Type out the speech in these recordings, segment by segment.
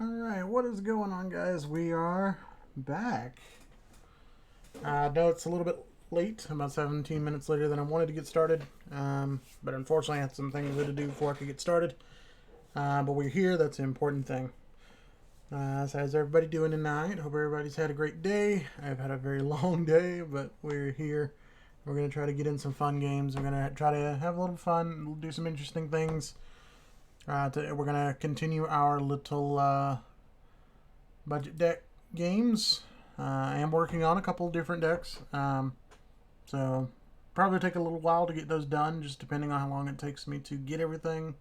Alright, what is going on, guys? We are back. I know it's a little bit late, about 17 minutes later than I wanted to get started, but unfortunately I had some things to do before I could get started. But we're here, that's the important thing. So how's everybody doing tonight? Hope everybody's had a great day. I've had a very long day, but we're here. We're going to try to get in some fun games. We're going to try to have a little fun, do some interesting things. We're going to continue our little budget deck games. I am working on a couple of different decks. So probably take a little while to get those done, just depending on how long it takes me to get everything.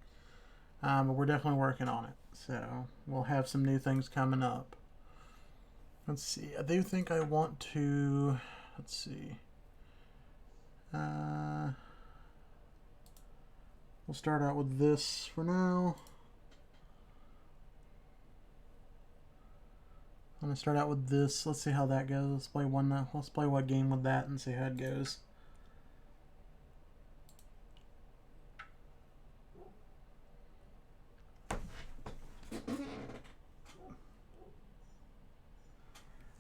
But we're definitely working on it. So we'll have some new things coming up. Let's see. I do think I want to... Let's see. We'll start out with this for now. I'm gonna start out with this. Let's see how that goes. Let's play one. Let's play one game with that and see how it goes.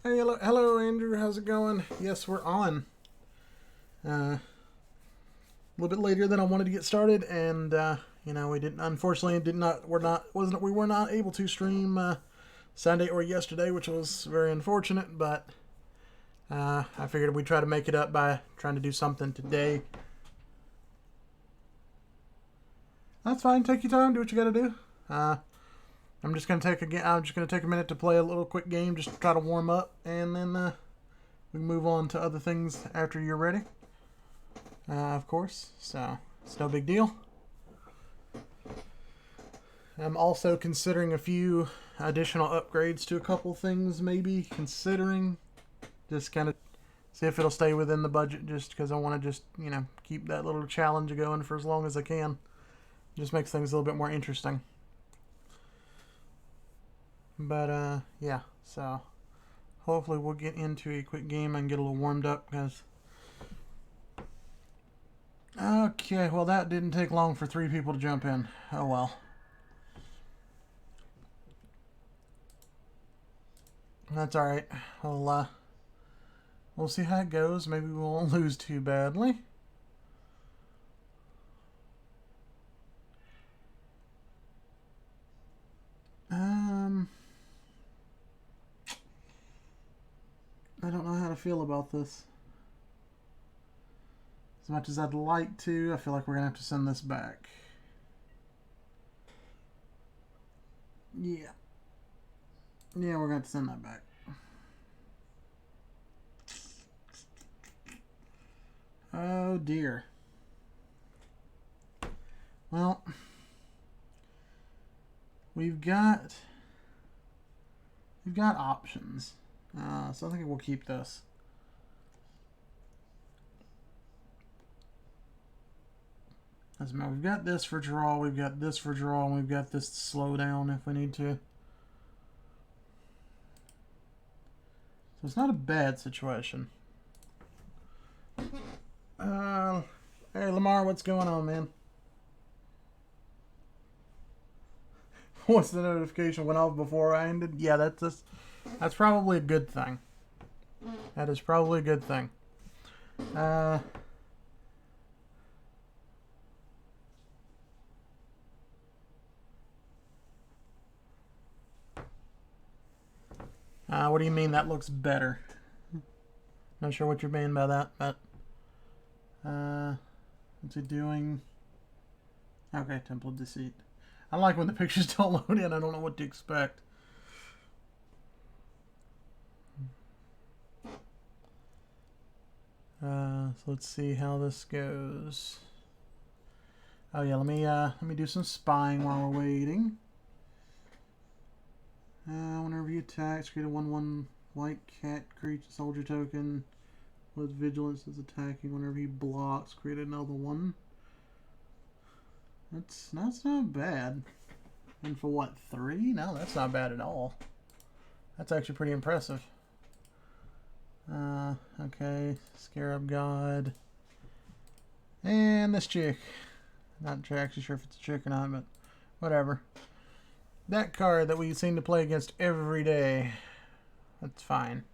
Hey, hello, Andrew. How's it going? Yes, we're on. A little bit later than I wanted to get started, and you know, we didn't. Unfortunately, we were not able to stream Sunday or yesterday, which was very unfortunate. But I figured we'd try to make it up by trying to do something today. That's fine. Take your time. Do what you got to do. I'm just gonna take a minute to play a little quick game, just to try to warm up, and then we can move on to other things after you're ready. Of course, so it's no big deal. I'm also considering a few additional upgrades to a couple things, maybe considering just kind of see if it'll stay within the budget, just because I want to just, you know, keep that little challenge going for as long as I can. Just makes things a little bit more interesting. But yeah, so hopefully we'll get into a quick game and get a little warmed up, because okay, well, that didn't take long for 3 people to jump in. Oh well. That's alright. We'll see how it goes. Maybe we won't lose too badly. I don't know how to feel about this. As much as I'd like to, I feel like we're going to have to send this back. Yeah. Yeah, we're going to have to send that back. Oh dear. Well, we've got options. So I think we'll keep this. We've got this for draw, we've got this for draw, and we've got this to slow down if we need to. So it's not a bad situation. Hey Lamar, what's going on, man? Once the notification went off before I ended, yeah, that's probably a good thing. That is probably a good thing. What do you mean that looks better? Not sure what you're meaning by that, but what's it doing? Okay, Temple of Deceit. I like when the pictures don't load in. I don't know what to expect. So let's see how this goes. Oh yeah, let me do some spying while we're waiting. Whenever he attacks, create a 1/1 white cat creature soldier token with vigilance as attacking. Whenever he blocks, create another one. That's not bad. And for what, 3? No, that's not bad at all. That's actually pretty impressive. Okay, Scarab God. And this chick. Not actually sure if it's a chick or not, but whatever. That card that we seem to play against every day. That's fine.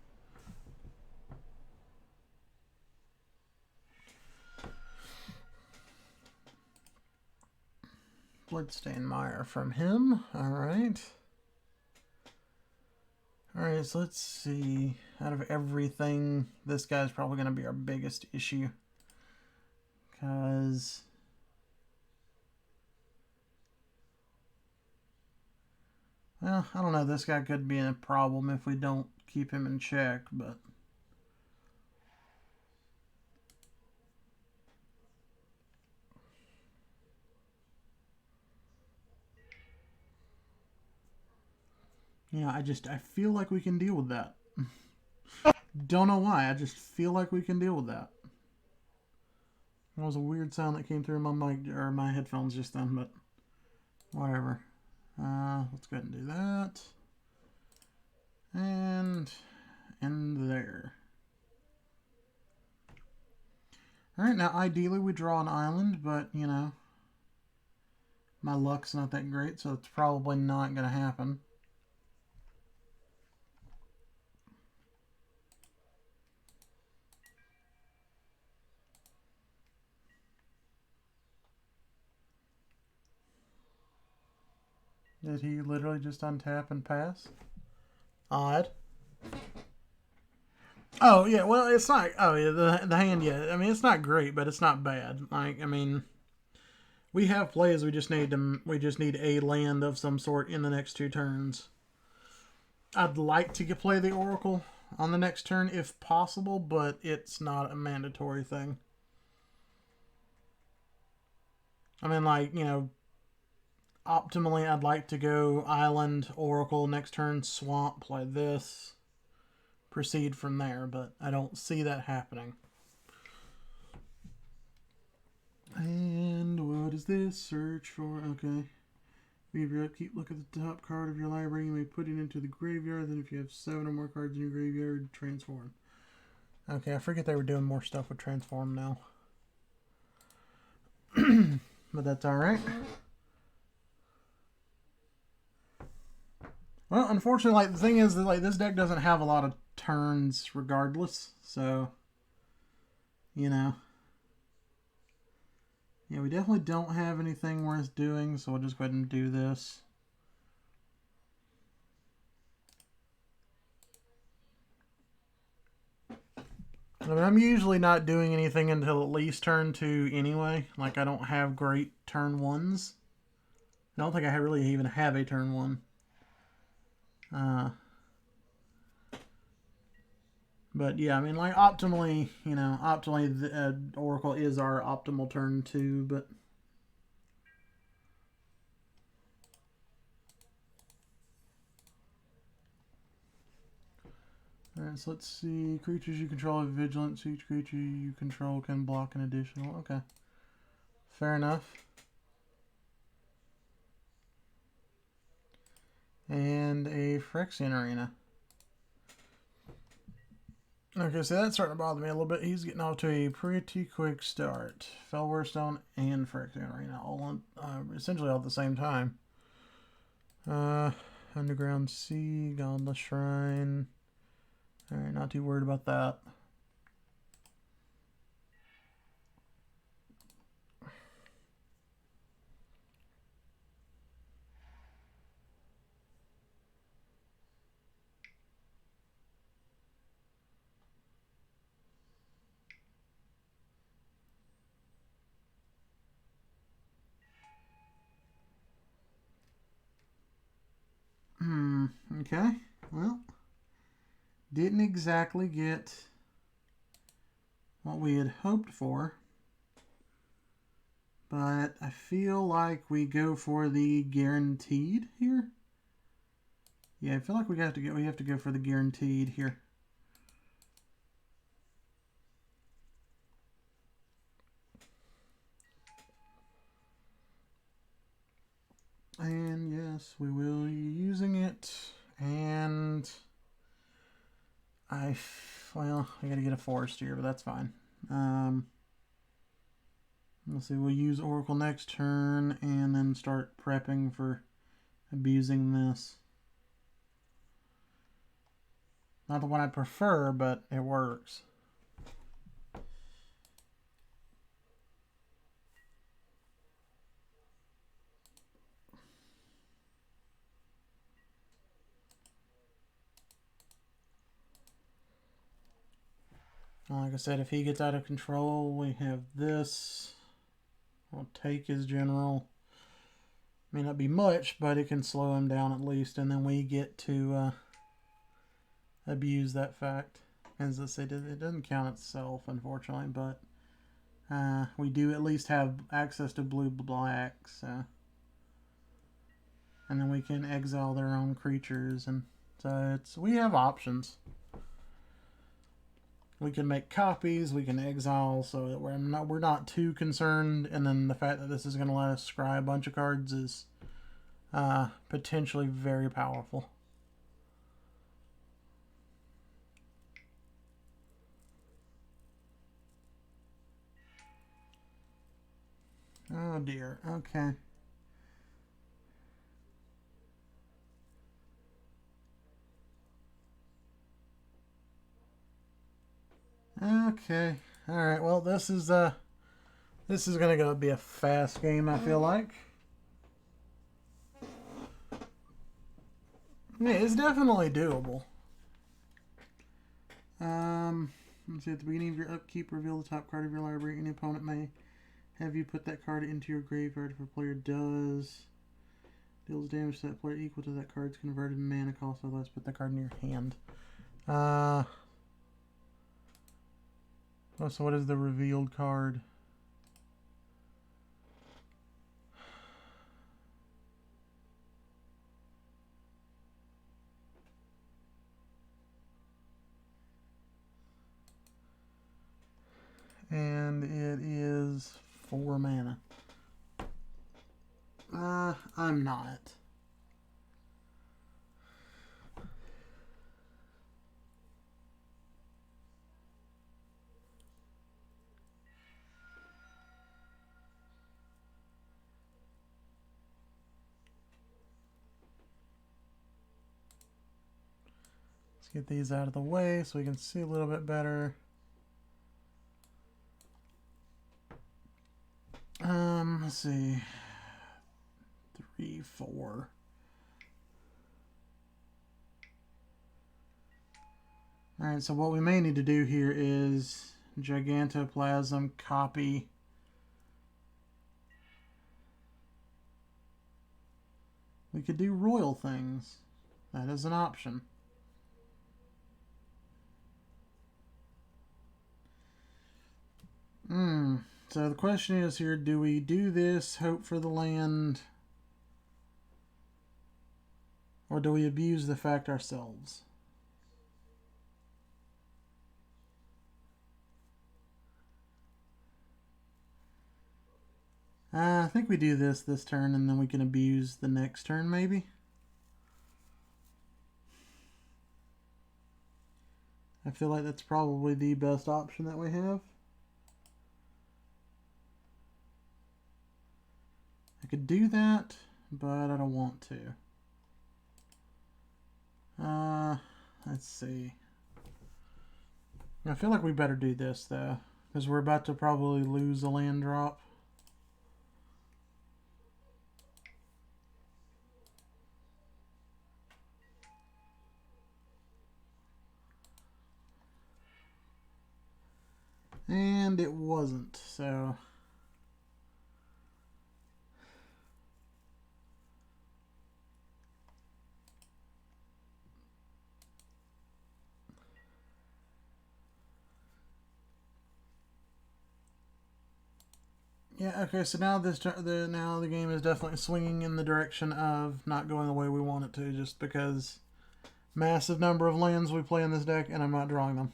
Bloodstained Mire from him. Alright. Alright, so let's see. Out of everything, this guy's probably going to be our biggest issue. Because... well, I don't know. This guy could be a problem if we don't keep him in check, but... yeah, I feel like we can deal with that. Don't know why, I just feel like we can deal with that. That was a weird sound that came through my mic, or my headphones just then, but whatever. Let's go ahead and do that. And end there. Alright, now ideally we draw an island, but, you know, my luck's not that great, so it's probably not going to happen. Did he literally just untap and pass? Odd. Oh, yeah, well, it's not... oh, yeah, the hand, yeah. I mean, it's not great, but it's not bad. Like, I mean... we have plays, we just need a land of some sort in the next 2 turns. I'd like to play the Oracle on the next turn if possible, but it's not a mandatory thing. I mean, like, you know, optimally I'd like to go Island, Oracle, next turn, Swamp, play this, proceed from there, but I don't see that happening. And what is this? Search for... okay. Leave your upkeep. Look at the top card of your library. You may put it into the graveyard. Then if you have 7 or more cards in your graveyard, transform. Okay, I forget they were doing more stuff with transform now. But that's alright. Well, unfortunately, like, the thing is that, like, this deck doesn't have a lot of turns regardless. So, you know. Yeah, we definitely don't have anything worth doing, so we'll just go ahead and do this. I mean, I'm usually not doing anything until at least turn 2 anyway. Like, I don't have great turn 1s. I don't think I really even have a turn 1. But yeah, I mean, like, optimally, you know, optimally, the Oracle is our optimal turn 2, but... alright, so let's see. Creatures you control have vigilance. Each creature you control can block an additional. Okay. Fair enough. And a Phyrexian Arena. Okay, so that's starting to bother me a little bit. He's getting off to a pretty quick start. Fellwar Stone and Phyrexian Arena all on, essentially all at the same time. Underground Sea, Godless Shrine. Alright, not too worried about that. Okay. Well, didn't exactly get what we had hoped for. But I feel like we go for the guaranteed here. Yeah, I feel like we have to go for the guaranteed here. And yes, we will be using it. And well, I gotta get a forest here, but that's fine. Let's see, we'll use Oracle next turn and then start prepping for abusing this. Not the one I prefer, but it works. Like I said, if he gets out of control, we have this. I'll take his general. May not be much, but it can slow him down at least, and then we get to abuse that fact. As I said, it doesn't count itself, unfortunately, but we do at least have access to blue-black, so. And then we can exile their own creatures, and so we have options. We can make copies, we can exile, so that we're not too concerned. And then the fact that this is going to let us scry a bunch of cards is potentially very powerful. Oh dear. Okay. Okay. All right. Well, this is gonna be a fast game, I feel like. Yeah, it's definitely doable. Let's see. At the beginning of your upkeep, reveal the top card of your library. Any opponent may have you put that card into your graveyard. If a player does, deals damage to that player equal to that card's converted mana cost. Otherwise, put that card in your hand. Oh, so what is the revealed card? And it is 4 mana. I'm not. Let's get these out of the way so we can see a little bit better. Let's see. 3, 4. Alright, so what we may need to do here is Gigantoplasm, copy. We could do royal things. That is an option. So the question is here, do we do this, hope for the land, or do we abuse the fact ourselves? I think we do this turn, and then we can abuse the next turn, maybe? I feel like that's probably the best option that we have. I could do that, but I don't want to. Let's see. I feel like we better do this, though, because we're about to probably lose a land drop. And it wasn't, so... Yeah, okay, so now now the game is definitely swinging in the direction of not going the way we want it to, just because massive number of lands we play in this deck, and I'm not drawing them.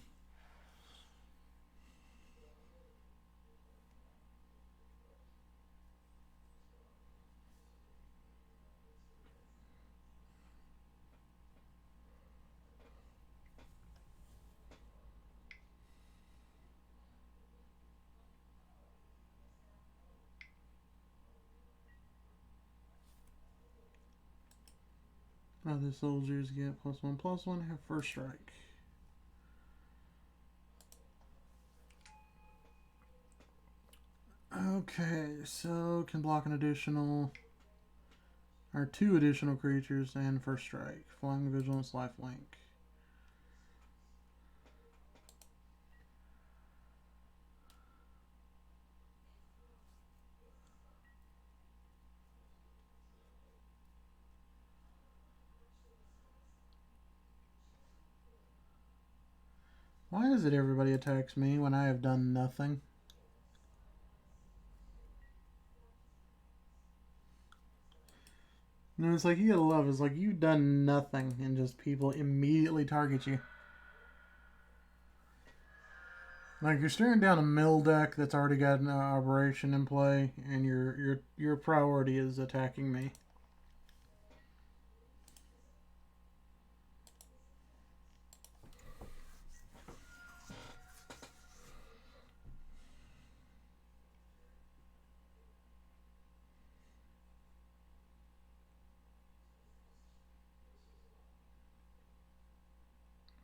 Other soldiers get +1/+1, have first strike. Okay, so can block an additional, or 2 additional creatures and first strike. Flying, Vigilance, Lifelink. Why is it everybody attacks me when I have done nothing? And it's like, you gotta love, it's like you've done nothing and just people immediately target you. Like, you're staring down a mill deck that's already got an operation in play, and your priority is attacking me.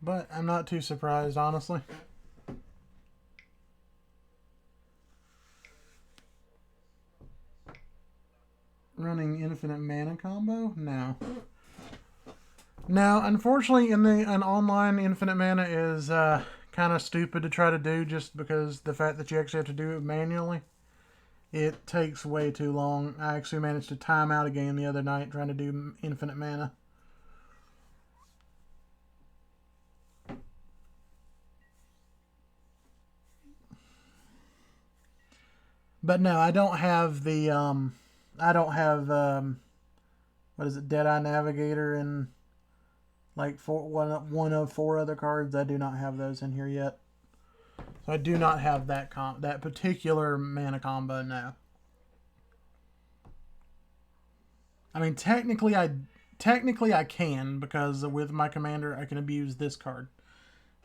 But I'm not too surprised, honestly. Running infinite mana combo? No. Now, unfortunately, an online infinite mana is kind of stupid to try to do, just because the fact that you actually have to do it manually. It takes way too long. I actually managed to time out a game the other night trying to do infinite mana. But no, I don't have the I don't have what is it, Deadeye Navigator and like one of 4 other cards. I do not have those in here yet. So I do not have that that particular mana combo now. I mean, technically I can, because with my commander I can abuse this card.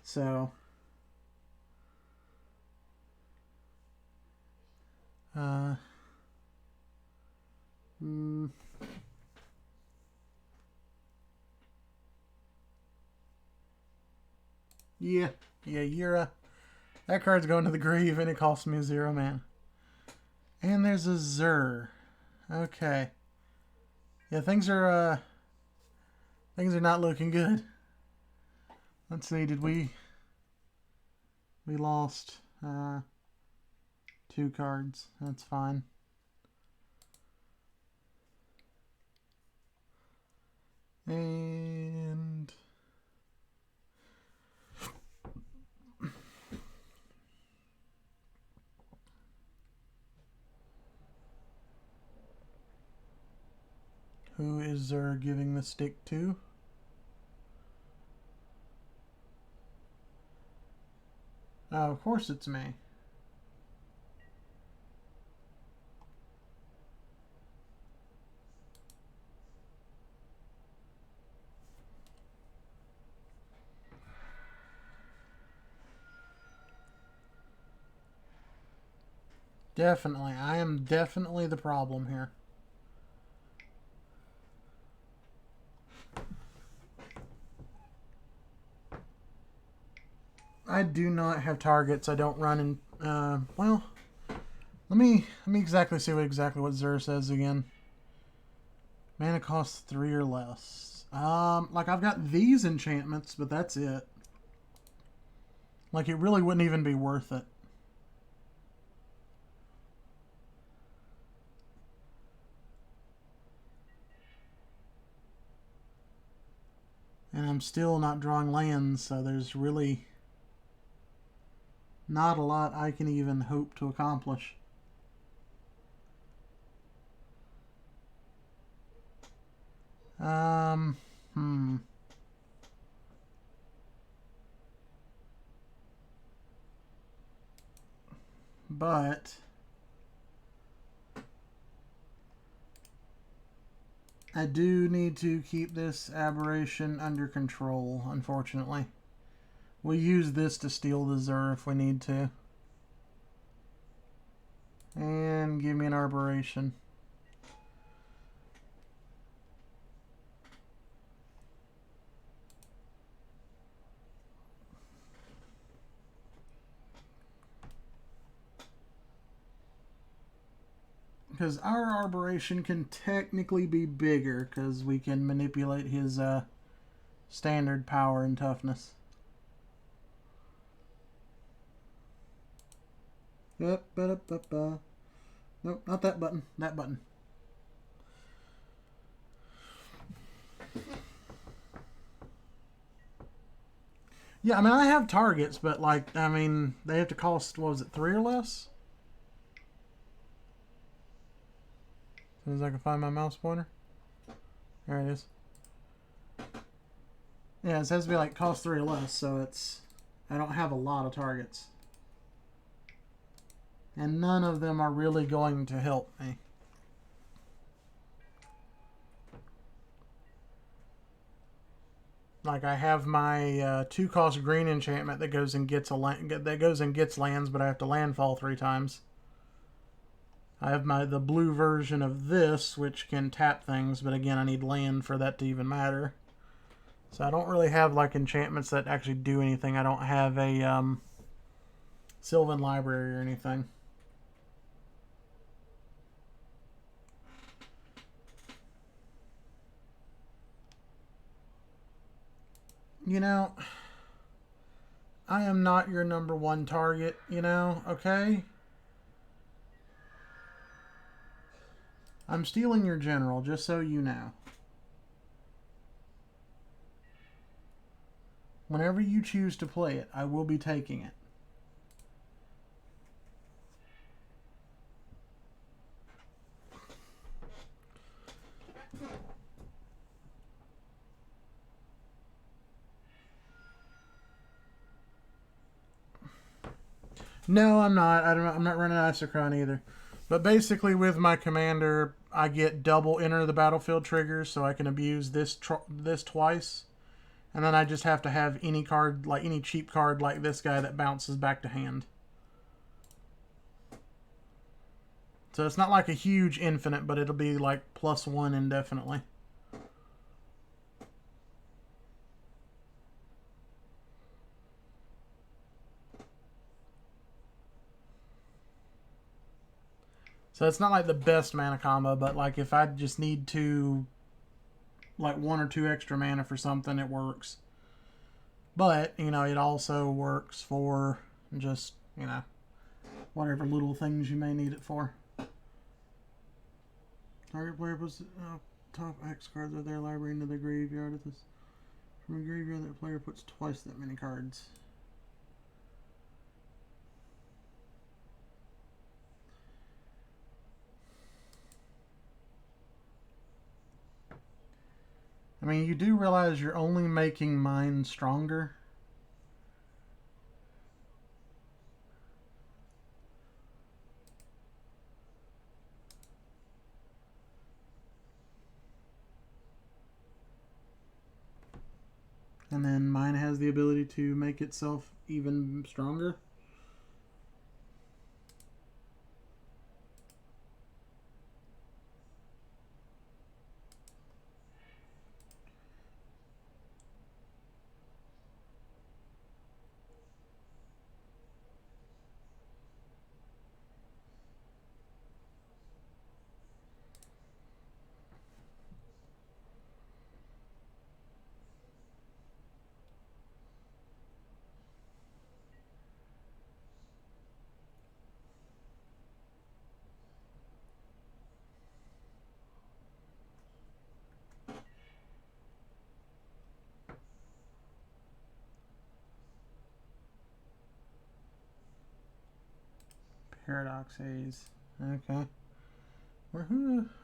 So yeah, Yura. That card's going to the grave, and it costs me 0 mana. And there's a Zur. Okay. Yeah, things are not looking good. Let's see, did we lost 2 cards. That's fine. And who is Zur giving the stick to? Oh, of course it's me. Definitely. I am definitely the problem here. I do not have targets. I don't run in... well, let me exactly see what Zur says again. Mana costs 3 or less. Like, I've got these enchantments, but that's it. Like, it really wouldn't even be worth it. And I'm still not drawing lands, so there's really not a lot I can even hope to accomplish. But I do need to keep this aberration under control, unfortunately. We'll use this to steal the Zur if we need to. And give me an aberration. Because our Arboration can technically be bigger because we can manipulate his standard power and toughness. Yep, nope, not that button. That button. Yeah, I mean, I have targets, but, like, I mean, they have to cost, what was it, 3 or less? As soon as I can find my mouse pointer. There it is. Yeah, it says to be, like, cost 3 or less, so it's... I don't have a lot of targets. And none of them are really going to help me. Like, I have my 2-cost green enchantment that goes and gets lands, but I have to landfall 3 times. I have the blue version of this, which can tap things, but again, I need land for that to even matter. So I don't really have like enchantments that actually do anything. I don't have a Sylvan Library or anything. You know, I am not your #1 target, you know, okay? I'm stealing your general, just so you know. Whenever you choose to play it, I will be taking it. No, I'm not. I'm not running Isochron either. But basically, with my commander, I get double enter the battlefield triggers, so I can abuse this twice, and then I just have to have any card, like any cheap card, like this guy that bounces back to hand. So it's not like a huge infinite, but it'll be like +1 indefinitely. So it's not like the best mana combo, but like if I just need to, like 1 or 2 extra mana for something, it works. But, you know, it also works for just, you know, whatever little things you may need it for. Target player puts top X cards of their library into the graveyard. From a graveyard, that player puts twice that many cards. I mean, you do realize you're only making mine stronger. And then mine has the ability to make itself even stronger. Paradox Haze. Okay.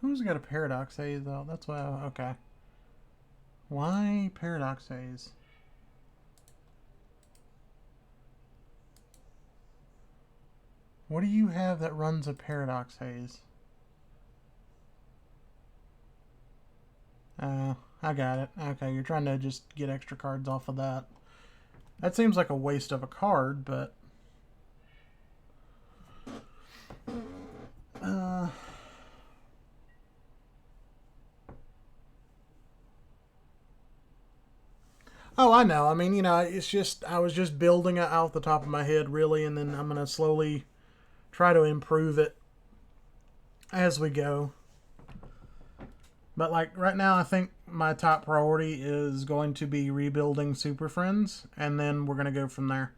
Who's got a Paradox Haze though? That's why. Okay. Why Paradox Haze? What do you have that runs a Paradox Haze? Oh, I got it. Okay, you're trying to just get extra cards off of that. That seems like a waste of a card, but... Oh, I know. I mean, you know, it's just... I was just building it out the top of my head, really, and then I'm going to slowly try to improve it as we go. But like right now, I think my top priority is going to be rebuilding Super Friends, and then we're gonna go from there.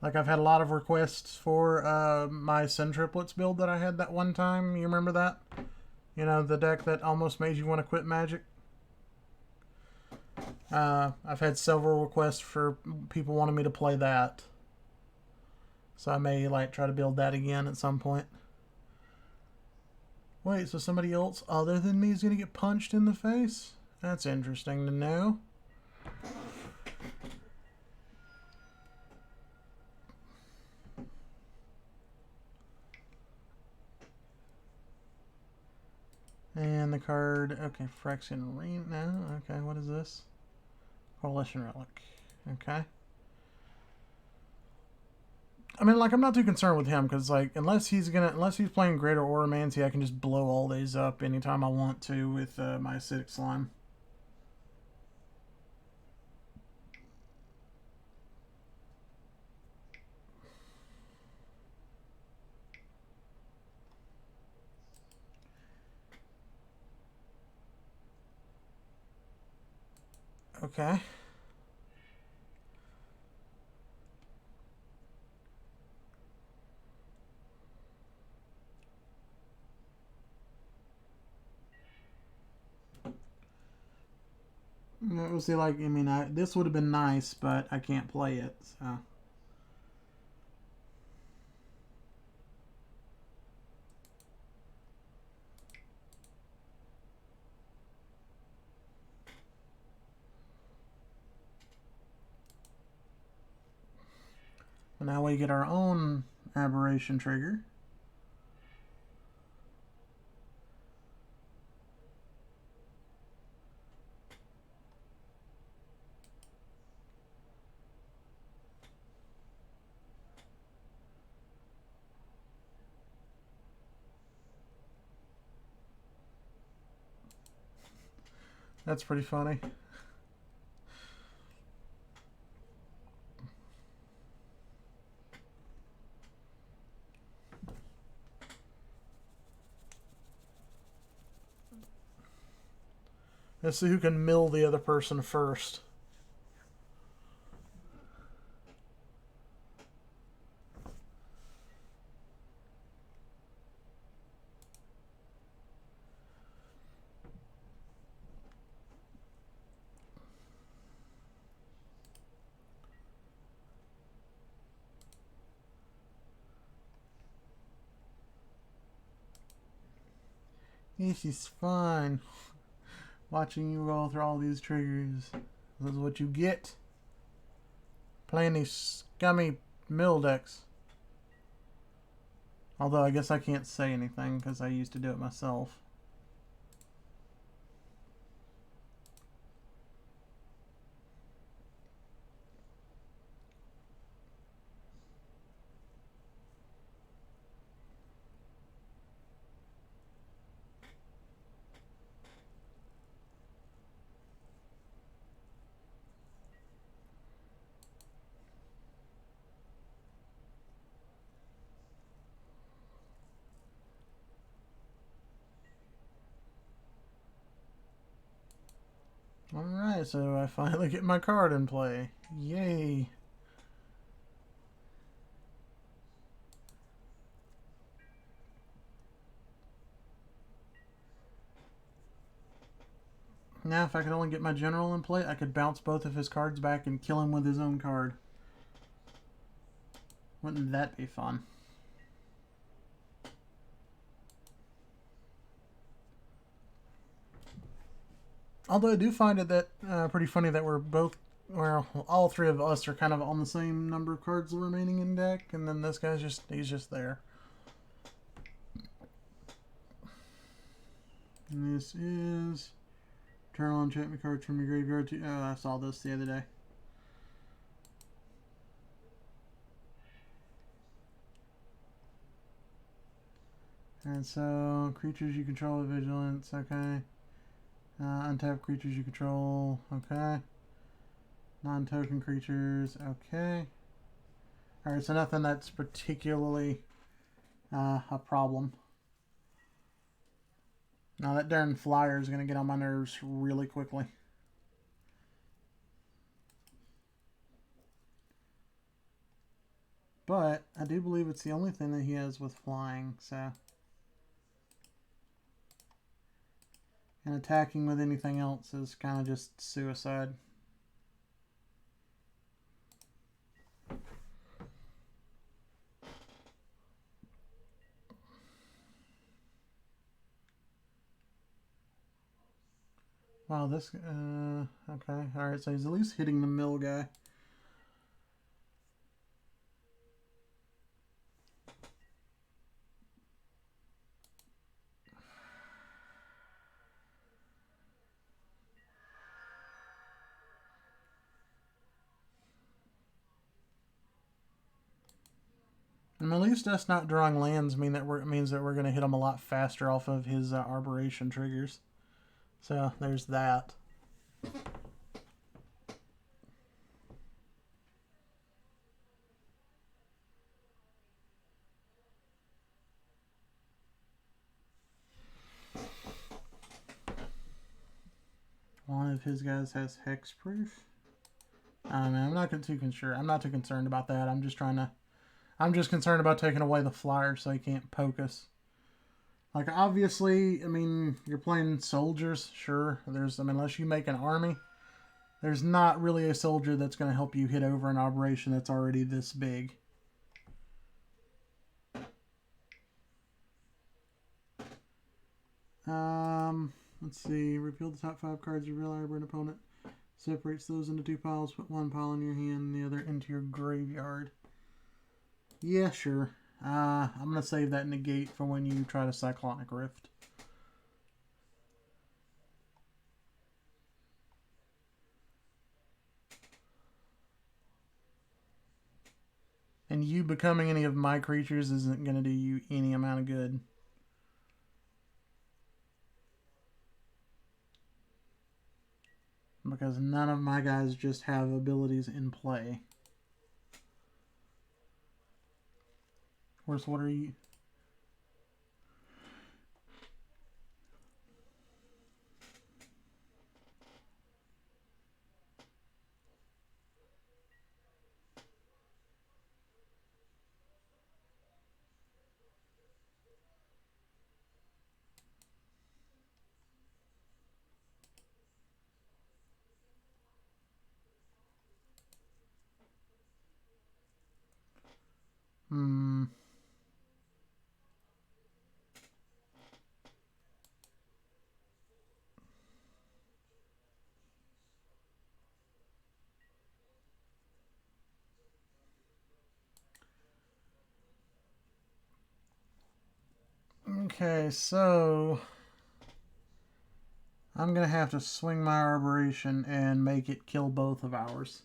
Like I've had a lot of requests for my Centriplets build that I had that one time. You remember that? You know, the deck that almost made you want to quit Magic. I've had several requests for people wanting me to play that, so I may like try to build that again at some point. Wait, so somebody else other than me is gonna get punched in the face? That's interesting to know. And the card, okay, Phyrexian Rain now. Okay, what is this? Coalition Relic. Okay. I mean, like, I'm not too concerned with him because, like, unless he's playing Greater Auramancy, I can just blow all these up anytime I want to with my Acidic Slime. Okay. We'll see, like, I mean, this would have been nice, but I can't play it, so. And now we get our own Aberration trigger. That's pretty funny. Let's see who can mill the other person first. This is fun. Watching you roll through all these triggers. This is what you get. Playing these scummy mill decks. Although I guess I can't say anything because I used to do it myself. Alright, so I finally get my card in play. Yay. Now, if I could only get my general in play, I could bounce both of his cards back and kill him with his own card. Wouldn't that be fun? Although I do find it that pretty funny that we're both, well, all three of us are kind of on the same number of cards remaining in deck, and then this guy's he's just there. And this is Eternal Enchantment cards from your graveyard to, oh, I saw this the other day. And so, creatures you control with vigilance, okay. Untap creatures you control, okay. Non-token creatures, okay. Alright, so nothing that's particularly a problem. Now that darn flyer is going to get on my nerves really quickly. But I do believe it's the only thing that he has with flying, so. And attacking with anything else is kind of just suicide. Wow, this, okay, alright, so he's at least hitting the mill guy. And at least us not drawing lands means that we're going to hit him a lot faster off of his arboration triggers. So there's that. One of his guys has hexproof. I'm not too concerned. I'm not too concerned about that. I'm just concerned about taking away the flyer so he can't poke us. Like, obviously, I mean, you're playing soldiers, sure. Unless you make an army, there's not really a soldier that's going to help you hit over an operation that's already this big. Let's see. Reveal the top 5 cards you reveal an opponent. Separates those into 2 piles. Put 1 pile in your hand and the other into your graveyard. Yeah, sure. I'm going to save that negate for when you try to Cyclonic Rift. And you becoming any of my creatures isn't going to do you any amount of good. Because none of my guys just have abilities in play. Of course, what are you? Okay, so I'm going to have to swing my Arboration and make it kill both of ours.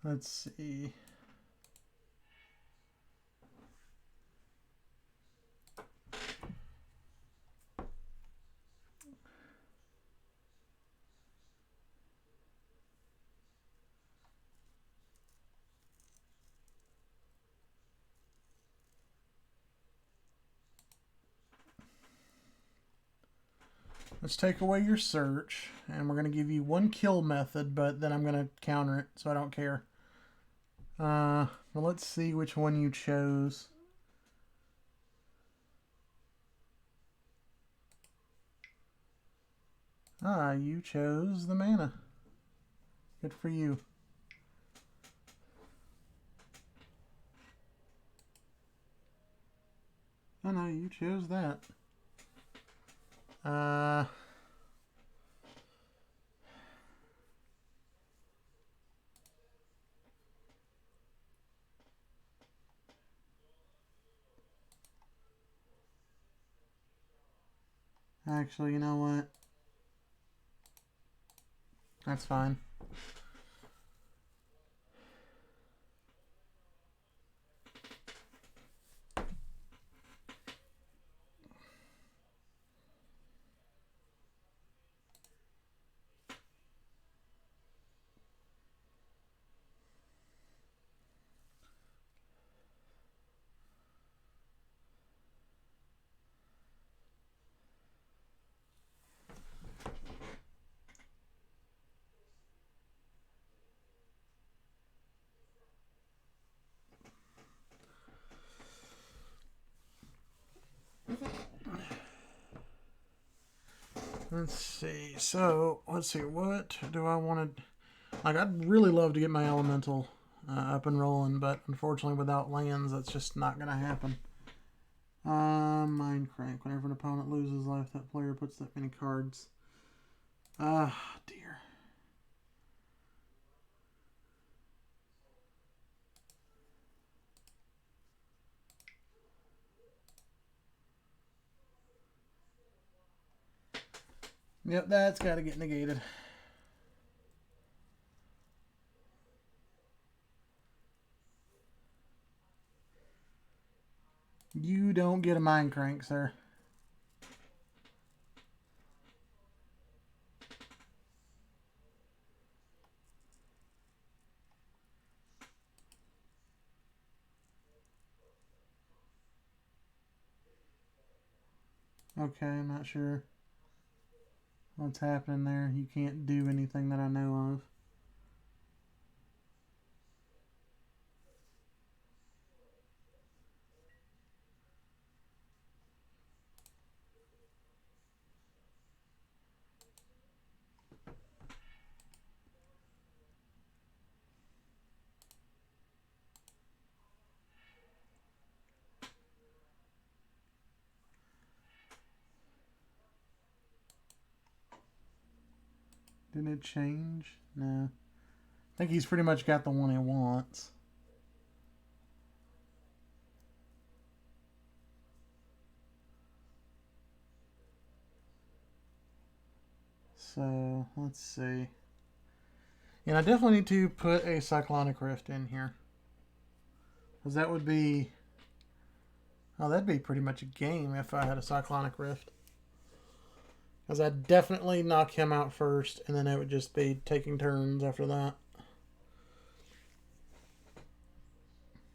Let's see. Let's take away your search, and we're going to give you 1 kill method, but then I'm going to counter it, so I don't care. Well, let's see which one you chose. You chose the mana. Good for you. Oh no, you chose that. Actually, you know what? That's fine. Let's see. So, let's see. What do I want to... Like, I'd really love to get my elemental up and rolling, but unfortunately without lands, that's just not going to happen. Mind Crank. Whenever an opponent loses life, that player puts that many cards. Ah, dear. Yep, that's got to get negated. You don't get a Mind Crank, sir. Okay, I'm not sure what's happening there. You can't do anything that I know of. Didn't it change? No. I think he's pretty much got the one he wants. So, let's see. And I definitely need to put a Cyclonic Rift in here. Because that would be... Oh, that'd be pretty much a game if I had a Cyclonic Rift. Because I'd definitely knock him out first, and then it would just be taking turns after that.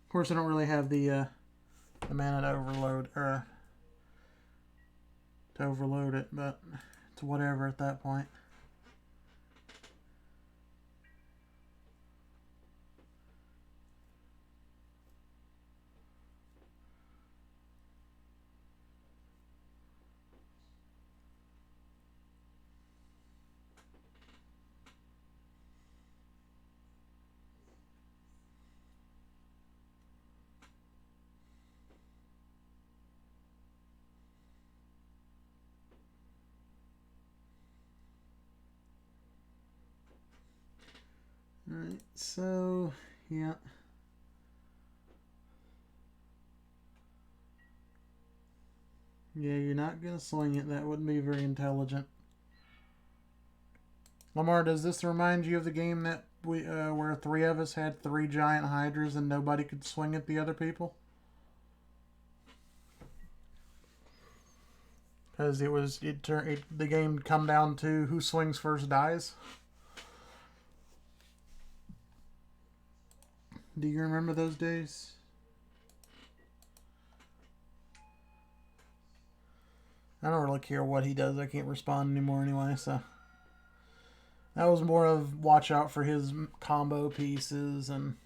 Of course, I don't really have the mana to overload it, but it's whatever at that point. Alright, so, yeah. Yeah, you're not going to swing it. That wouldn't be very intelligent. Lamar, does this remind you of the game that we where three of us had 3 giant hydras and nobody could swing at the other people? Because the game come down to who swings first dies. Do you remember those days? I don't really care what he does. I can't respond anymore anyway, so... That was more of watch out for his combo pieces and...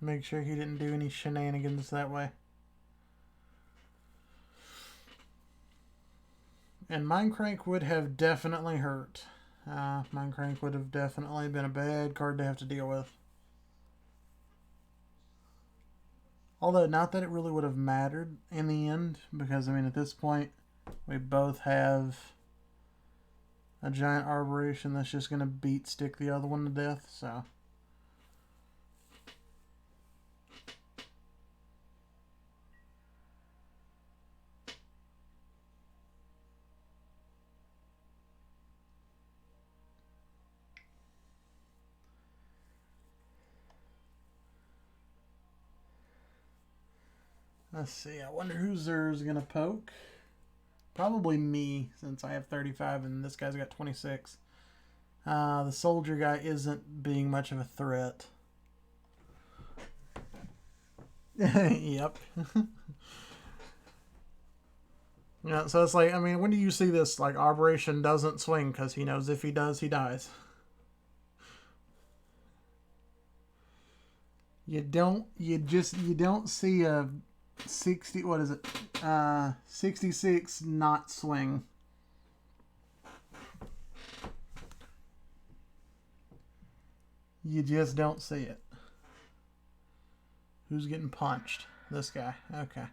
Make sure he didn't do any shenanigans that way. And Mind Crank would have definitely hurt. Mind Crank would have definitely been a bad card to have to deal with. Although, not that it really would have mattered in the end, because, I mean, at this point, we both have a giant arboration that's just going to beat stick the other one to death, so... Let's see, I wonder who Zer's going to poke. Probably me, since I have 35 and this guy's got 26. The soldier guy isn't being much of a threat. Yep. Yeah, so it's like, I mean, when do you see this? Like, Arboration doesn't swing because he knows if he does, he dies. You don't see a 60, what is it? 66 knot swing. You just don't see it. Who's getting punched? This guy. Okay.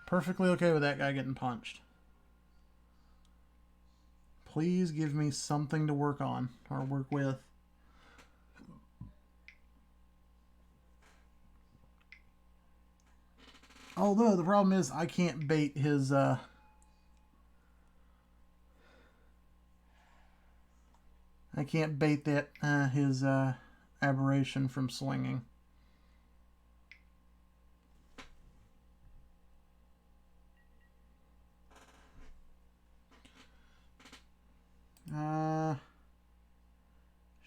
Perfectly okay with that guy getting punched. Please give me something to work on or work with. Although the problem is I can't bait his I can't bait that his aberration from swinging.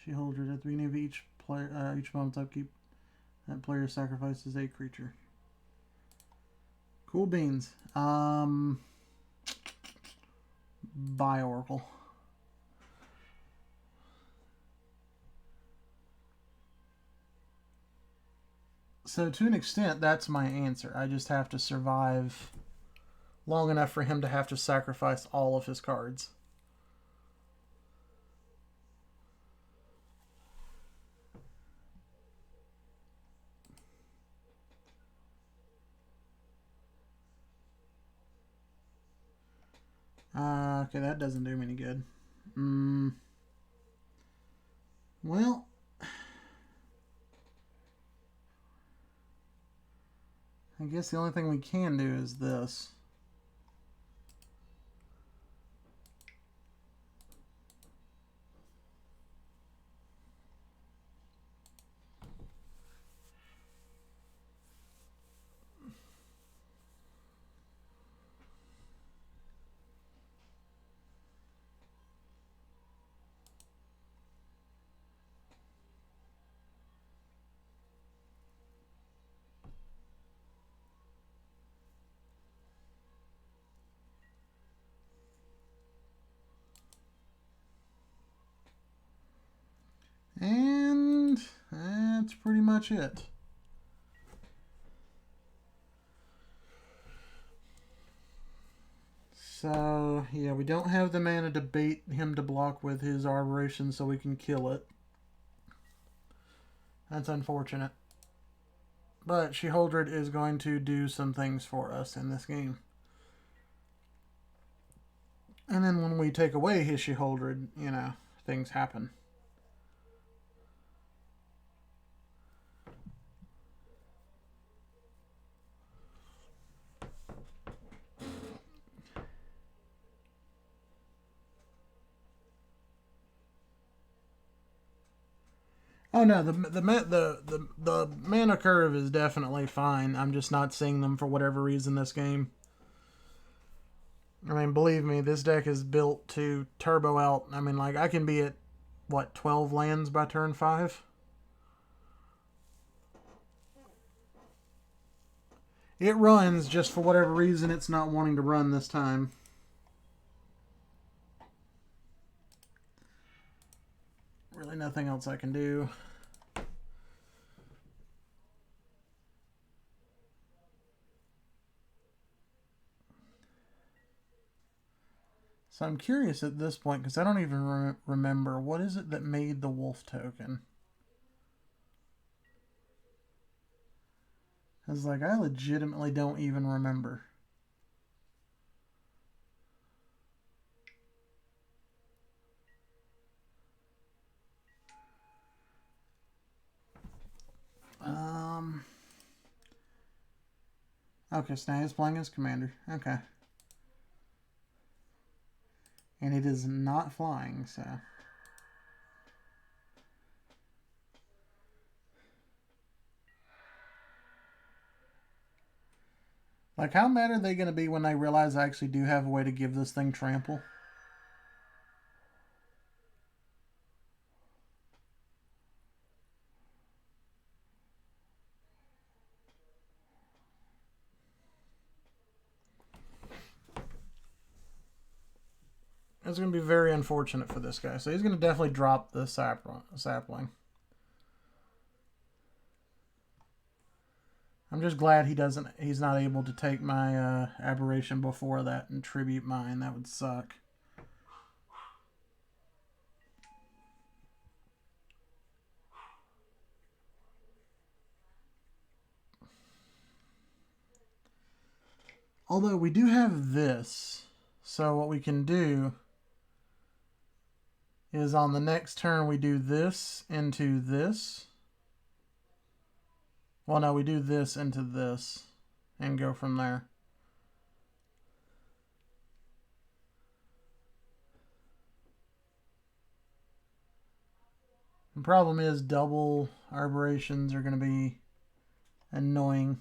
She holds it at the beginning of each player each moment's upkeep. That player sacrifices a creature. Cool beans. Bi-Oracle. So to an extent, that's my answer. I just have to survive long enough for him to have to sacrifice all of his cards. Okay, that doesn't do me any good. Well, I guess the only thing we can do is this. And that's pretty much it. So, yeah, we don't have the mana to bait him to block with his Arboration so we can kill it. That's unfortunate. But Sheholdred is going to do some things for us in this game. And then when we take away his Sheholdred, you know, things happen. Oh no, the mana curve is definitely fine. I'm just not seeing them for whatever reason this game. I mean, believe me, this deck is built to turbo out. I mean, like, I can be at, what, 12 lands by turn 5? It runs, just for whatever reason it's not wanting to run this time. Really nothing else I can do. So I'm curious at this point, because I don't even remember, what is it that made the wolf token? I was like, I legitimately don't even remember. Okay, Snag is playing as commander. Okay. And it is not flying, so... Like, how mad are they going to be when they realize I actually do have a way to give this thing trample? It's going to be very unfortunate for this guy. So he's going to definitely drop the sapling. I'm just glad he's not able to take my aberration before that and tribute mine. That would suck. Although we do have this, so what we can do is on the next turn we do this into this. Well, no, we do this into this and go from there. The problem is double arbораtions are going to be annoying.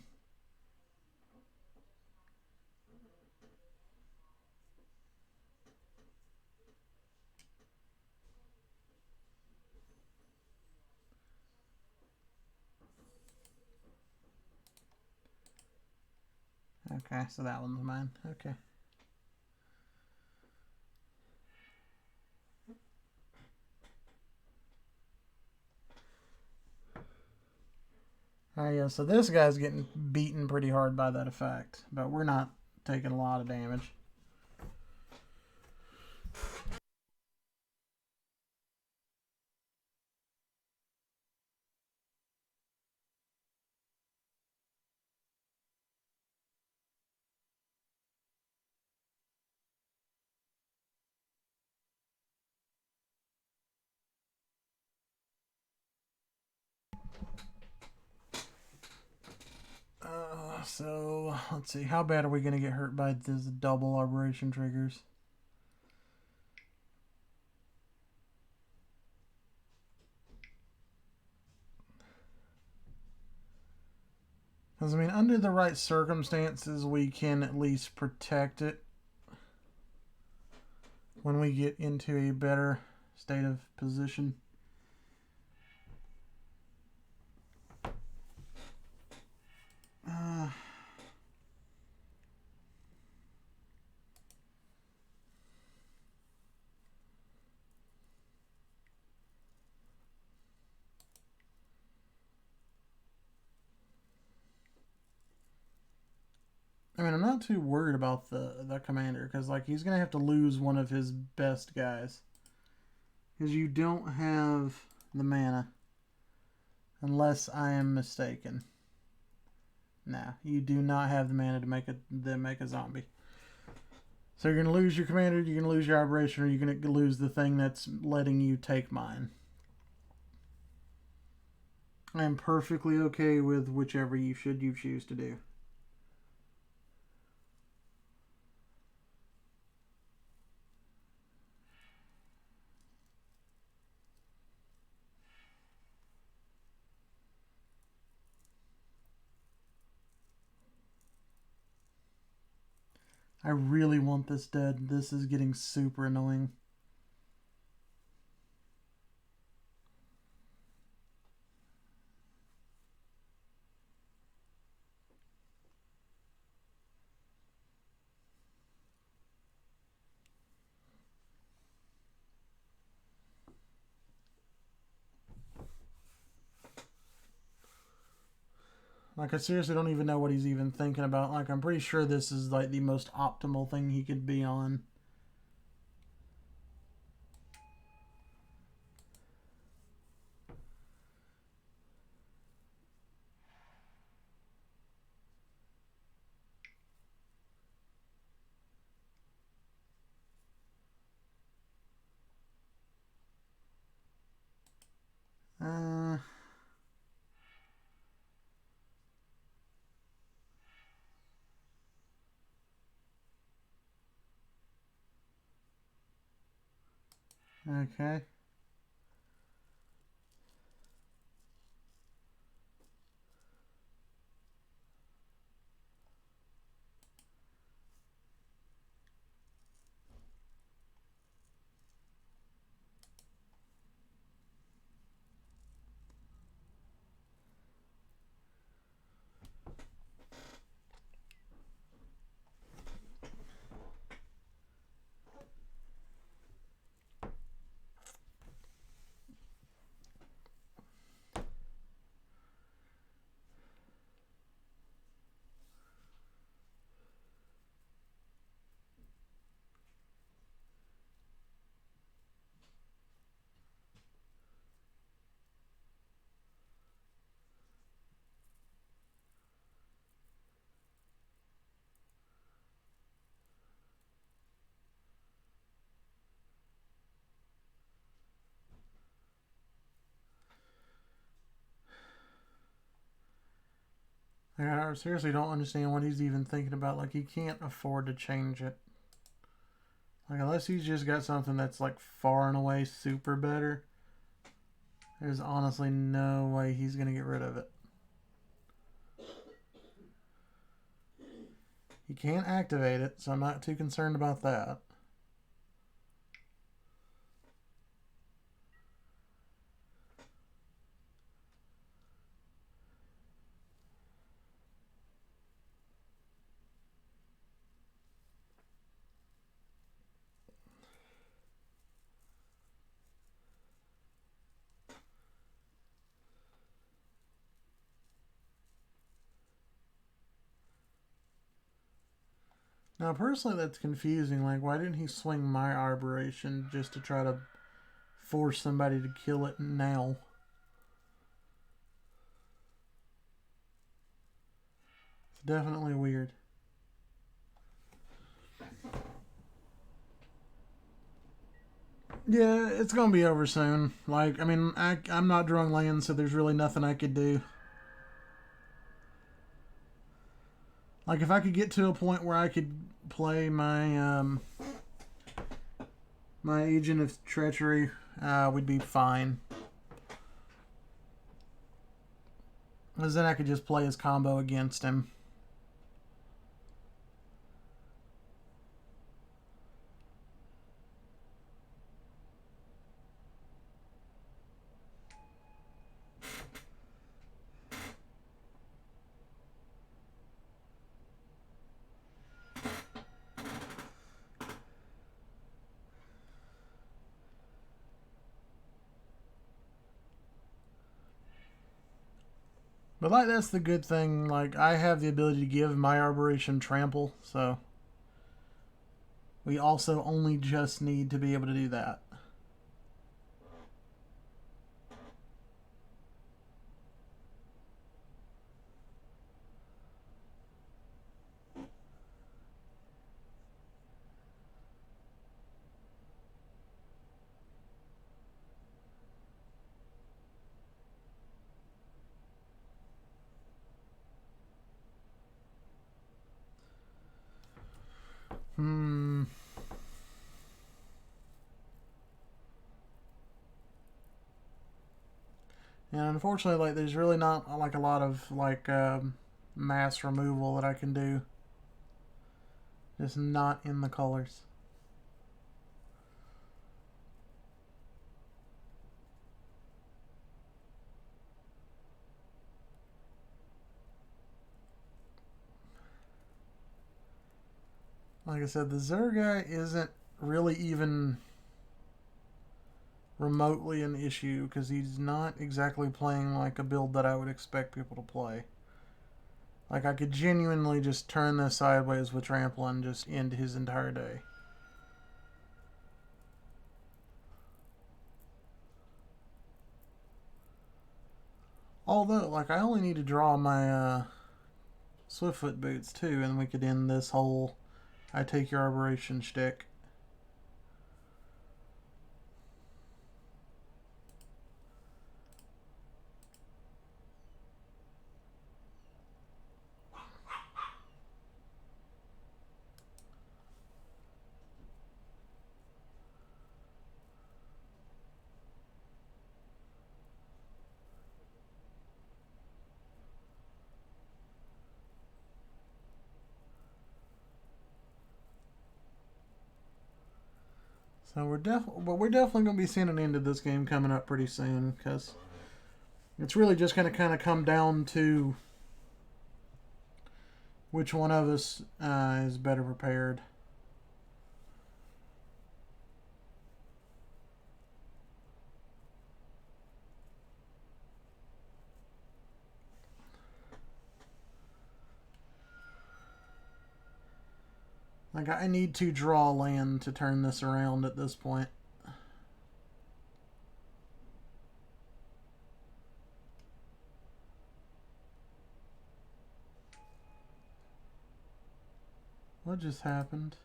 Okay, so that one's mine. Okay. Alright, yeah, so this guy's getting beaten pretty hard by that effect, but we're not taking a lot of damage. So let's see, how bad are we going to get hurt by this double arboration triggers? Because, I mean, under the right circumstances, we can at least protect it when we get into a better state of position. I mean, I'm not too worried about the commander, because, like, he's going to have to lose one of his best guys. Because you don't have the mana. Unless I am mistaken. Nah, you do not have the mana to make a zombie. So you're going to lose your commander, you're going to lose your aberration, or you're going to lose the thing that's letting you take mine. I am perfectly okay with whichever you choose to do. I really want this dead. This is getting super annoying. Like, I seriously don't even know what he's even thinking about. Like, I'm pretty sure this is, like, the most optimal thing he could be on. Okay. I seriously don't understand what he's even thinking about. Like, he can't afford to change it. Like, unless he's just got something that's, like, far and away super better, there's honestly no way he's going to get rid of it. He can't activate it, so I'm not too concerned about that. Now, personally, that's confusing. Like, why didn't he swing my Arboration just to try to force somebody to kill it now? It's definitely weird. Yeah, it's gonna be over soon. Like, I mean, I'm not drawing lands, so there's really nothing I could do. Like, if I could get to a point where I could play my Agent of Treachery, we'd be fine. Because then I could just play his combo against him. But like, that's the good thing. Like, I have the ability to give my Arboration trample, so we also only just need to be able to do that. Hmm. And unfortunately, like, there's really not like a lot of like mass removal that I can do. Just not in the colors. Like I said, the Zergai isn't really even remotely an issue because he's not exactly playing like a build that I would expect people to play. Like, I could genuinely just turn this sideways with Trample and just end his entire day. Although, like, I only need to draw my Swiftfoot boots too, and we could end this whole I take your Arboration shtick. So we're definitely going to be seeing an end to this game coming up pretty soon, because it's really just going to kind of come down to which one of us is better prepared. Like, I need to draw land to turn this around at this point. What just happened?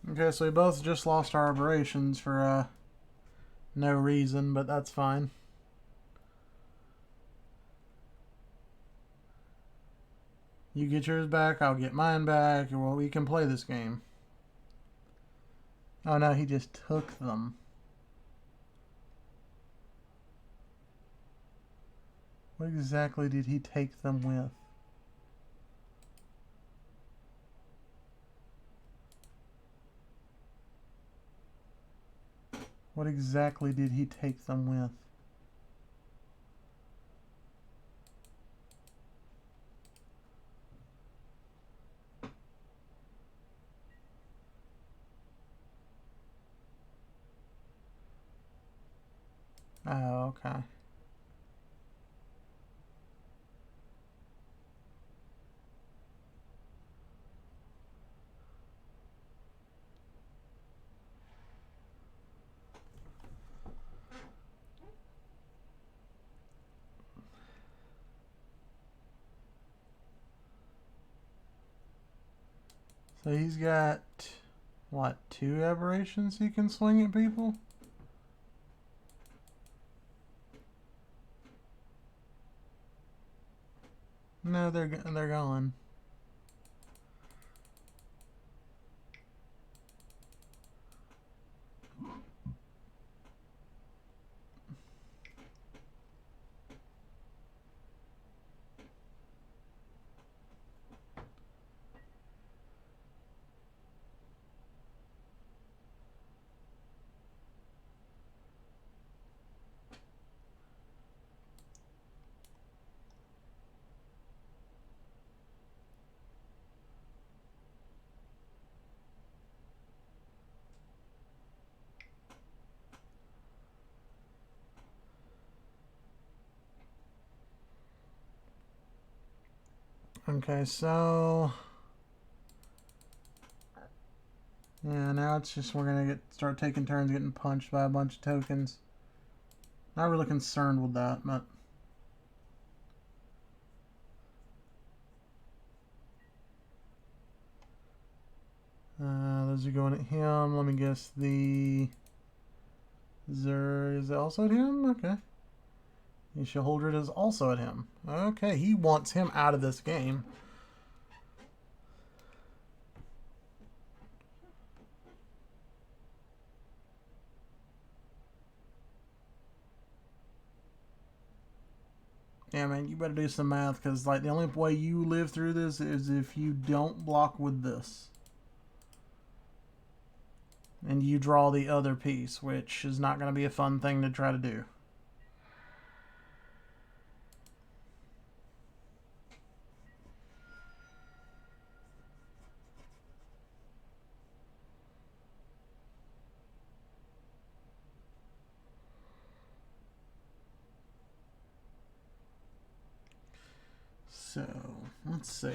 Okay, so we both just lost our aberrations for no reason, but that's fine. You get yours back, I'll get mine back, well, we can play this game. Oh no, he just took them. What exactly did he take them with? What exactly did he take them with? Oh, okay. So he's got, what, 2 aberrations he can swing at people? No, they're gone. Okay, so yeah, now it's just we're gonna start taking turns getting punched by a bunch of tokens. Not really concerned with that, but those are going at him. Let me guess, the Zer is also at him? Okay. The Sheholdred is also at him. Okay, he wants him out of this game. Yeah, man, you better do some math, because like the only way you live through this is if you don't block with this. And you draw the other piece, which is not going to be a fun thing to try to do. So, let's see.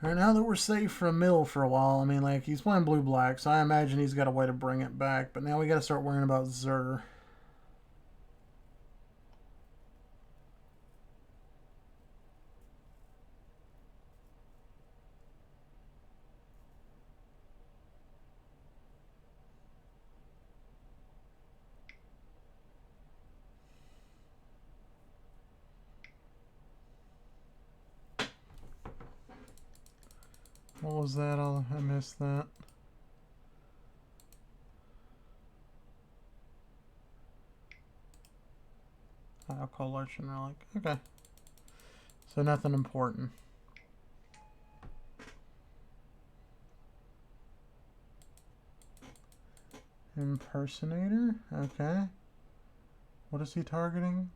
Alright, now that we're safe from Mill for a while, I mean, like, he's playing blue-black, so I imagine he's got a way to bring it back, but now we gotta start worrying about Zer. What was that? I missed that. I'll call Lurch and Relic. Okay. So nothing important. Impersonator? Okay. What is he targeting?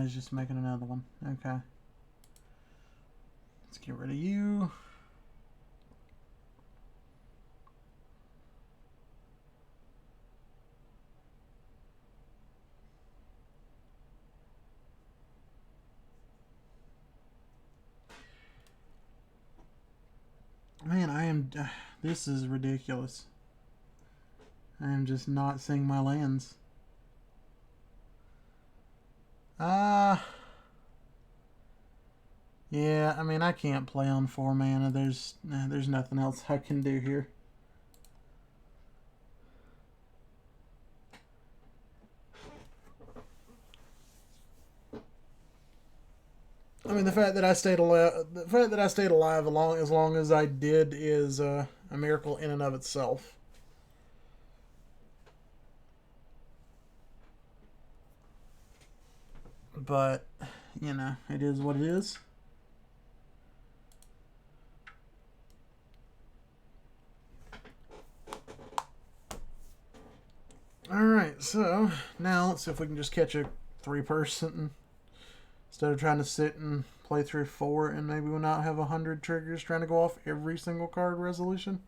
He's just making another one. Okay. Let's get rid of you. Man, I am... This is ridiculous. I am just not seeing my lands. Yeah, I mean, I can't play on 4 mana. There's nothing else I can do here. I mean, the fact that I stayed alive, as long as I did, is a miracle in and of itself. But you know, it is what it is. Alright, so now let's see if we can just catch a 3-person instead of trying to sit and play through 4 and maybe we'll not have 100 triggers trying to go off every single card resolution.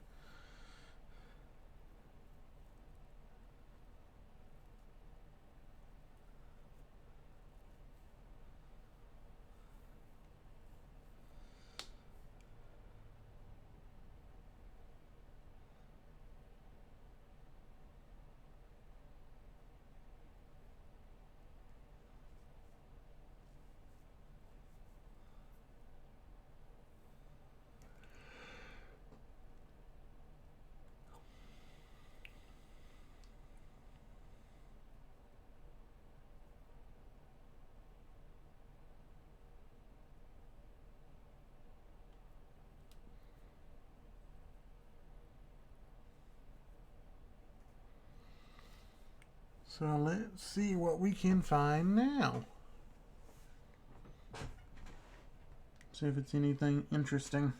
So let's see what we can find now. See if it's anything interesting.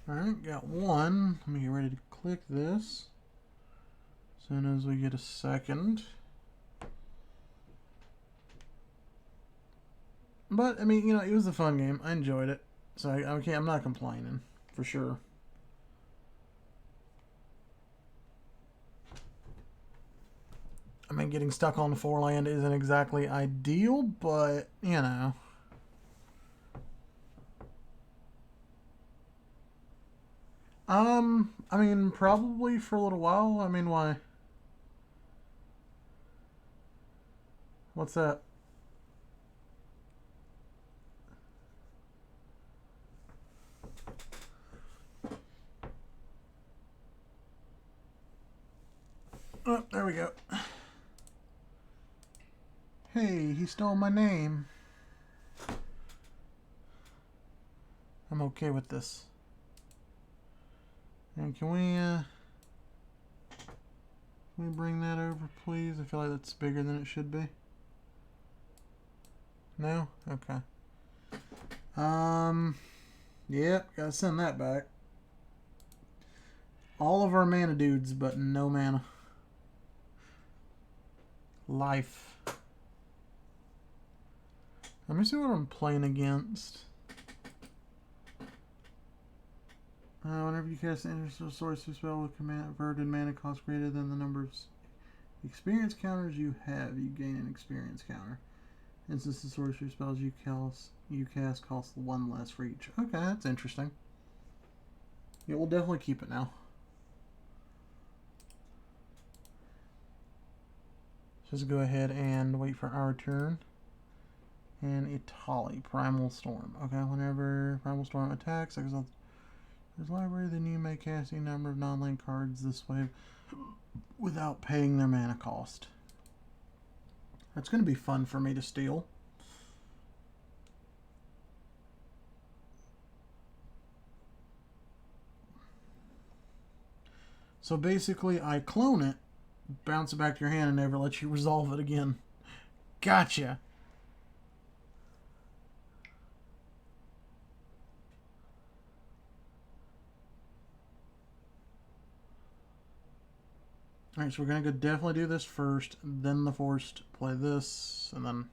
Alright, got one. Let me get ready to click this. As soon as we get a second. But, I mean, you know, it was a fun game. I enjoyed it. So I'm not complaining, for sure. I mean, getting stuck on the 4 land isn't exactly ideal, but, you know. I mean, probably for a little while. I mean, why? What's that? Oh, there we go. Hey, he stole my name. I'm okay with this. And can we bring that over, please? I feel like that's bigger than it should be. No? Okay. Yep, gotta send that back. All of our mana dudes, but no mana. Life. Let me see what I'm playing against. Whenever you cast an interstellar sorcery spell with converted mana cost greater than the number of experience counters you have, you gain an experience counter. Instance of sorcery spells you cast cost 1 less for each. Okay, that's interesting. Yeah, we'll definitely keep it now. Just go ahead and wait for our turn. And Etali, Primal Storm. Okay, whenever Primal Storm attacks, exiles his library, then you may cast a number of non-land cards this way without paying their mana cost. That's going to be fun for me to steal. So basically, I clone it, bounce it back to your hand, and never let you resolve it again. Gotcha! Alright, so we're going to definitely do this first, then the forced, play this, and then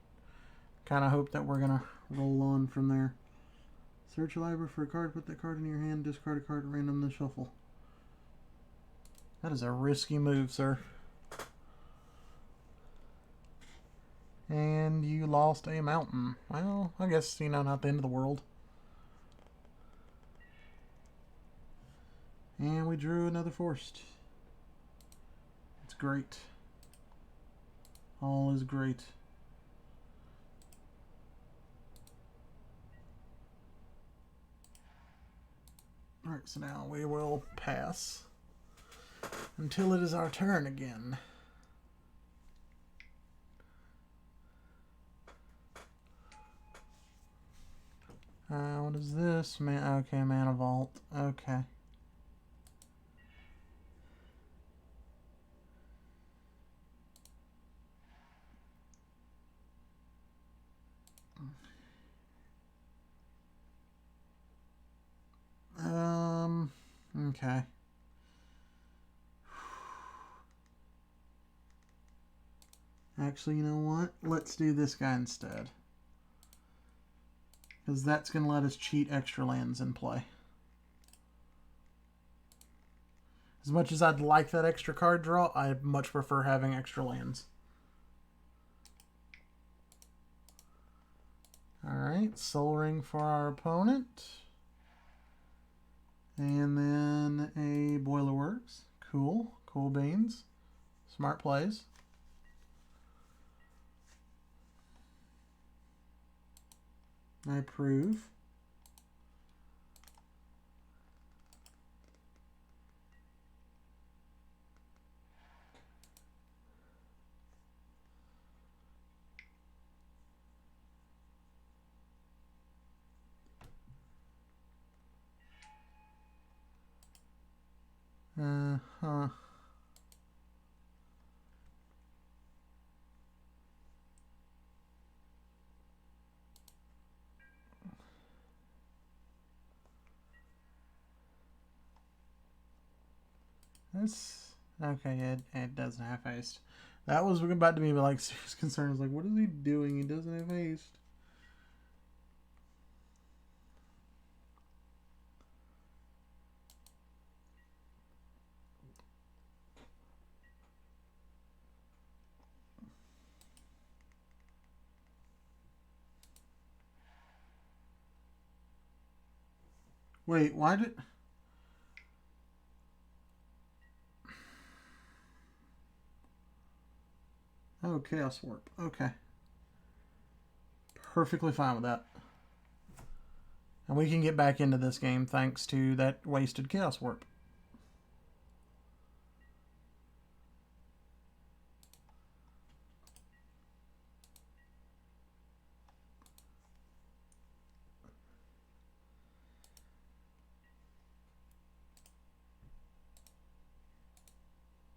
kind of hope that we're going to roll on from there. Search your library for a card, put that card in your hand, discard a card at random, then shuffle. That is a risky move, sir. And you lost a mountain. Well, I guess, you know, not the end of the world. And we drew another forest. It's great. All is great. Alright, so now we will pass until it is our turn again. What is this? Okay, Mana Vault. Okay. Okay. Actually, you know what? Let's do this guy instead. Because that's going to let us cheat extra lands in play. As much as I'd like that extra card draw, I much prefer having extra lands. Alright, Sol Ring for our opponent. And then a Boiler Works. Cool. Cool beans. Smart plays. I approve. Huh. This, okay, it doesn't have haste. That was about to be like serious concern. I was like, what is he doing? He doesn't have haste. Wait, why did... Oh, Chaos Warp. Okay. Perfectly fine with that. And we can get back into this game thanks to that wasted Chaos Warp.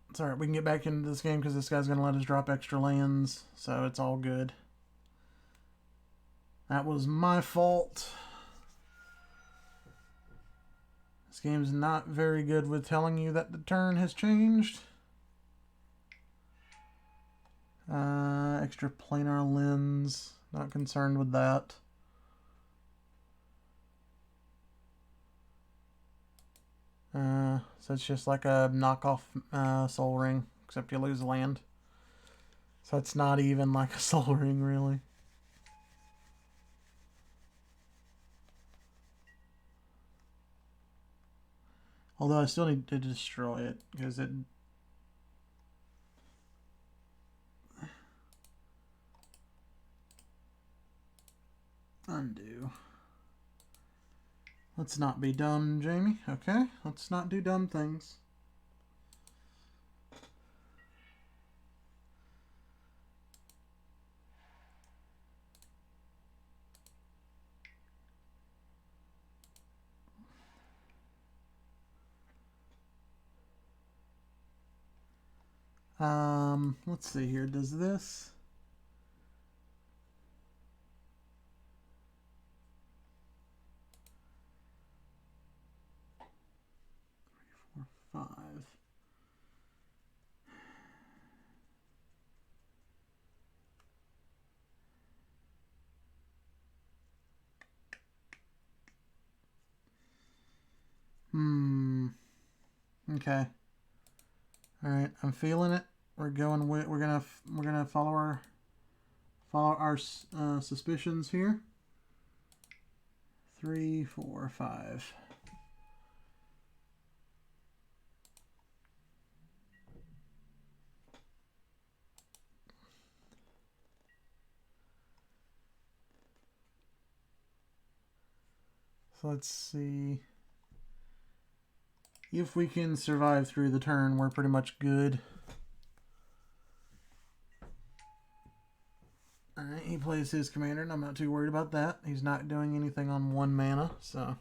It's alright, we can get back into this game because this guy's going to let us drop extra lands, so it's all good. That was my fault. This game's not very good with telling you that the turn has changed. Extra planar lens. Not concerned with that. So it's just like a knockoff Sol Ring, except you lose land. So it's not even like a Sol Ring, really. Although I still need to destroy it, because it... Undo. Let's not be dumb, Jamie. Okay? Let's not do dumb things. Let's see here. Does this... 3, 4, 5. Okay. All right, I'm feeling it. We're gonna follow our follow our suspicions here. 3, 4, 5. So let's see. If we can survive through the turn, we're pretty much good. Alright, he plays his commander, and I'm not too worried about that. He's not doing anything on 1 mana, so...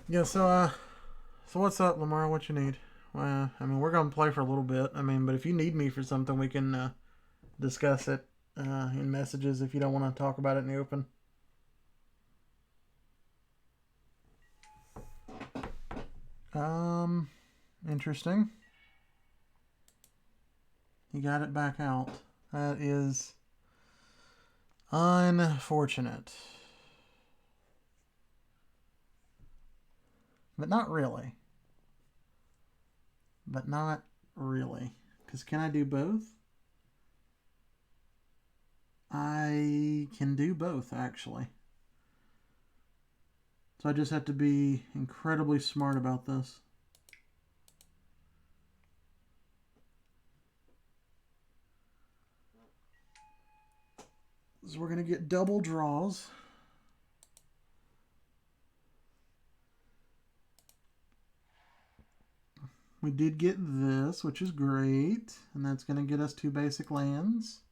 Yeah, so what's up, Lamar? What you need? Well, I mean, we're going to play for a little bit. I mean, but if you need me for something, we can discuss it in messages if you don't want to talk about it in the open. Interesting. He got it back out. That is unfortunate. But not really. But not really. Because can I do both? I can do both, actually. So I just have to be incredibly smart about this. So we're going to get double draws. We did get this, which is great. And that's going to get us 2 basic lands.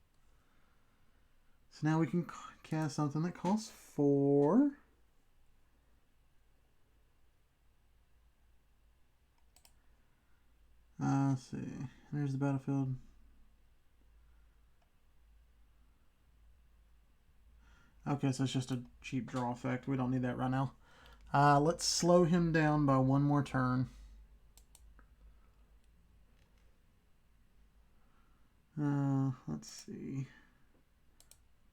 So now we can cast something that costs 4. Let's see. There's the battlefield. Okay, so it's just a cheap draw effect. We don't need that right now. Let's slow him down by 1 more turn. Let's see.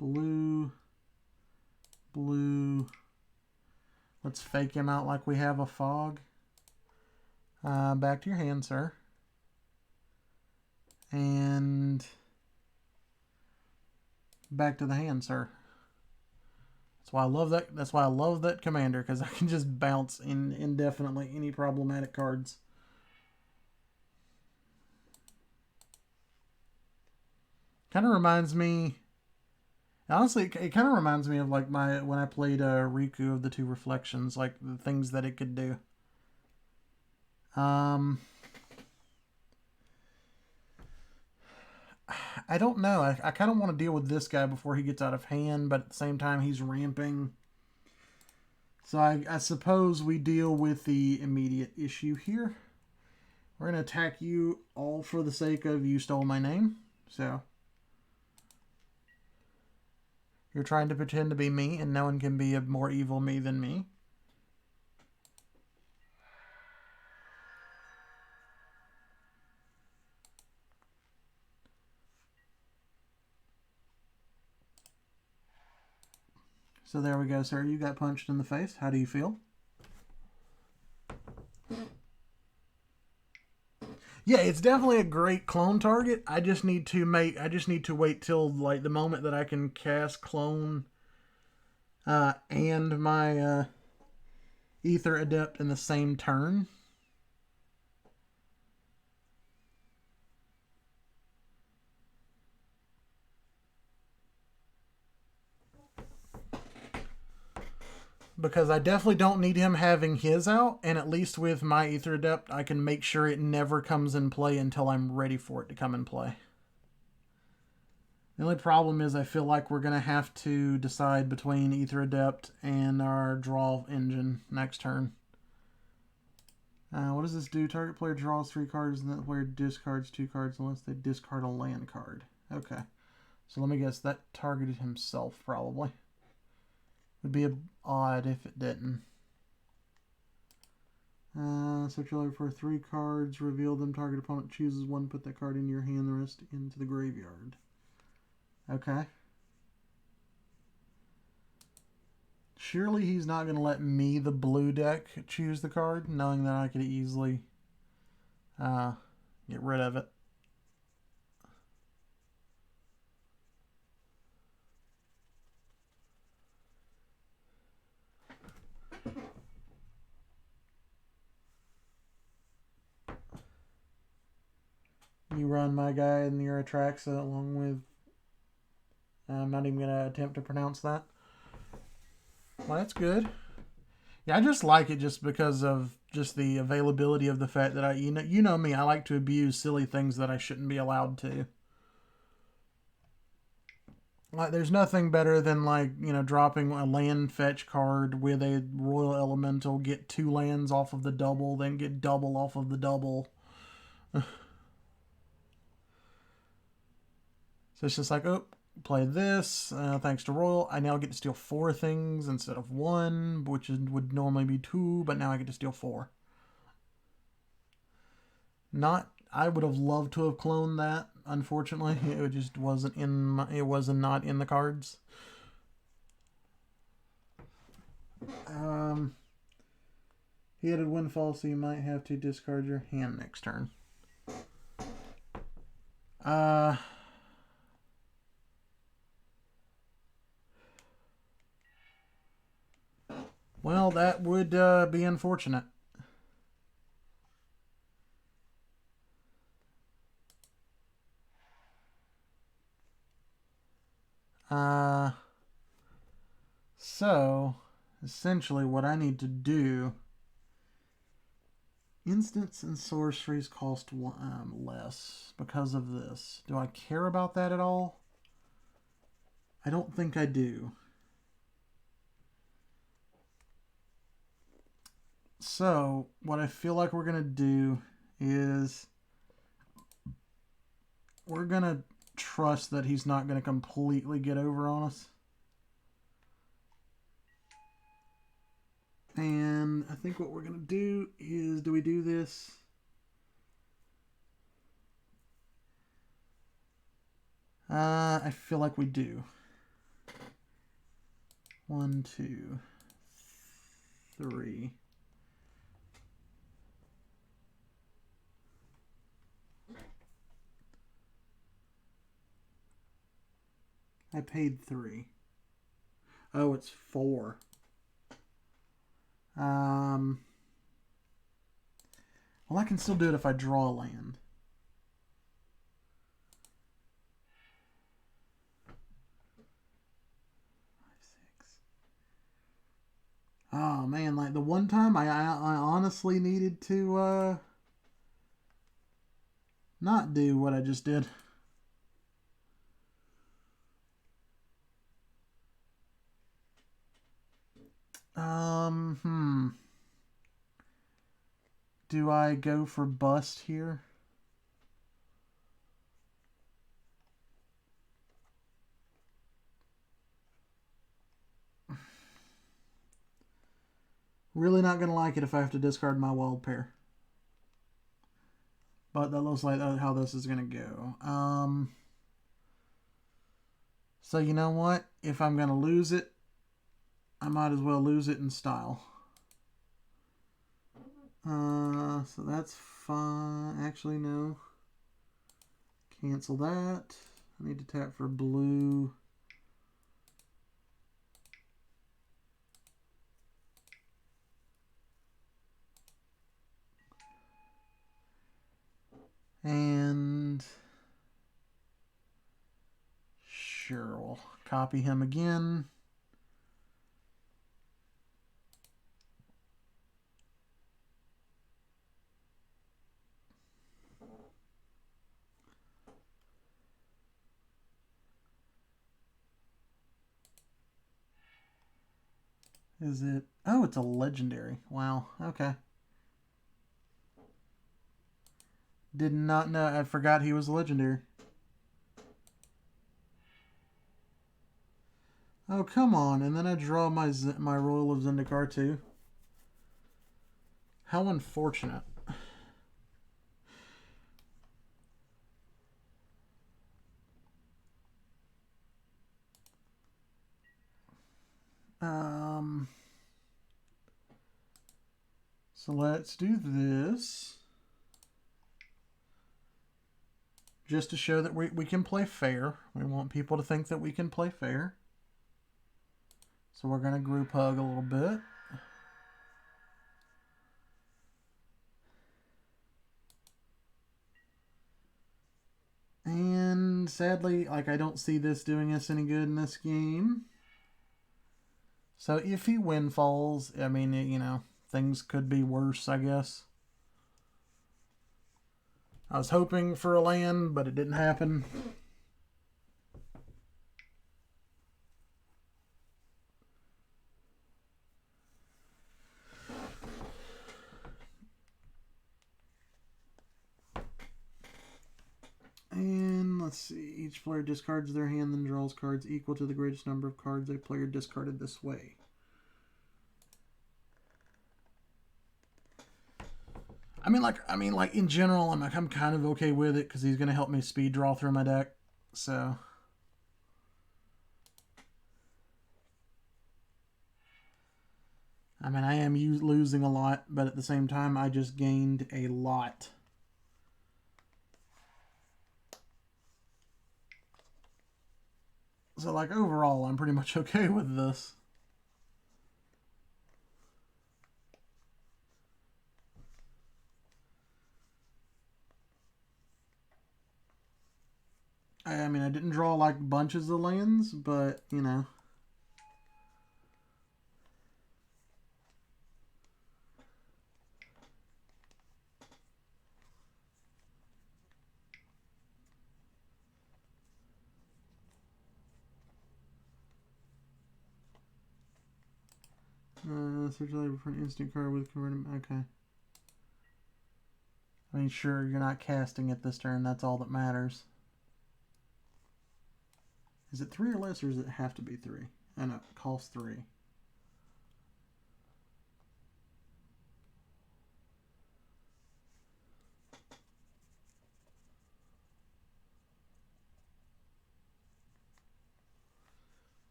Blue. Blue. Let's fake him out like we have a fog. Back to your hand, sir. And back to the hand, sir. That's why I love that. That's why I love that commander, because I can just bounce indefinitely any problematic cards. Kind of reminds me. Honestly, it kind of reminds me of like when I played Riku of the Two Reflections, like the things that it could do. I don't know. I kind of want to deal with this guy before he gets out of hand, but at the same time, he's ramping. So I suppose we deal with the immediate issue here. We're going to attack you all for the sake of you stole my name. So you're trying to pretend to be me, and no one can be a more evil me than me. So there we go, sir. You got punched in the face. How do you feel? Yeah, it's definitely a great clone target. I just need to wait till like the moment that I can cast clone and my Ether Adept in the same turn. Because I definitely don't need him having his out, and at least with my Ether Adept, I can make sure it never comes in play until I'm ready for it to come in play. The only problem is I feel like we're going to have to decide between Ether Adept and our draw engine next turn. What does this do? Target player draws 3 cards and that player discards 2 cards unless they discard a land card. Okay. So let me guess, that targeted himself probably. Would be odd if it didn't. Search your library for 3 cards, reveal them, target opponent chooses 1, put that card in your hand, the rest into the graveyard. Okay. surely he's not going to let me, the blue deck, choose the card, knowing that I could easily get rid of it. You run my guy in the Atraxa along with... I'm not even going to attempt to pronounce that. Well, that's good. Yeah, I just like it just because of just the availability of the fact that you know me, I like to abuse silly things that I shouldn't be allowed to. Like, there's nothing better than, like, dropping a land fetch card with a Royal Elemental, get 2 lands off of the double, then get double off of the double. So it's just like, oh, play this. Thanks to Royal, I now get to steal 4 things instead of 1, which would normally be 2, but now I get to steal 4. I would have loved to have cloned that. Unfortunately, it just wasn't not in the cards. He had a windfall, so you might have to discard your hand next turn. Well, that would be unfortunate. So, essentially what I need to do... Instants and sorceries cost less because of this. Do I care about that at all? I don't think I do. So, what I feel like we're going to do is we're going to trust that he's not going to completely get over on us. And I think what we're going to do is, do we do this? I feel like we do. 1, 2, 3. I paid 3. Oh, it's 4. Well, I can still do it if I draw a land. Oh man, like the one time I honestly needed to not do what I just did. Do I go for bust here? Really not going to like it if I have to discard my wild pair. But that looks like how this is going to go. So you know what? If I'm going to lose it, I might as well lose it in style. So that's fine. Actually, no. Cancel that. I need to tap for blue. And sure, we'll copy him again. Is it? Oh, it's a legendary. Wow. Okay. Did not know. I forgot he was a legendary. Oh, come on. And then I draw my Royal of Zendikar too. How unfortunate. So let's do this. Just to show that we can play fair. We want people to think that we can play fair. So we're going to group hug a little bit. And sadly, like, I don't see this doing us any good in this game. So if he windfalls, I mean, you know, things could be worse, I guess. I was hoping for a land, but it didn't happen. And let's see. Each player discards their hand, then draws cards equal to the greatest number of cards a player discarded this way. I mean, like in general, I'm kind of okay with it because he's gonna help me speed draw through my deck. So, I mean, I am losing a lot, but at the same time, I just gained a lot. So, like, overall, I'm pretty much okay with this. I mean, I didn't draw, like, bunches of lands, but, you know. Search label for an instant card with converted. Okay. I mean, sure, you're not casting it this turn. That's all that matters. Is it 3 or less, or does it have to be 3? I know, it costs 3.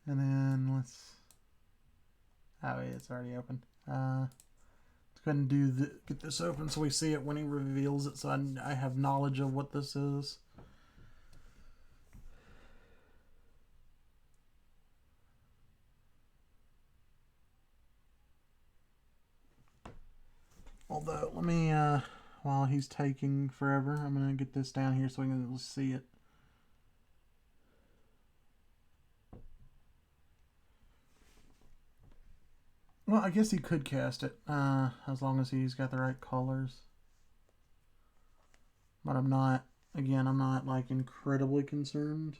And then let's... Oh, yeah, it's already open. Let's go ahead and get this open so we see it when he reveals it, so I have knowledge of what this is. Although, let me, while he's taking forever, I'm going to get this down here so we can see it. Well, I guess he could cast it, as long as he's got the right colors. But I'm not, again, I'm not, like, incredibly concerned.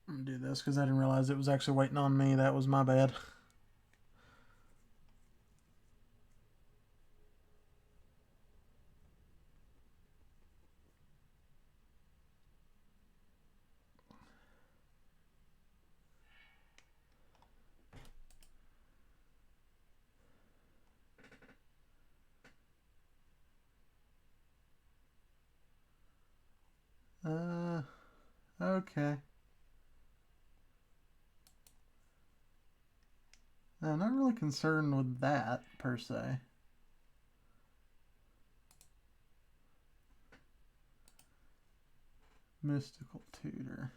I'm going to do this because I didn't realize it was actually waiting on me. That was my bad. Okay. I'm not really concerned with that, per se. Mystical Tutor.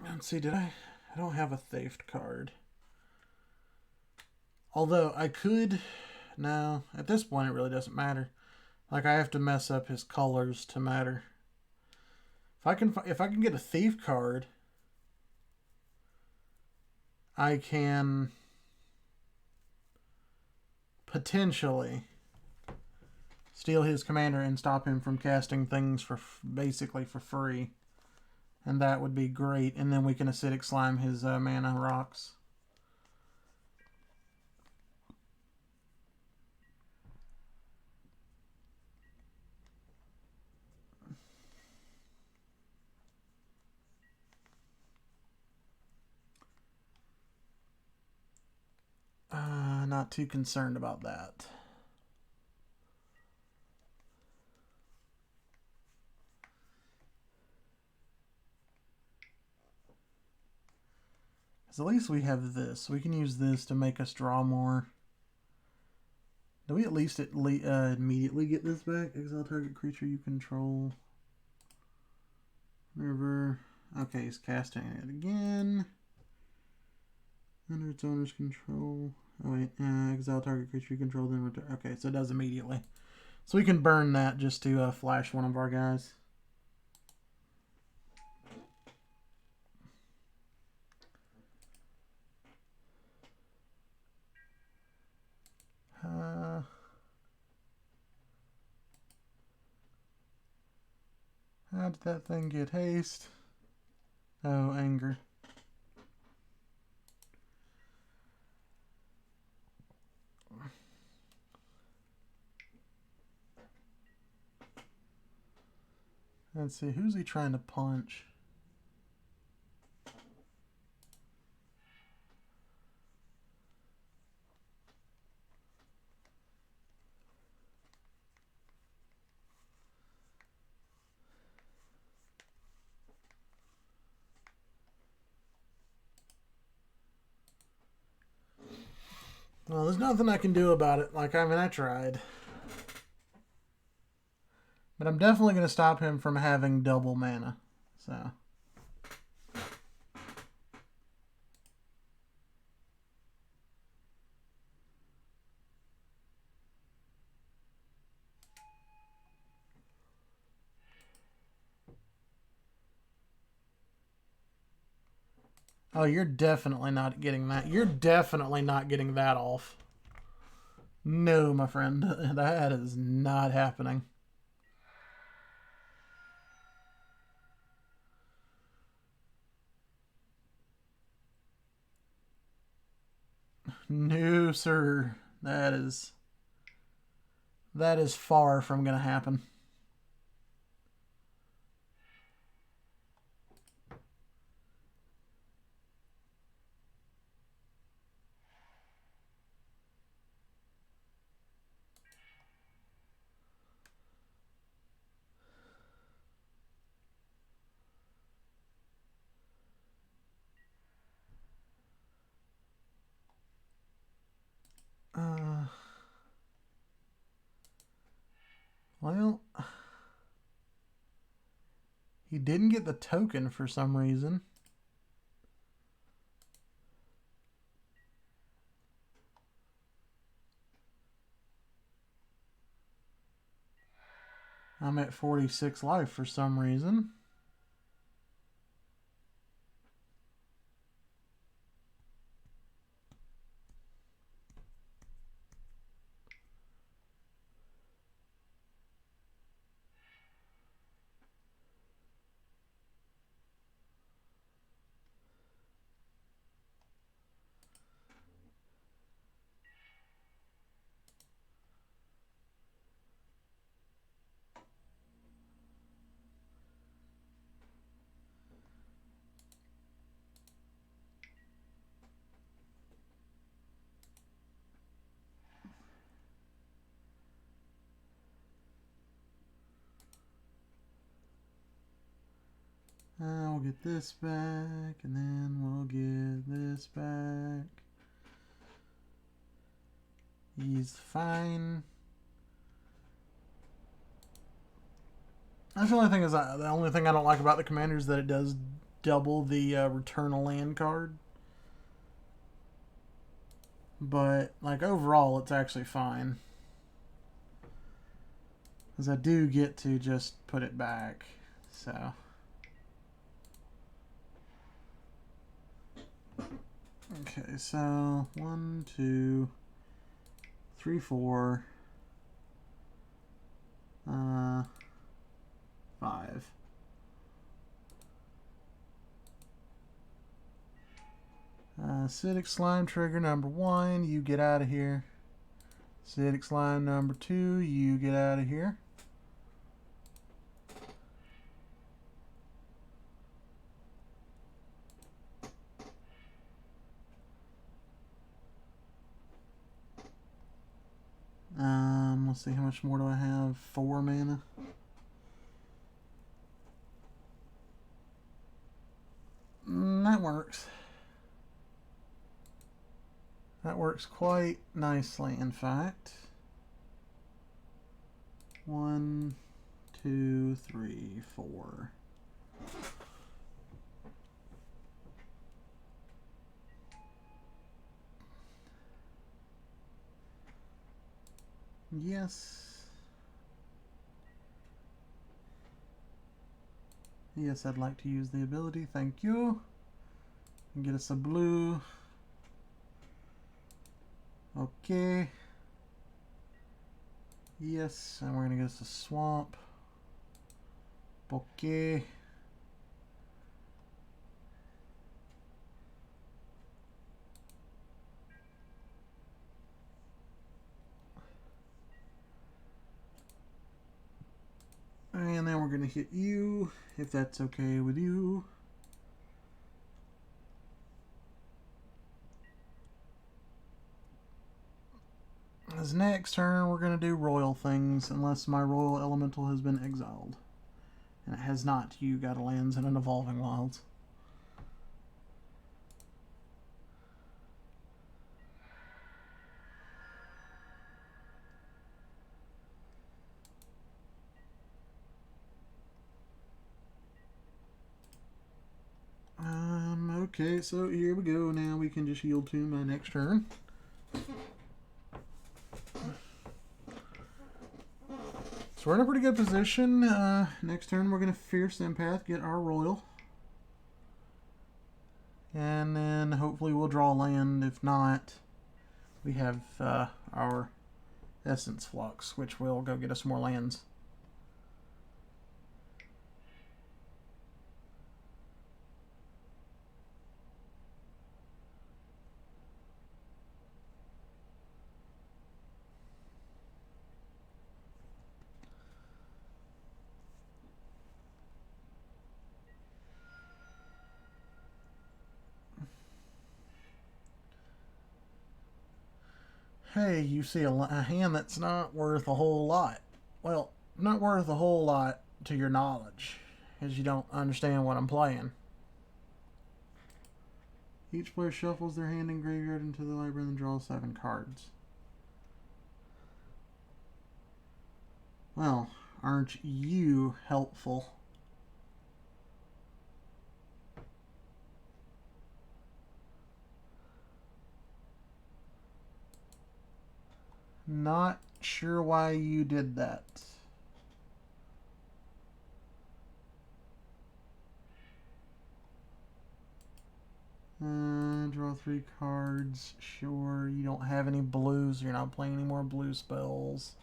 Let's see, I don't have a Theft card. Although I could, no, at this point it really doesn't matter. Like, I have to mess up his colors to matter. If I can get a Thief card, I can potentially steal his commander and stop him from casting things for basically for free. And that would be great. And then we can acidic slime his mana rocks. Not too concerned about that. So at least we have this. We can use this to make us draw more. Do we at least immediately get this back? Exile target creature you control. River. Okay, he's casting it again. Under its owner's control. Oh wait, exile target creature you control, then return. Okay, so it does immediately. So we can burn that just to flash one of our guys. How did that thing get haste? Oh, anger. Let's see, who's he trying to punch? Well, there's nothing I can do about it. Like, I mean, I tried. But I'm definitely going to stop him from having double mana. So. Oh, you're definitely not getting that. You're definitely not getting that off. No, my friend. That is not happening. No, sir. That is far from going to happen. Well, he didn't get the token for some reason. I'm at 46 life for some reason. We'll get this back, and then we'll get this back. He's fine. That's the only thing the only thing I don't like about the commander is that it does double the return a land card. But like overall, it's actually fine, because I do get to just put it back. So. Okay, so 1, 2, 3, 4. 5. Acidic slime trigger number 1, you get out of here. Acidic slime number 2, you get out of here. Let's see, how much more do I have? 4 mana. That works. That works quite nicely, in fact. 1, 2, 3, 4. Yes. Yes, I'd like to use the ability. Thank you. And get us a blue. Okay. Yes, and we're going to get us a swamp. Okay. And then we're going to hit you, if that's okay with you. As next turn, we're going to do royal things, unless my royal elemental has been exiled. And it has not. You got to lands in an Evolving Wilds. Okay, so here we go. Now we can just yield to my next turn. So we're in a pretty good position. Next turn we're going to Fierce Empath, get our Royal. And then hopefully we'll draw land. If not, we have our Essence Flux, which will go get us more lands. Hey, you see a hand that's not worth a whole lot. Well, not worth a whole lot to your knowledge, because you don't understand what I'm playing. Each player shuffles their hand and graveyard into the library and draws 7 cards. Well, aren't you helpful? Not sure why you did that. Draw 3 cards. Sure, you don't have any blues. You're not playing any more blue spells.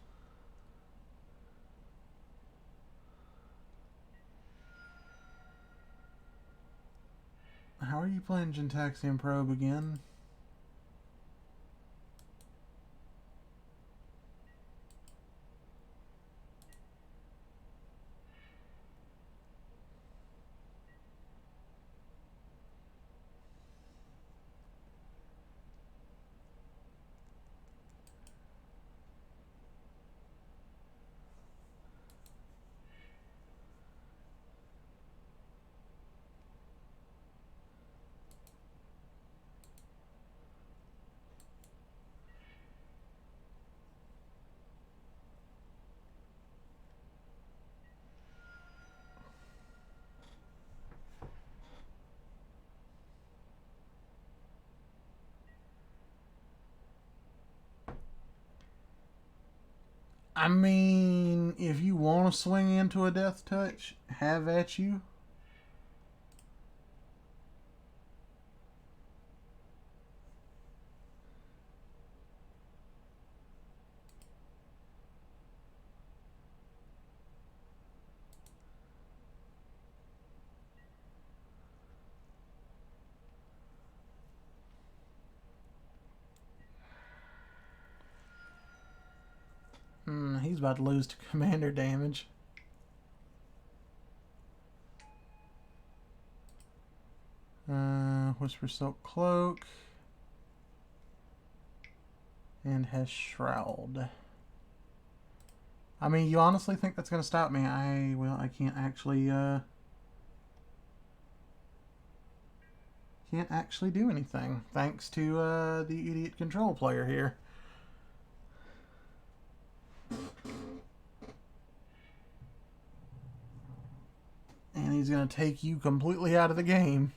How are you playing Gentaxian Probe again? I mean, if you want to swing into a Death Touch, have at you. he's about to lose to commander damage. Whisper Silk Cloak. And has Shroud. I mean, you honestly think that's going to stop me? I can't actually, do anything, thanks to, the idiot control player here. And he's going to take you completely out of the game.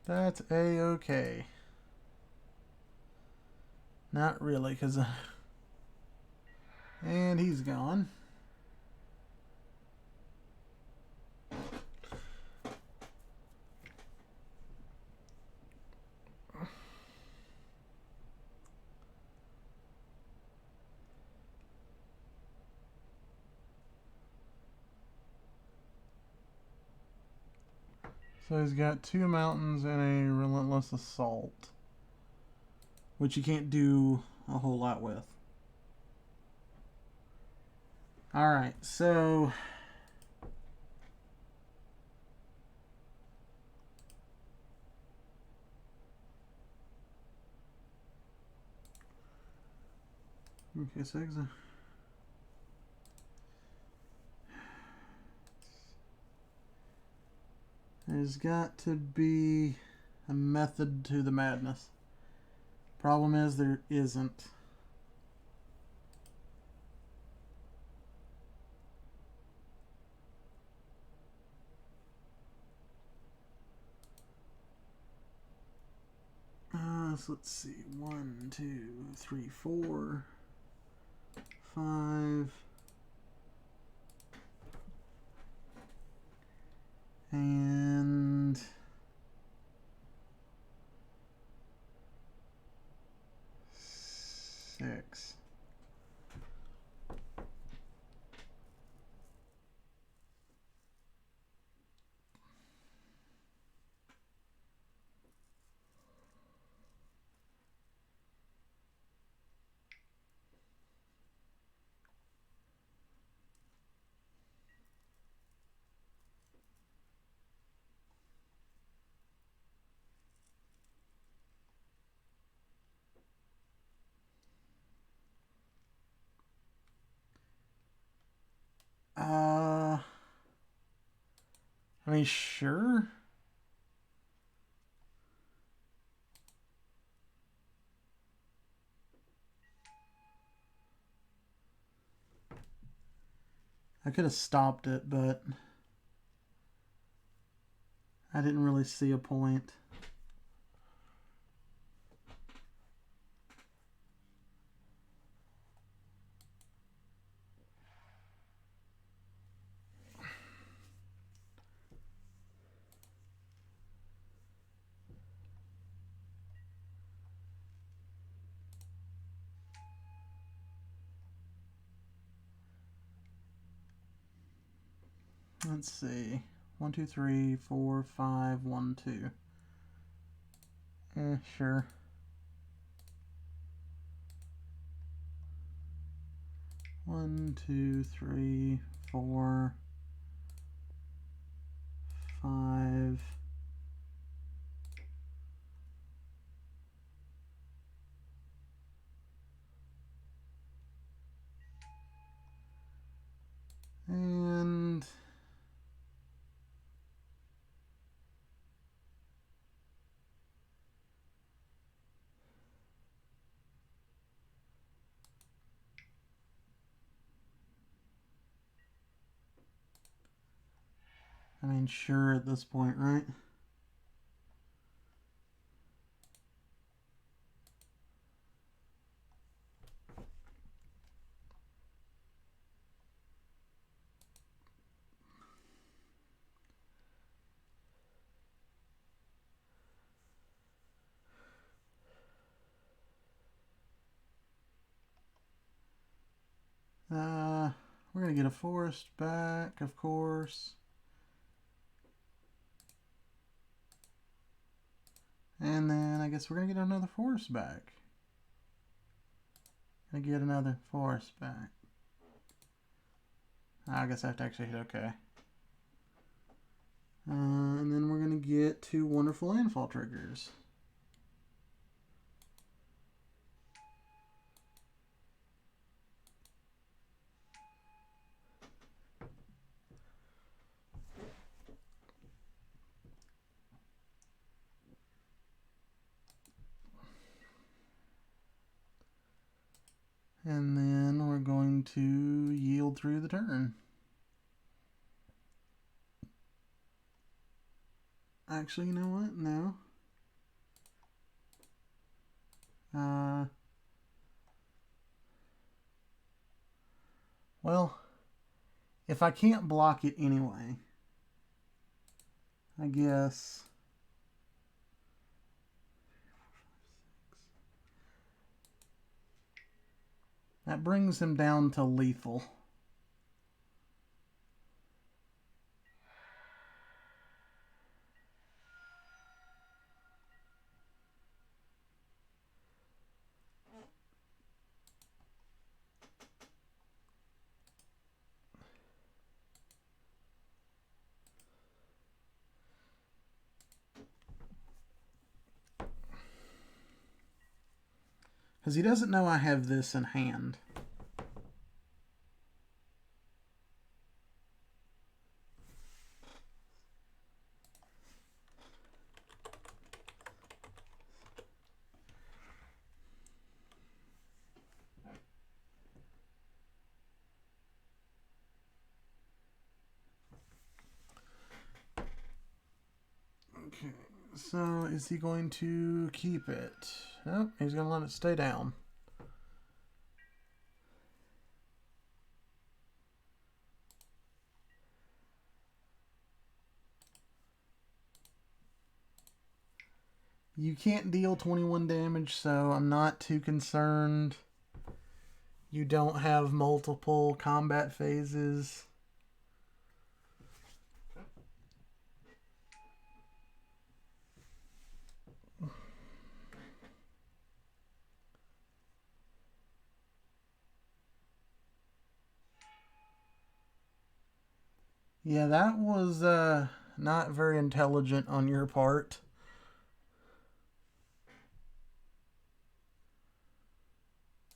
That's a-okay. Not really, because... and he's gone. So he's got 2 mountains and a relentless assault, which you can't do a whole lot with. Alright, so... okay, so there's got to be a method to the madness. Problem is, there isn't. So let's see. 1, 2, 3, 4, 5. And 6. I mean, sure. I could have stopped it, but I didn't really see a point. Let's see. 1, 2, 3, 4, 5, 1, 2. Sure. 1, 2, 3, 4, 5. And I mean, sure at this point, right? We're going to get a forest back, of course. And then I guess we're going to get another forest back. I get another forest back. I guess I have to actually hit OK. And then we're going to get 2 wonderful landfall triggers. And then we're going to yield through the turn. Actually, you know what? No. Well, if I can't block it anyway, I guess. That brings him down to lethal. Because he doesn't know I have this in hand. Okay, so is he going to keep it? Nope, he's going to let it stay down. You can't deal 21 damage, so I'm not too concerned. You don't have multiple combat phases. Yeah, that was not very intelligent on your part.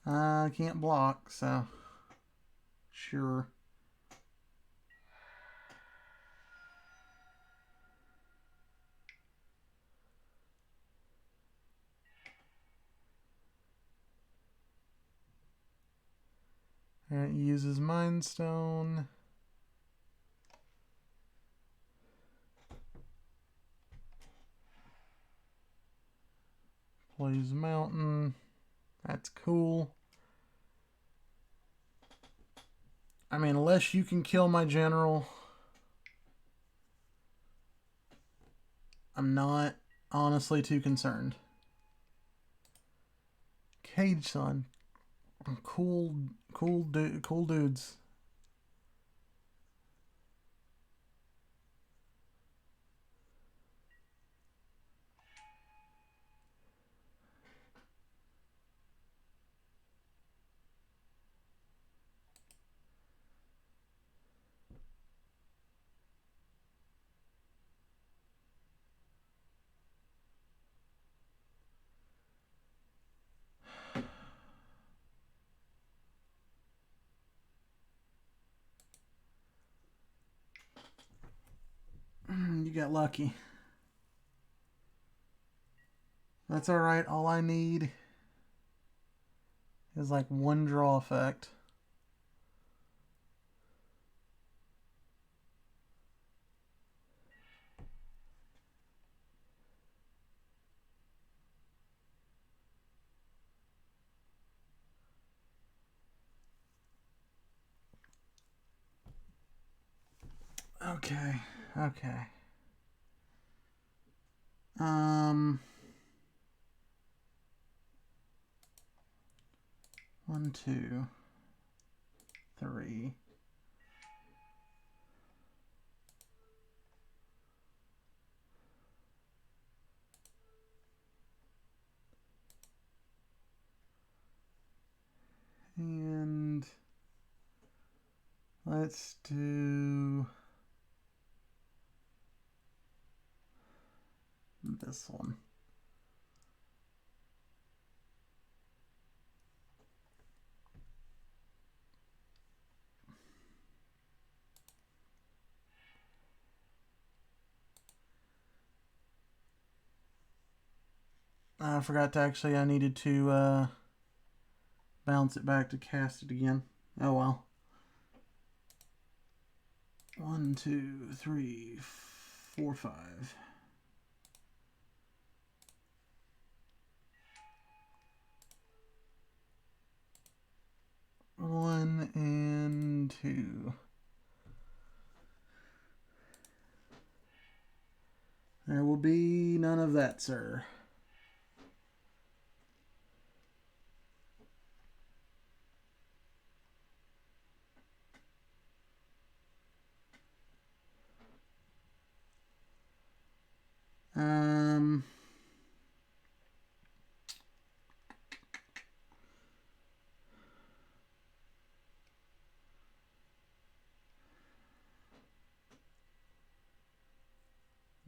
I can't block, so sure. Alright, uses Mind Stone. Plays Mountain. That's cool. I mean, unless you can kill my general, I'm not honestly too concerned. Cage Sun. Cool dudes. You got lucky. That's alright. All I need is like 1 draw effect. Okay. 1, 2. 3. And let's do this one. I forgot to I needed to bounce it back to cast it again. Oh well. 1, 2, 3, 4, 5. 1 and 2. There will be none of that, sir.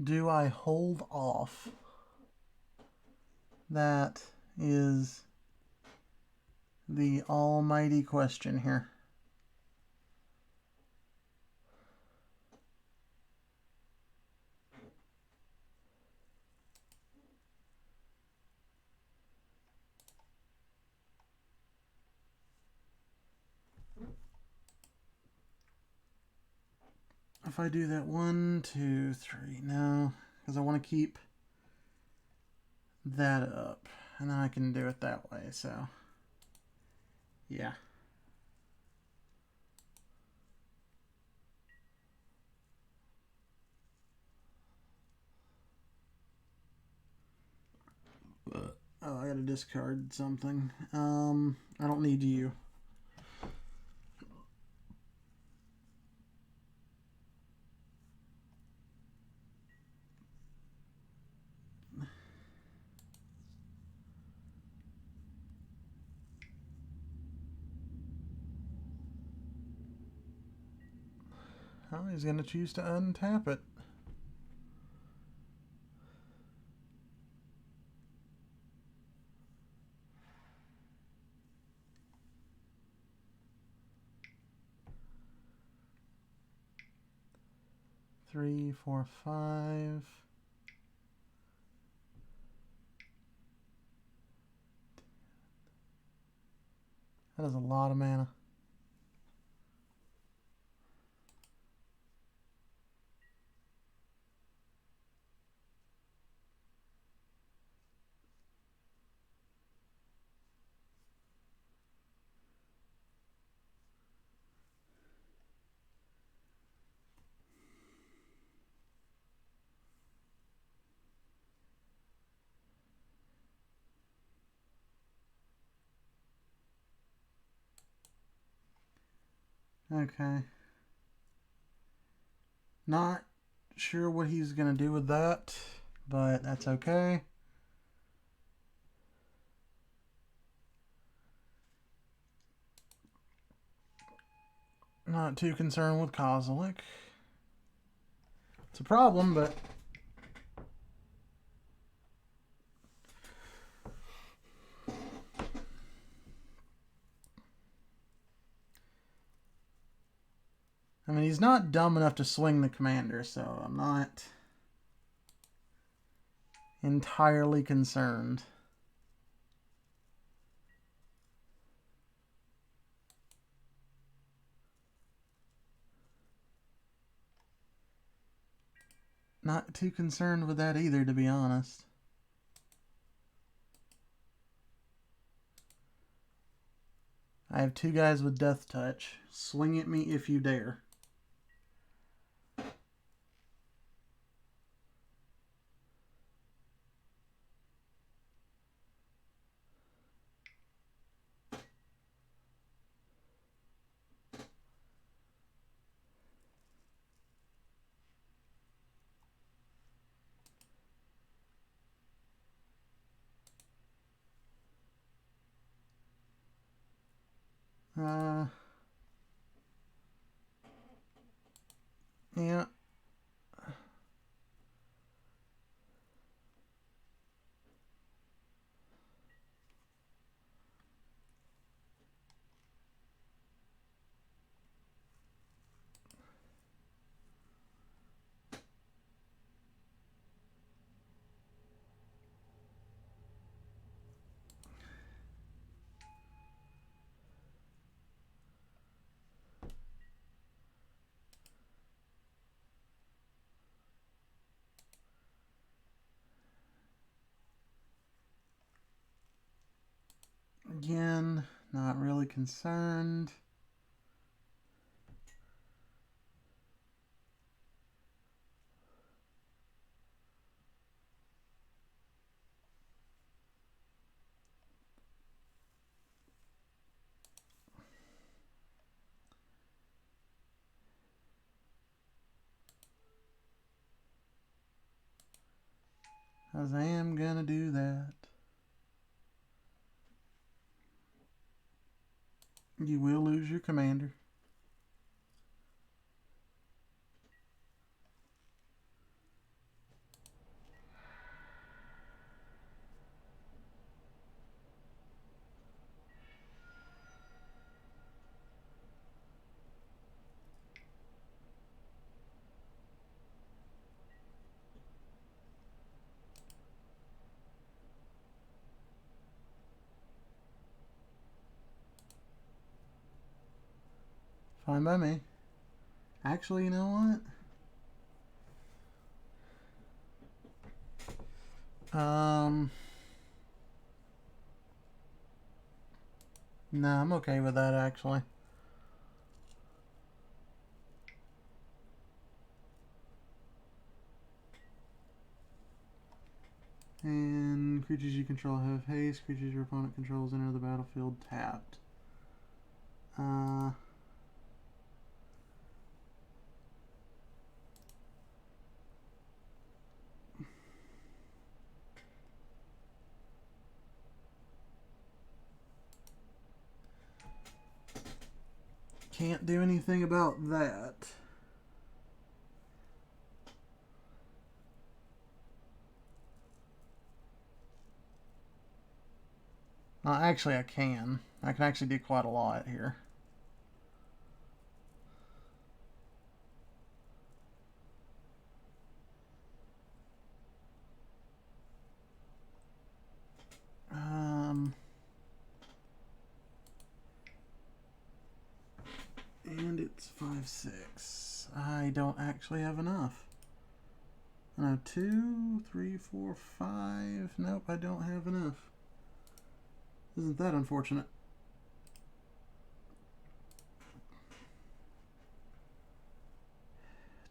Do I hold off? That is the almighty question here. If I do that 1, 2, 3, no, because I want to keep that up, and then I can do it that way, so yeah. Oh, I gotta discard something. I don't need you. Oh, he's gonna choose to untap it. Three, 4, 5. That is a lot of mana. Okay. Not sure what he's gonna do with that, but that's okay. Not too concerned with Kozilek. It's a problem, but I mean, he's not dumb enough to swing the commander, so I'm not entirely concerned. Not too concerned with that either, to be honest. I have 2 guys with Death Touch. Swing at me if you dare. Yeah. Again, not really concerned. As I am gonna do that. You will lose your commander. Fine by me. Actually, you know what? Nah, I'm okay with that, actually. And creatures you control have haste. Creatures your opponent controls enter the battlefield tapped. Can't do anything about that. Actually, I can. I can actually do quite a lot here. And it's 5/6. I don't actually have enough. No, 2, 3, 4, 5. Nope, I don't have enough. Isn't that unfortunate?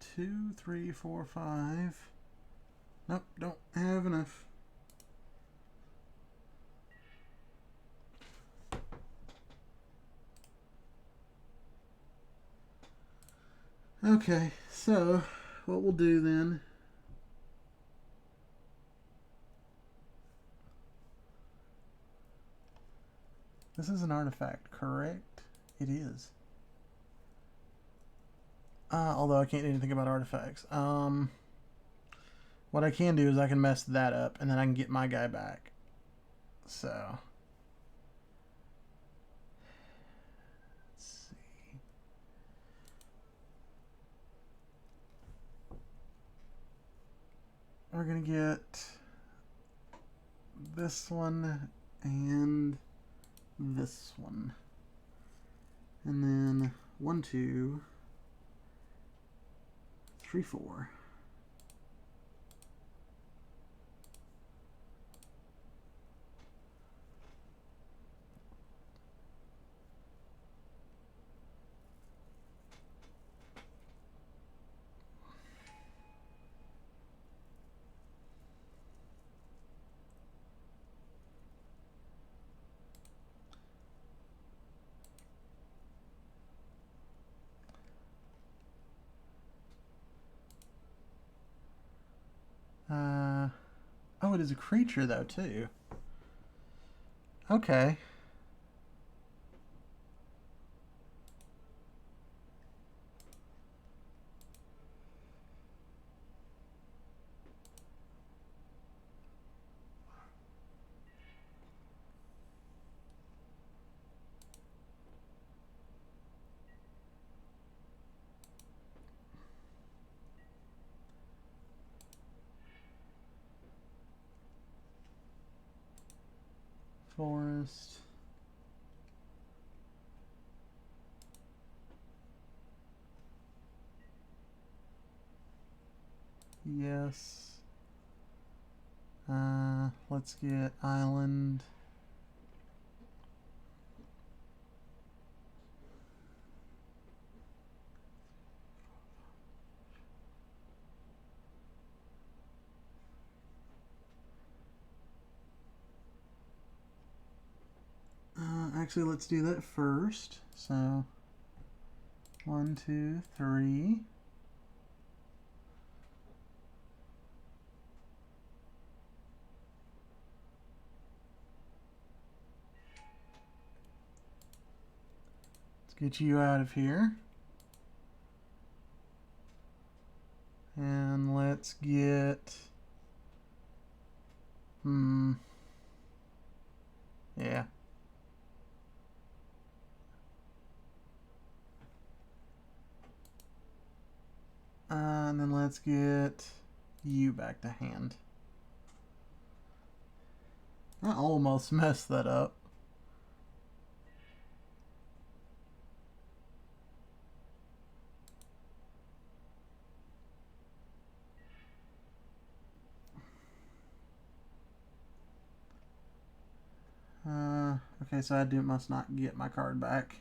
Two, 3, 4, 5. Nope, don't have enough. Okay, so what we'll do then. This is an artifact, correct? It is. Although I can't do anything about artifacts. What I can do is I can mess that up, and then I can get my guy back. So, let's see. We're gonna get this one and this one, and then 1, 2, 3, 4. Oh, it is a creature though too. Okay. Forest. Yes. Let's get island. Actually, let's do that first. So, 1, 2, 3. Let's get you out of here. And let's get... Yeah. And then let's get you back to hand. I almost messed that up. Okay, so I must not get my card back.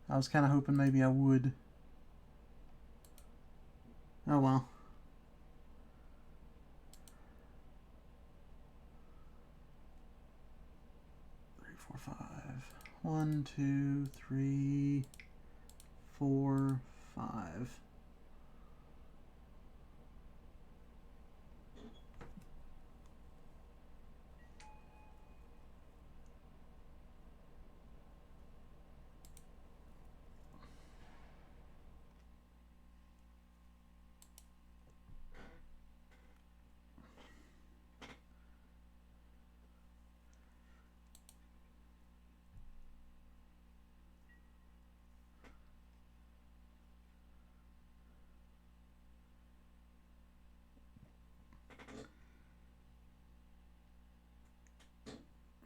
I was kind of hoping maybe I would. Oh well. Three, four, five. 1, 2, 3, 4, 5.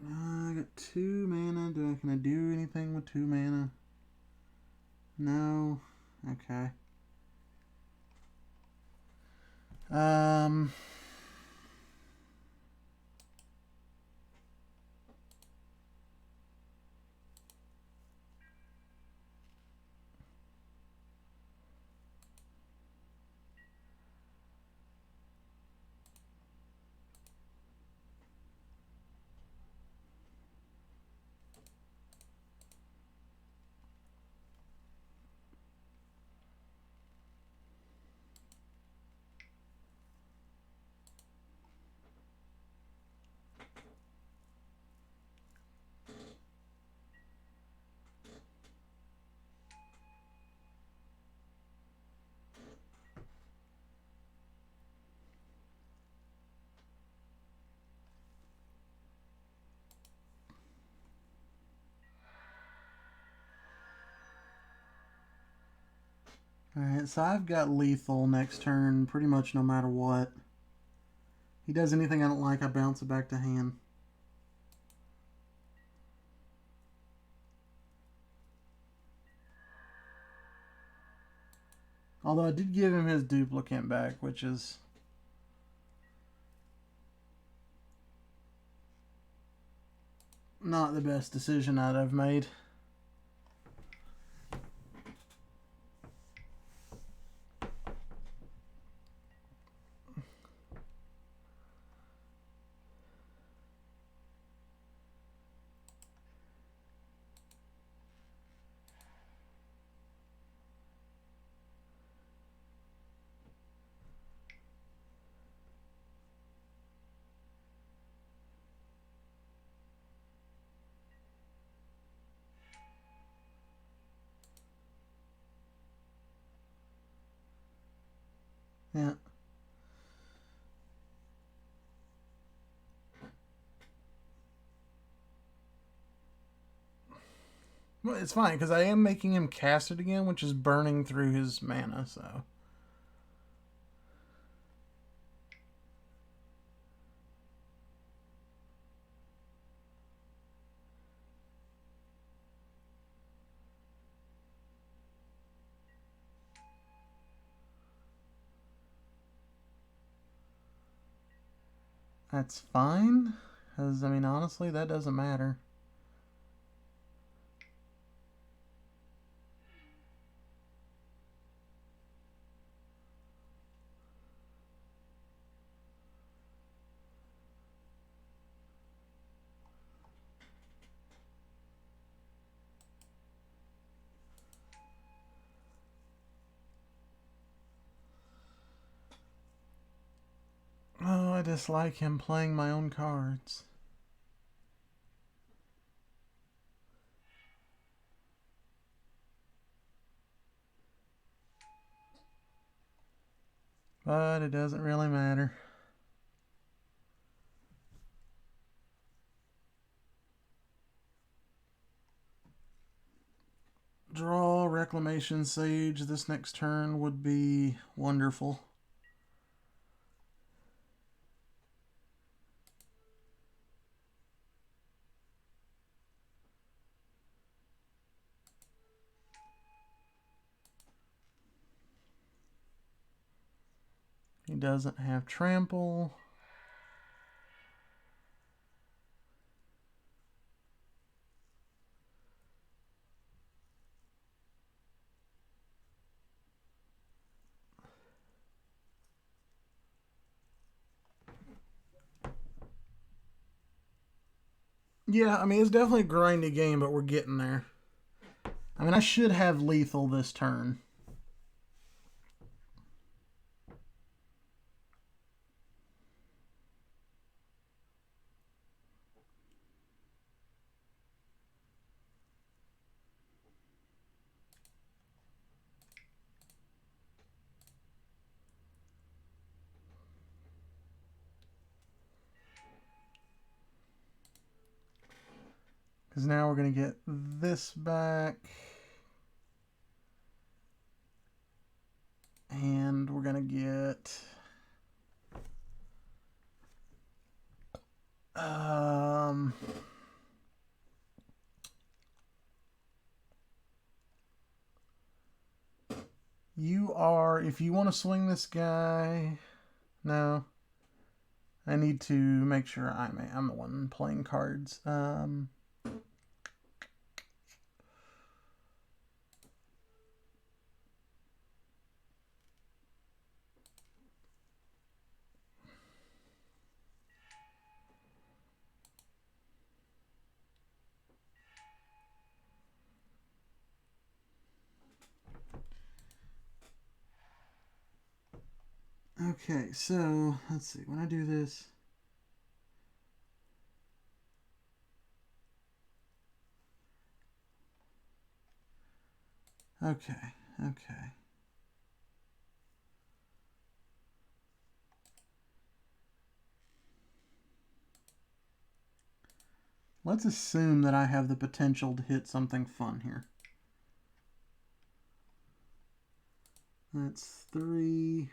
I got 2 mana. Can I do anything with 2 mana? No. Okay. Alright, so I've got lethal next turn pretty much no matter what. He does anything I don't like, I bounce it back to hand. Although I did give him his duplicate back, which is... not the best decision I've made. Yeah. Well, it's fine, because I am making him cast it again, which is burning through his mana, so... That's fine, because, I mean, honestly, that doesn't matter. Oh, I dislike him playing my own cards. But it doesn't really matter. Draw Reclamation Sage this next turn would be wonderful. He doesn't have trample. Yeah, I mean, it's definitely a grindy game, but we're getting there. I mean, I should have lethal this turn. Because now we're going to get this back. And we're going to get... you are... If you want to swing this guy... No. I need to make sure I'm the one playing cards. Okay, so let's see. When I do this, okay. Let's assume that I have the potential to hit something fun here. That's 3,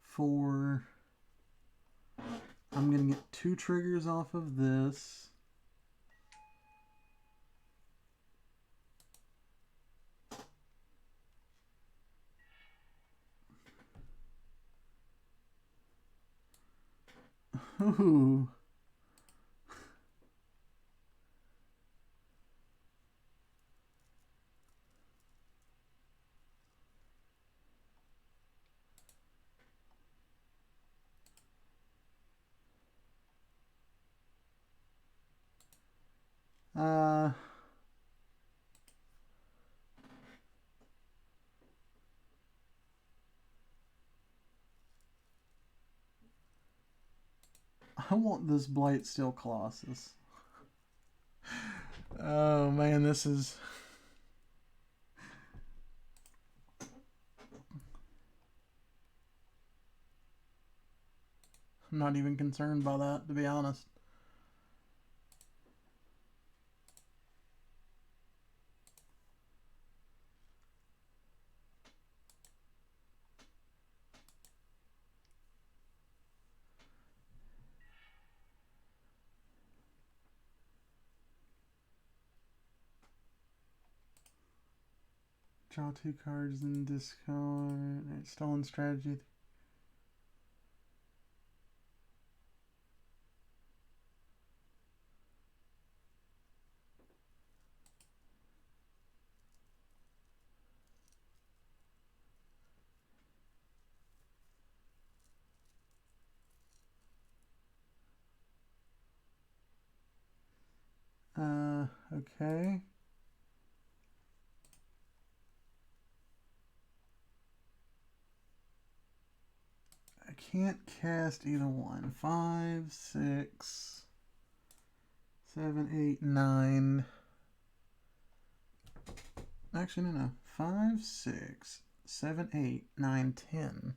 4. I'm going to get 2 triggers off of this. Ooh. I want this Blightsteel Colossus. Oh man, this is... I'm not even concerned by that, to be honest. Draw 2 cards and discard. Stolen strategy. Okay. I can't cast either one. 5, 6, 7, 8, 9. Actually, no. 5, 6, 7, 8, 9, 10.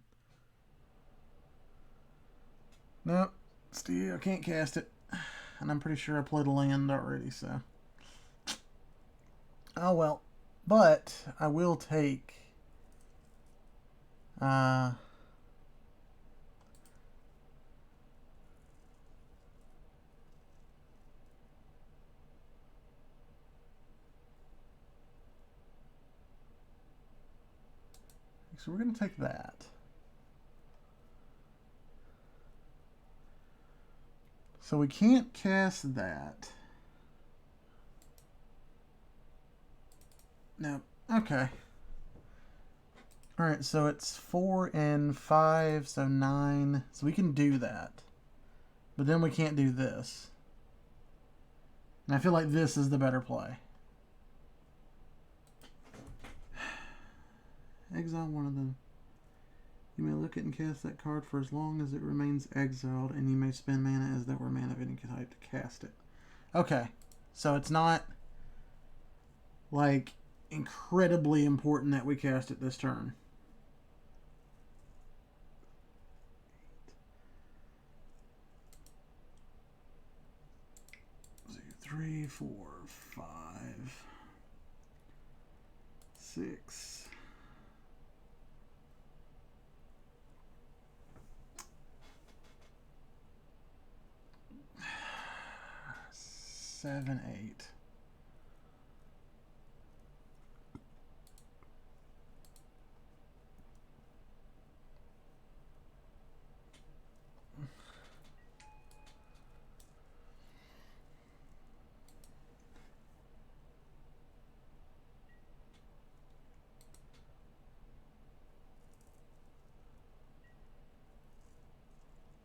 Nope. Still can't cast it. And I'm pretty sure I played a land already, so. Oh well. But I will take so we're going to take that. So we can't cast that. No. Okay. Alright, so it's 4 and 5, so 9. So we can do that. But then we can't do this. And I feel like this is the better play. Exile one of them. You may look at and cast that card for as long as it remains exiled, and you may spend mana as that were mana of any type to cast it. Okay, so it's not like incredibly important that we cast it this turn. 3, 4, 5, 6. 7, 8.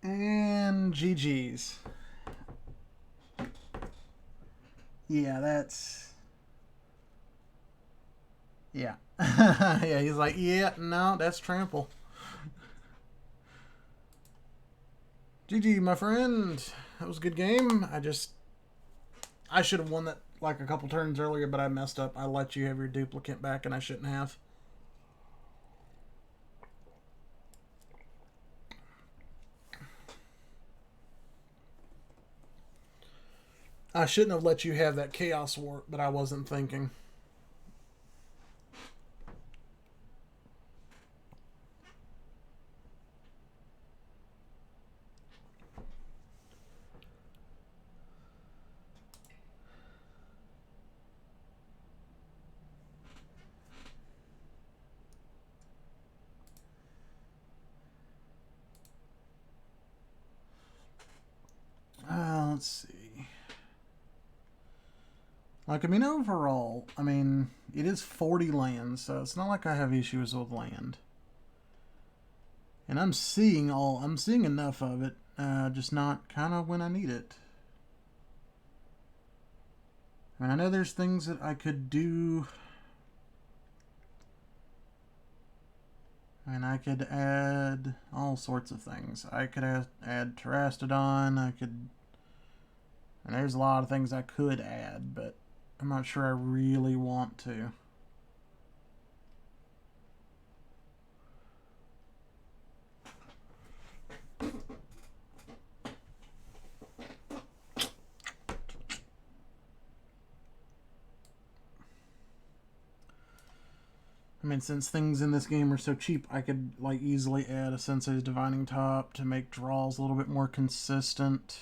And GG's. Yeah, that's... Yeah. Yeah, he's like, yeah, no, that's trample. GG, my friend. That was a good game. I should have won that like a couple turns earlier, but I messed up. I let you have your duplicate back, and I shouldn't have. I shouldn't have let you have that Chaos Warp, but I wasn't thinking. Let's see. Like, I mean, overall, I mean, it is 40 lands, so it's not like I have issues with land. And I'm seeing enough of it, just not kind of when I need it. I mean, I know there's things that I could do. And I could add all sorts of things. I could add Terastodon, and there's a lot of things I could add, but I'm not sure I really want to. I mean, since things in this game are so cheap, I could like easily add a Sensei's Divining Top to make draws a little bit more consistent.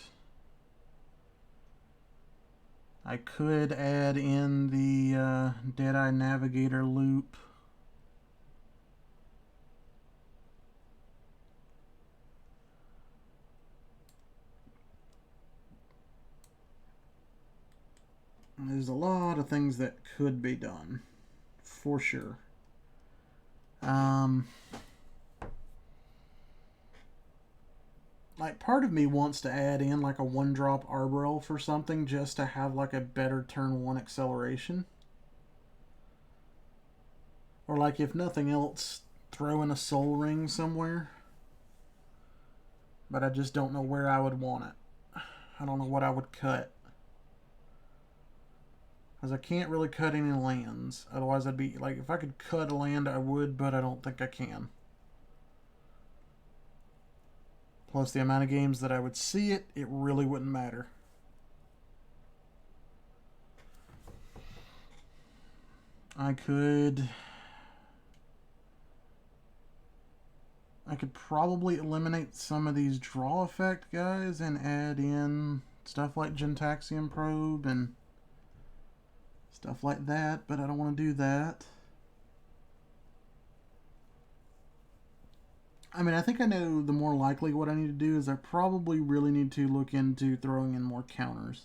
I could add in the Deadeye Navigator loop. There's a lot of things that could be done, for sure. like, part of me wants to add in like a 1-drop Arbor Elf or something just to have like a better turn 1 acceleration. Or like, if nothing else, throw in a Soul Ring somewhere. But I just don't know where I would want it. I don't know what I would cut. Because I can't really cut any lands. Otherwise I'd be, like, if I could cut a land I would, but I don't think I can. Plus the amount of games that I would see it, it really wouldn't matter. I could probably eliminate some of these draw effect guys and add in stuff like Gentaxian Probe and stuff like that, but I don't want to do that. I mean, I think I know the more likely what I need to do is I probably really need to look into throwing in more counters.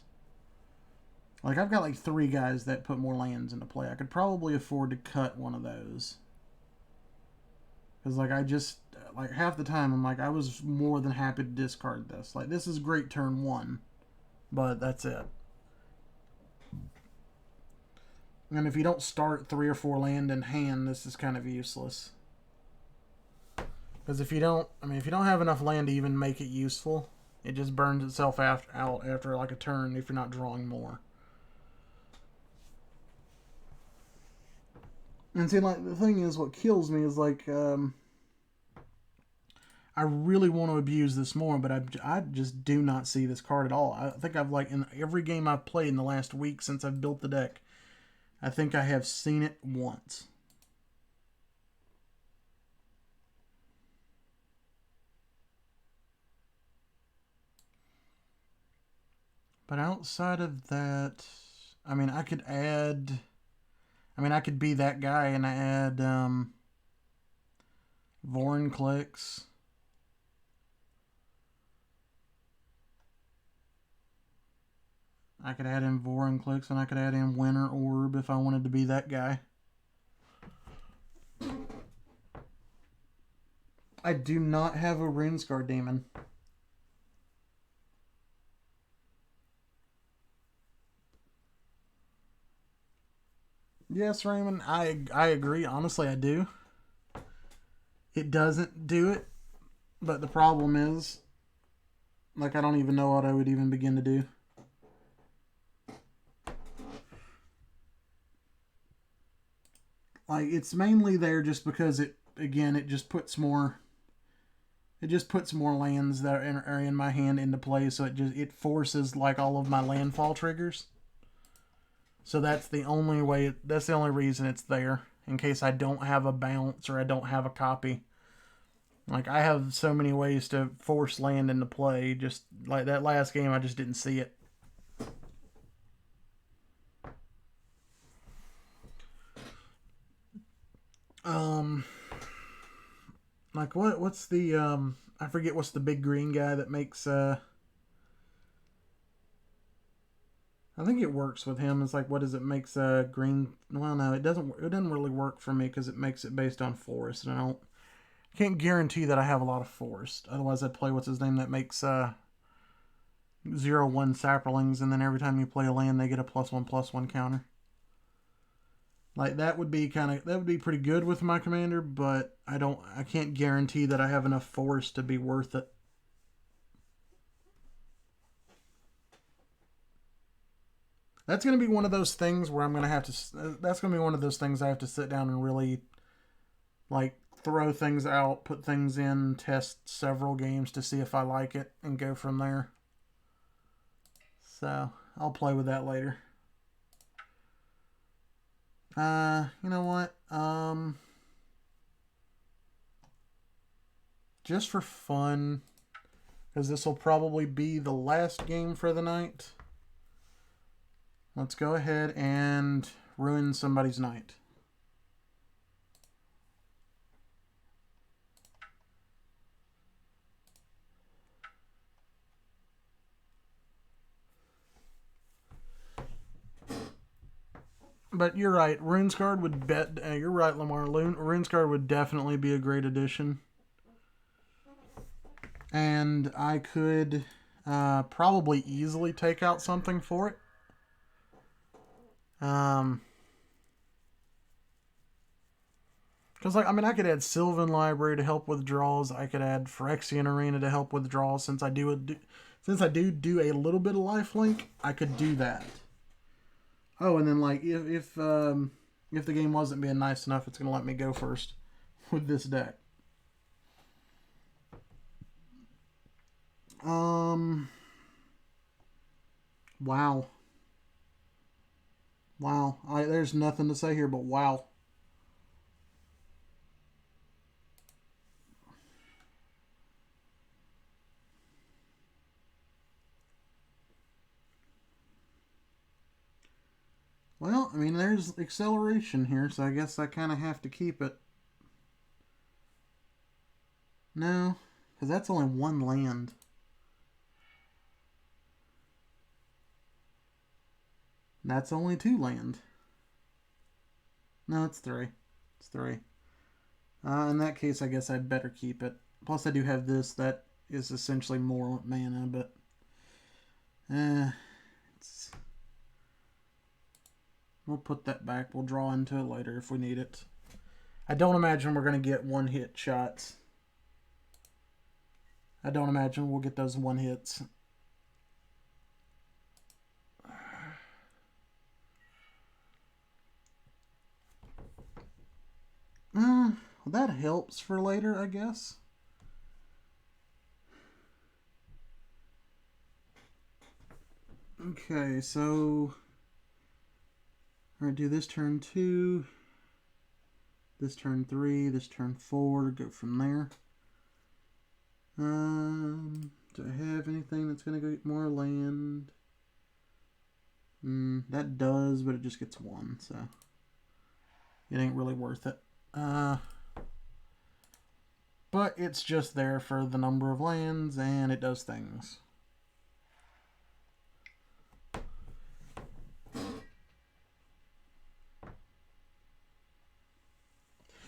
Like, I've got like 3 guys that put more lands into play. I could probably afford to cut one of those. Because, like, I just, like, half the time, I'm like, I was more than happy to discard this. Like, this is great turn 1, but that's it. And if you don't start 3 or 4 land in hand, this is kind of useless. Because if you don't have enough land to even make it useful, it just burns itself out after like a turn if you're not drawing more. And see, like, the thing is, what kills me is, like, I really want to abuse this more, but I just do not see this card at all. I think I've, like, in every game I've played in the last week since I've built the deck, I think I have seen it once. But outside of that, I mean, I could be that guy and I add Vorinclex. I could add in Vorinclex and I could add in Winter Orb if I wanted to be that guy. I do not have a Runescar Demon. Yes, Raymond, I agree. Honestly, I do. It doesn't do it, but the problem is, like, I don't even know what I would even begin to do. Like, it's mainly there just because it just puts more lands that are in my hand into play, so it forces, like, all of my landfall triggers. So that's the only reason it's there, in case I don't have a bounce or I don't have a copy. Like, I have so many ways to force land into play, just like that last game I just didn't see it. Like, what's the, I forget what's the big green guy that makes, I think it works with him. It's like, what does it makes green? Well, no, it doesn't really work for me because it makes it based on forest, and I can't guarantee that I have a lot of forest. Otherwise, I'd play what's his name that makes 0/1 saplings, and then every time you play a land, they get a +1/+1 counter. Like, that would be pretty good with my commander, but I can't guarantee that I have enough forest to be worth it. That's going to be one of those things where I'm going to have to... That's going to be one of those things I have to sit down and really, like, throw things out, put things in, test several games to see if I like it, and go from there. So, I'll play with that later. You know what? Just for fun, because this will probably be the last game for the night, let's go ahead and ruin somebody's night. But you're right, RuneScarred would you're right, Lamar. RuneScarred would definitely be a great addition. And I could probably easily take out something for it. Because, like, I mean, I could add Sylvan Library to help with draws. I could add Phyrexian Arena to help with draws. Since I do a little bit of lifelink, I could do that. Oh, and then like if the game wasn't being nice enough, it's gonna let me go first with this deck. Wow. Wow. There's nothing to say here but wow. Well, I mean, there's acceleration here, so I guess I kind of have to keep it. No, because that's only one land. That's only 2 land. No, it's 3. It's 3. In that case, I guess I'd better keep it. Plus, I do have this that is essentially more mana, but we'll put that back. We'll draw into it later if we need it. I don't imagine we're going to get one-hit shots. I don't imagine we'll get those one hits. Well, that helps for later, I guess. Okay, so alright, do this turn 2, this turn 3, this turn 4, go from there. Do I have anything that's going to get more land? That does, but it just gets 1, so it ain't really worth it. But it's just there for the number of lands, and it does things.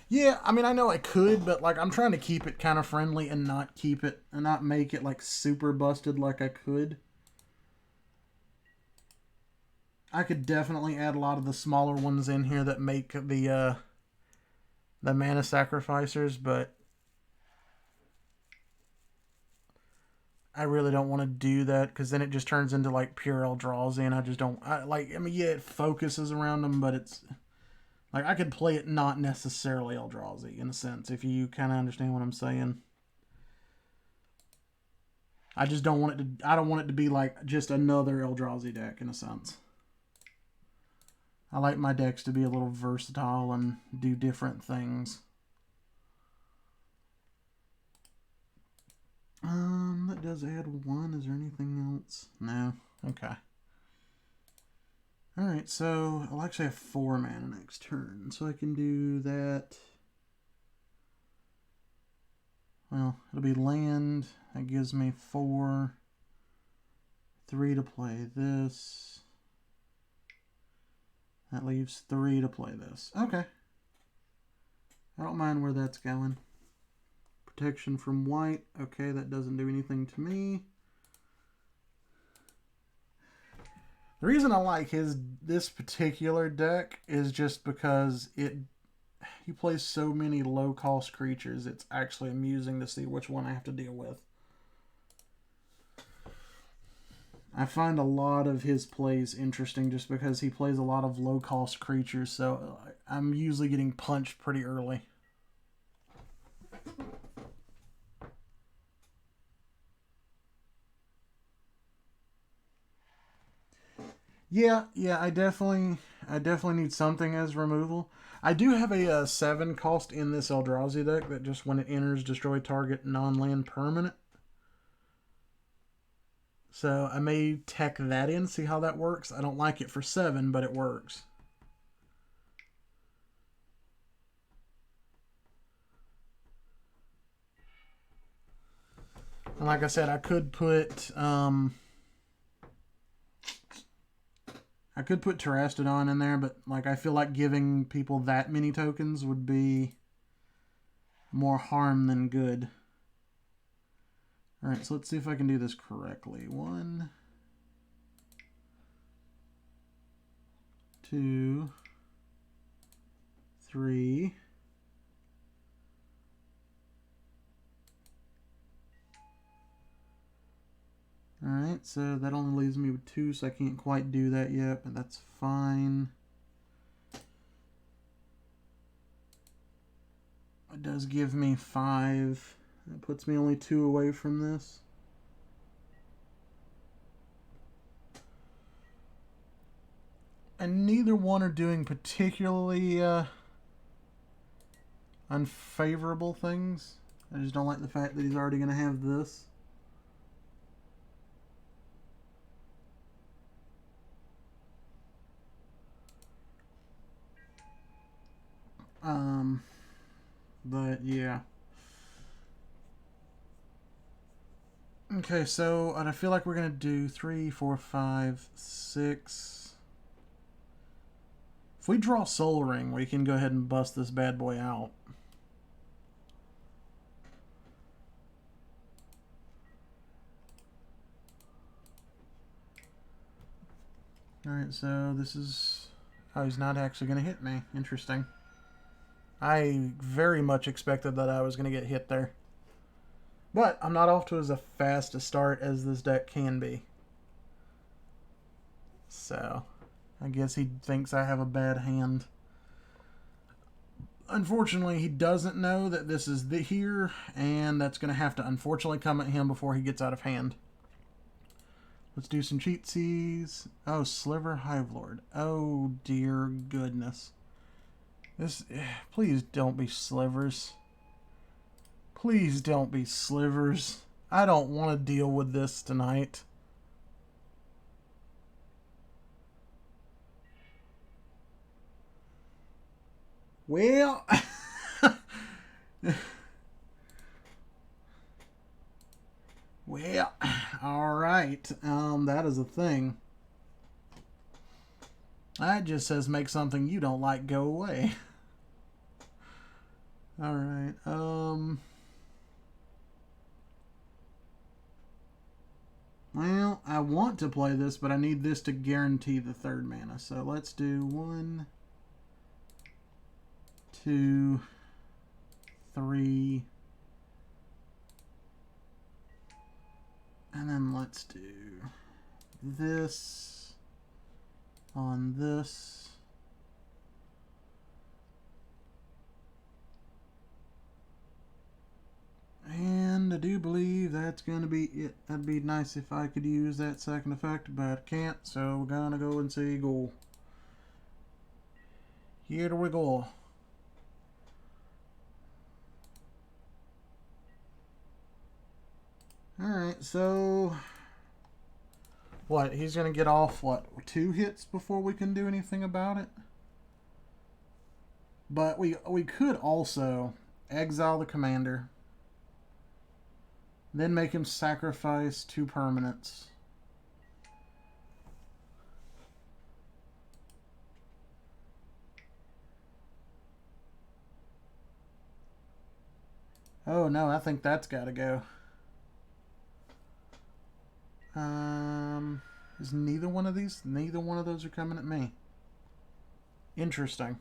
Yeah, I mean, I know I could, but like I'm trying to keep it kind of friendly and not make it like super busted like I could. I could definitely add a lot of the smaller ones in here that make the mana sacrificers, but I really don't want to do that because then it just turns into like pure Eldrazi, and I just don't. I mean, yeah, it focuses around them, but it's like I could play it not necessarily Eldrazi in a sense, if you kind of understand what I'm saying. I just don't want it to. I don't want it to be like just another Eldrazi deck in a sense. I like my decks to be a little versatile and do different things. That does add 1. Is there anything else? No. Okay. Alright, so I'll actually have 4 mana next turn, so I can do that. Well, it'll be land. That gives me 4. 3 to play this. That leaves 3 to play this. Okay. I don't mind where that's going. Protection from white. Okay, that doesn't do anything to me. The reason I like this particular deck is just because he plays so many low-cost creatures. It's actually amusing to see which one I have to deal with. I find a lot of his plays interesting just because he plays a lot of low-cost creatures, so I'm usually getting punched pretty early. Yeah, I definitely need something as removal. I do have a 7 cost in this Eldrazi deck that just when it enters, destroy target non-land permanent. So I may tech that in, see how that works. I don't like it for 7, but it works. And like I said, I could put Terastodon in there, but like I feel like giving people that many tokens would be more harm than good. Alright, so let's see if I can do this correctly. 1, 2, 3. Alright, so that only leaves me with 2, so I can't quite do that yet, but that's fine. It does give me 5. That puts me only 2 away from this. And neither one are doing particularly unfavorable things. I just don't like the fact that he's already going to have this. But yeah. Okay, so and I feel like we're going to do 3, 4, 5, 6. If we draw Soul Ring, we can go ahead and bust this bad boy out. Alright, so this is... Oh, he's not actually going to hit me. Interesting. I very much expected that I was going to get hit there. But I'm not off to as fast a start as this deck can be. So, I guess he thinks I have a bad hand. Unfortunately, he doesn't know that this is here, and that's going to have to unfortunately come at him before he gets out of hand. Let's do some cheatsies. Oh, Sliver Hivelord. Oh, dear goodness. This, please don't be slivers. Please don't be slivers. I don't want to deal with this tonight. Well, well, all right. That is a thing. That just says make something you don't like go away. All right. Well, I want to play this, but I need this to guarantee the 3rd mana. So let's do 1, 2, 3. And then let's do this on this. And I do believe that's going to be it. That'd be nice if I could use that 2nd effect, but I can't, so we're going to go and say go. Here we go. Alright, so... What, he's going to get off, what, 2 hits before we can do anything about it? But we could also exile the commander. Then make him sacrifice 2 permanents. Oh no, I think that's got to go. Is neither one of these? Neither one of those are coming at me. Interesting.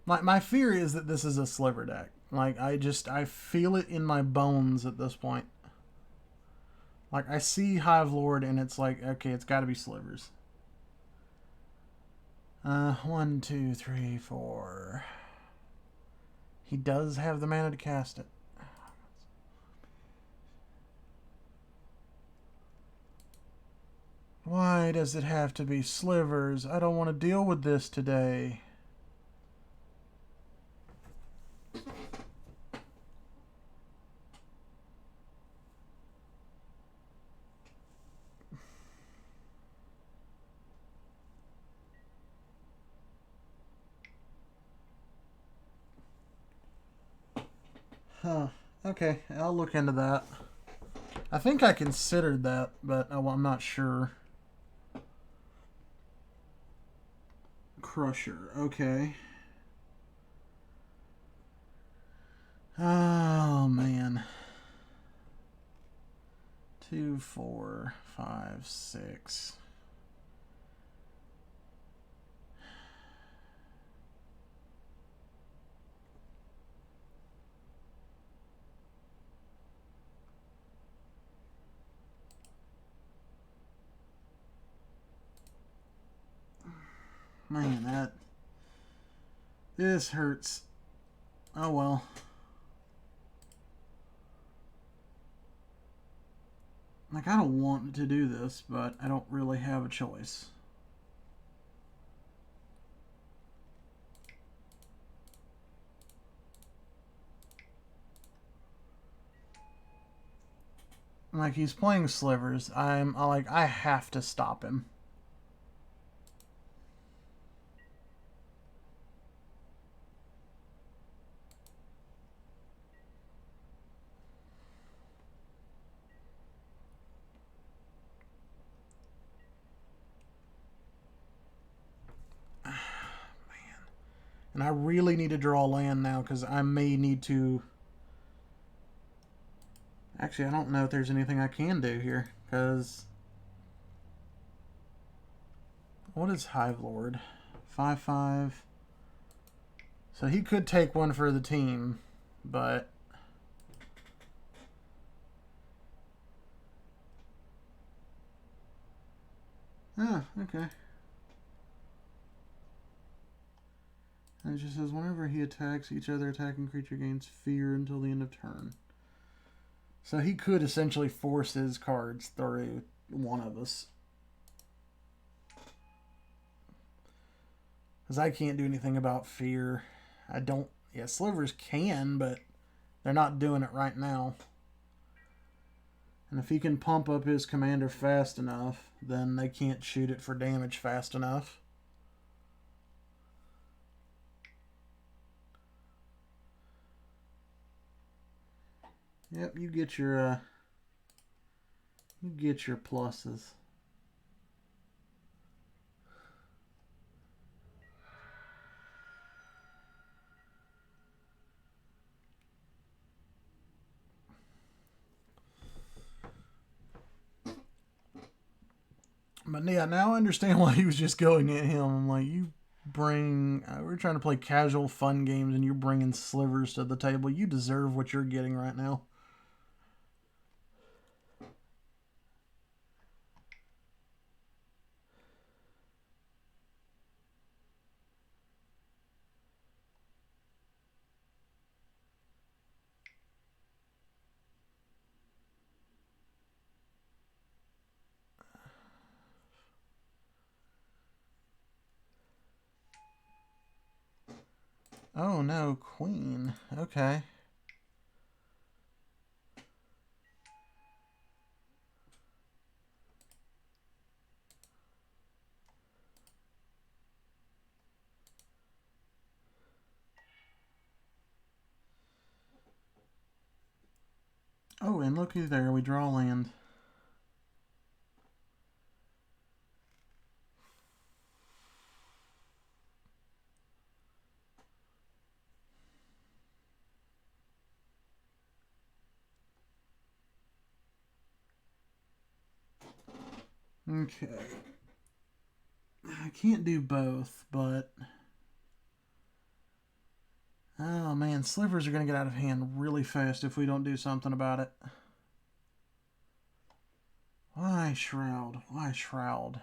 My fear is that this is a sliver deck. Like, I feel it in my bones at this point. Like, I see Hivelord and it's like, okay, it's got to be slivers. 1, 2, 3, 4. He does have the mana to cast it. Why does it have to be slivers? I don't want to deal with this today. Huh. Okay, I'll look into that. I think I considered that, but I'm not sure. Crusher, okay. Oh, man. 2, 4, 5, 6. Man, this hurts. Oh well. Like, I don't want to do this, but I don't really have a choice. Like, he's playing slivers. I have to stop him. And I really need to draw land now because I may need to. Actually, I don't know if there's anything I can do here because. What is Hive Lord? 5/5. So he could take one for the team, but. Oh, okay. And it just says whenever he attacks, each other attacking creature gains fear until the end of turn. So he could essentially force his cards through one of us. Because I can't do anything about fear. I don't. Yeah, slivers can, but they're not doing it right now. And if he can pump up his commander fast enough, then they can't shoot it for damage fast enough. Yep, you get your pluses. But yeah, now I understand why he was just going at him. I'm like, you bring. We're trying to play casual, fun games, and you're bringing slivers to the table. You deserve what you're getting right now. Oh no, queen. Okay. Oh, and looky there, we draw land. Okay. I can't do both, but. Oh man, slivers are going to get out of hand really fast if we don't do something about it. Why Shroud? Why Shroud?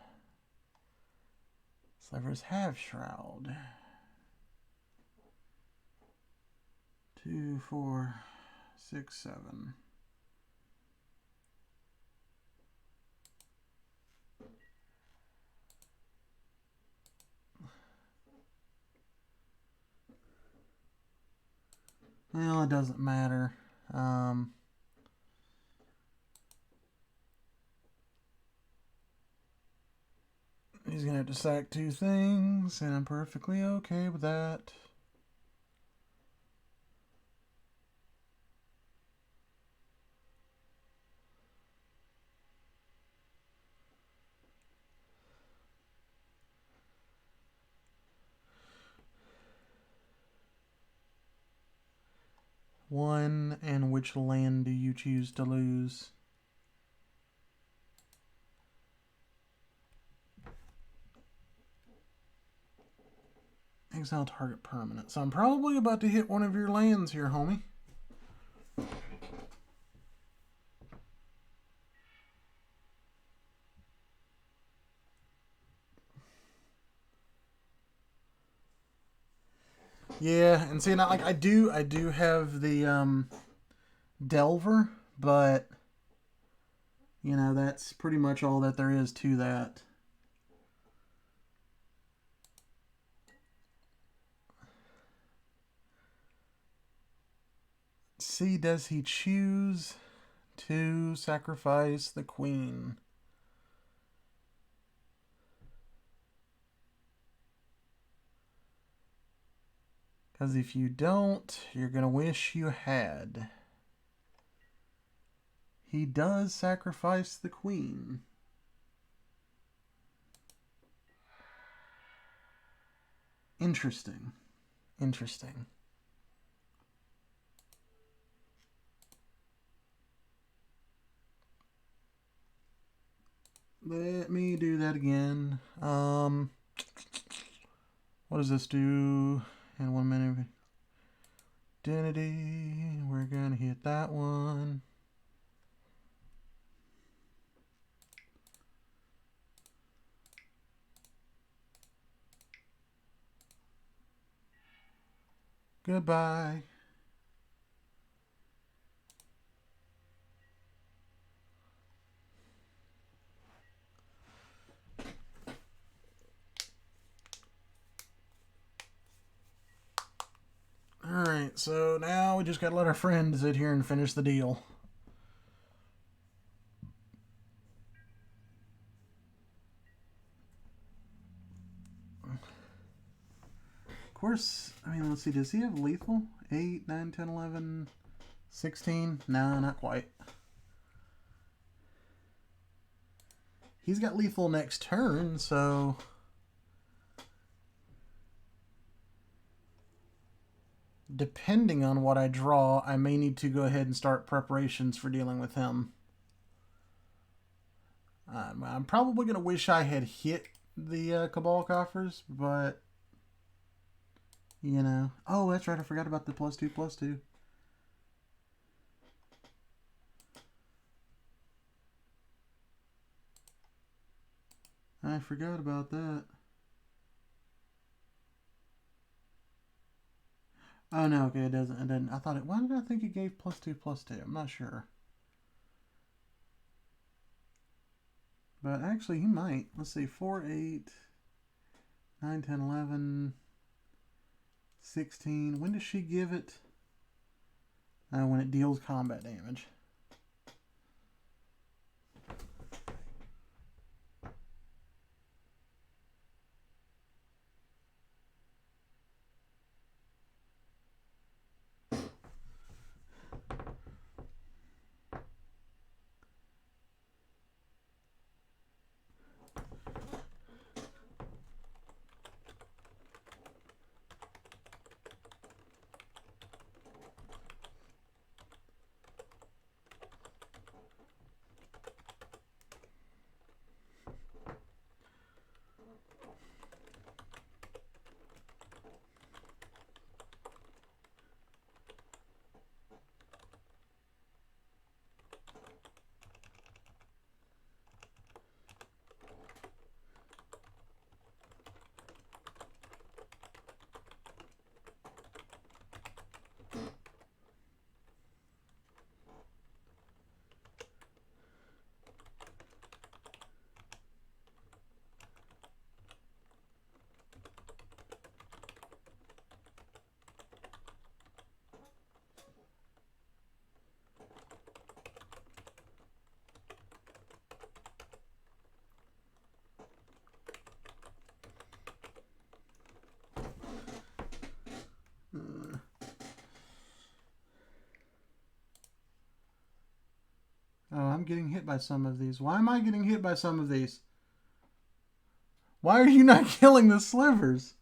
Slivers have Shroud. 2, 4, 6, 7. Well, it doesn't matter. He's going to have to sack 2 things, and I'm perfectly okay with that. 1, and which land do you choose to lose? Exile target permanent. So I'm probably about to hit one of your lands here, homie. Yeah, and see, not like I do have the Delver, but you know, that's pretty much all that there is to that. See, does he choose to sacrifice the queen? Because if you don't, you're going to wish you had. He does sacrifice the queen. Interesting. Interesting. Let me do that again. What does this do in 1 minute? Identity. We're going to hit that one. Goodbye. Alright, so now we just gotta let our friend sit here and finish the deal. Of course, I mean, let's see, does he have lethal? 8, 9, 10, 11, 16? No, not quite. He's got lethal next turn, so... depending on what I draw, I may need to go ahead and start preparations for dealing with him. I'm probably going to wish I had hit the Cabal Coffers, but... you know. Oh, that's right, I forgot about the +2/+2. I forgot about that. Oh, no, okay, it doesn't. It didn't. I thought it... why did I think it gave +2/+2? I'm not sure. But actually, he might. Let's see, 4, 8, 9, 10, 11, 16. When does she give it? When it deals combat damage. Oh, I'm getting hit by some of these. Why am I getting hit by some of these? Why are you not killing the slivers?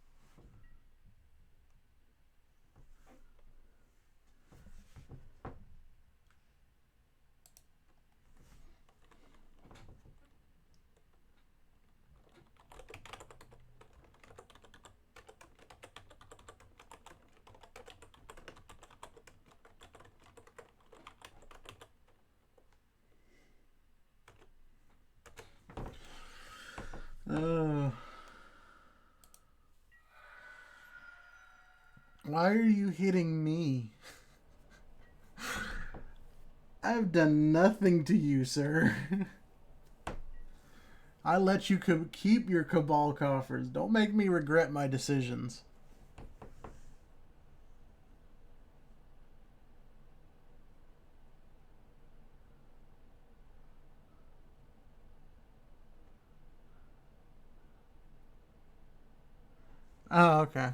Why are you hitting me? I've done nothing to you, sir. I let you keep your Cabal coffers. Don't make me regret my decisions. Oh, okay.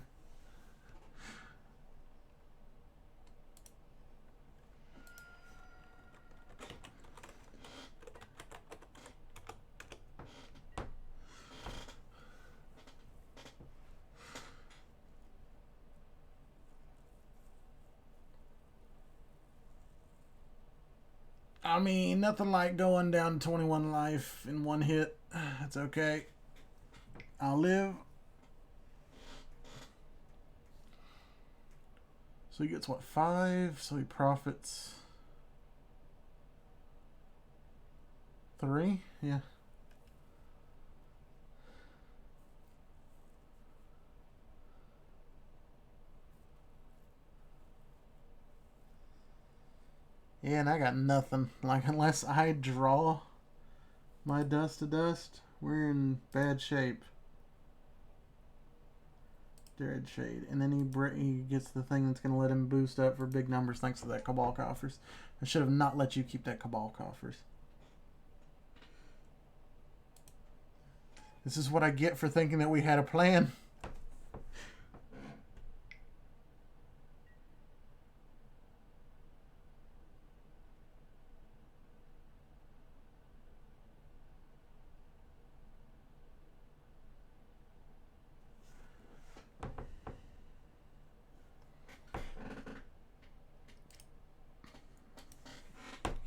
I mean, nothing like going down 21 life in one hit. That's okay. I'll live. So he gets what, 5? So he profits 3? Yeah. Yeah, and I got nothing. Like, unless I draw my dust to dust, we're in bad shape. Dread Shade. And then he gets the thing that's going to let him boost up for big numbers thanks to that Cabal coffers. I should have not let you keep that Cabal coffers. This is what I get for thinking that we had a plan.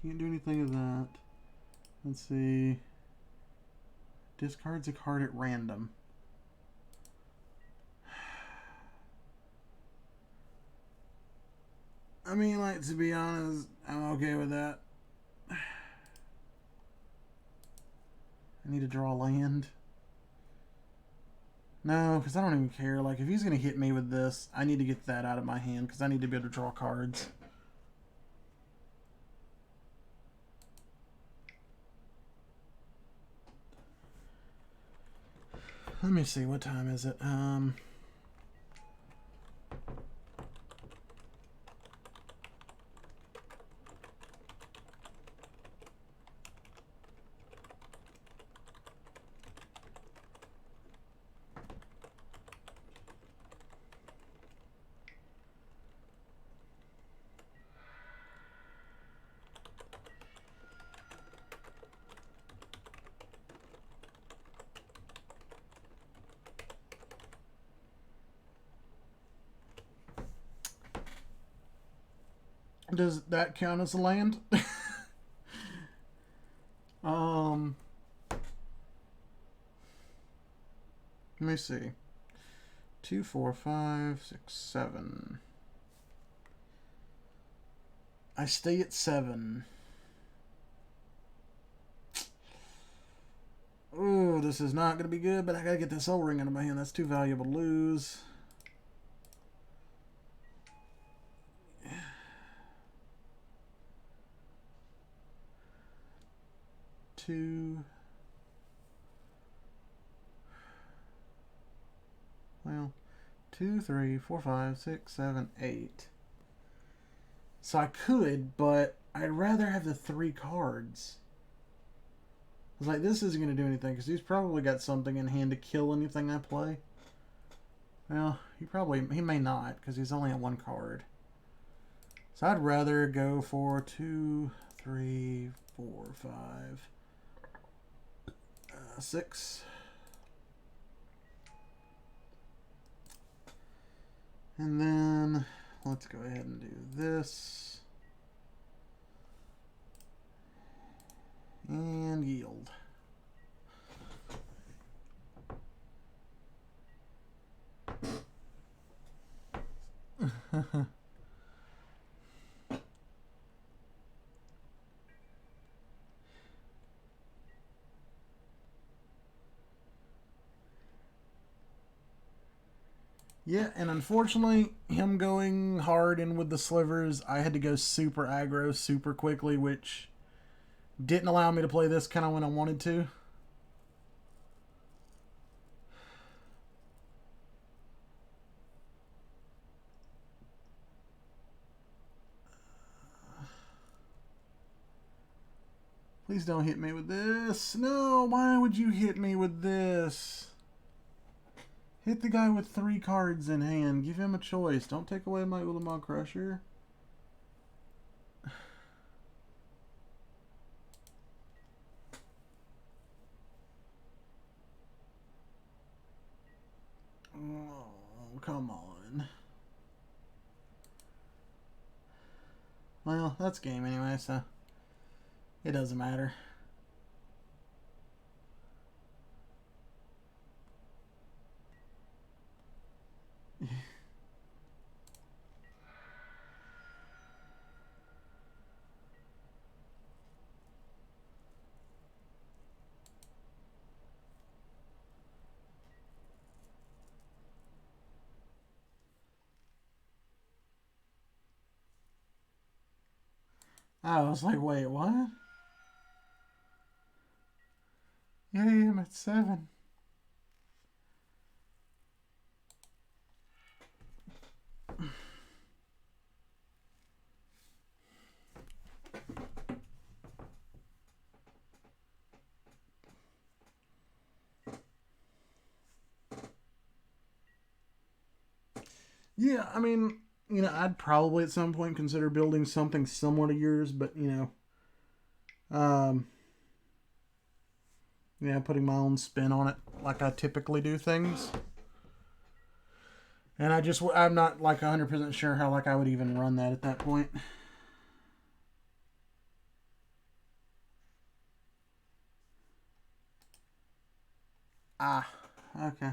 Can't do anything of that. Let's see. Discards a card at random. I mean, like, to be honest, I'm okay with that. I need to draw land. No, because I don't even care. Like, if he's going to hit me with this, I need to get that out of my hand because I need to be able to draw cards. Let me see. What time is it? Does that count as a land? Let me see. 2, 4, 5, 6, 7. I stay at 7. Oh, this is not going to be good, but I got to get this Soul Ring out of my hand. That's too valuable to lose. Well, 2, 3, 4, 5, 6, 7, 8. So I could, but I'd rather have the 3 cards. I was like, this isn't going to do anything because he's probably got something in hand to kill anything I play. Well, he may not because he's only at 1 card. So I'd rather go for 2, 3, 4, 5, 6. And then let's go ahead and do this. And yield. Yeah, and unfortunately, him going hard in with the slivers, I had to go super aggro super quickly, which didn't allow me to play this kind of when I wanted to. Please don't hit me with this. No, why would you hit me with this? Hit the guy with 3 cards in hand. Give him a choice. Don't take away my Ulamog Crusher. Oh, come on. Well, that's game anyway, so it doesn't matter. I was like, wait, what? Yeah, I'm at 7. Yeah, I mean, I'd probably at some point consider building something similar to yours, but um, putting my own spin on it like I typically do things. And I'm not like 100% sure how like I would even run that at that point. Ah, okay.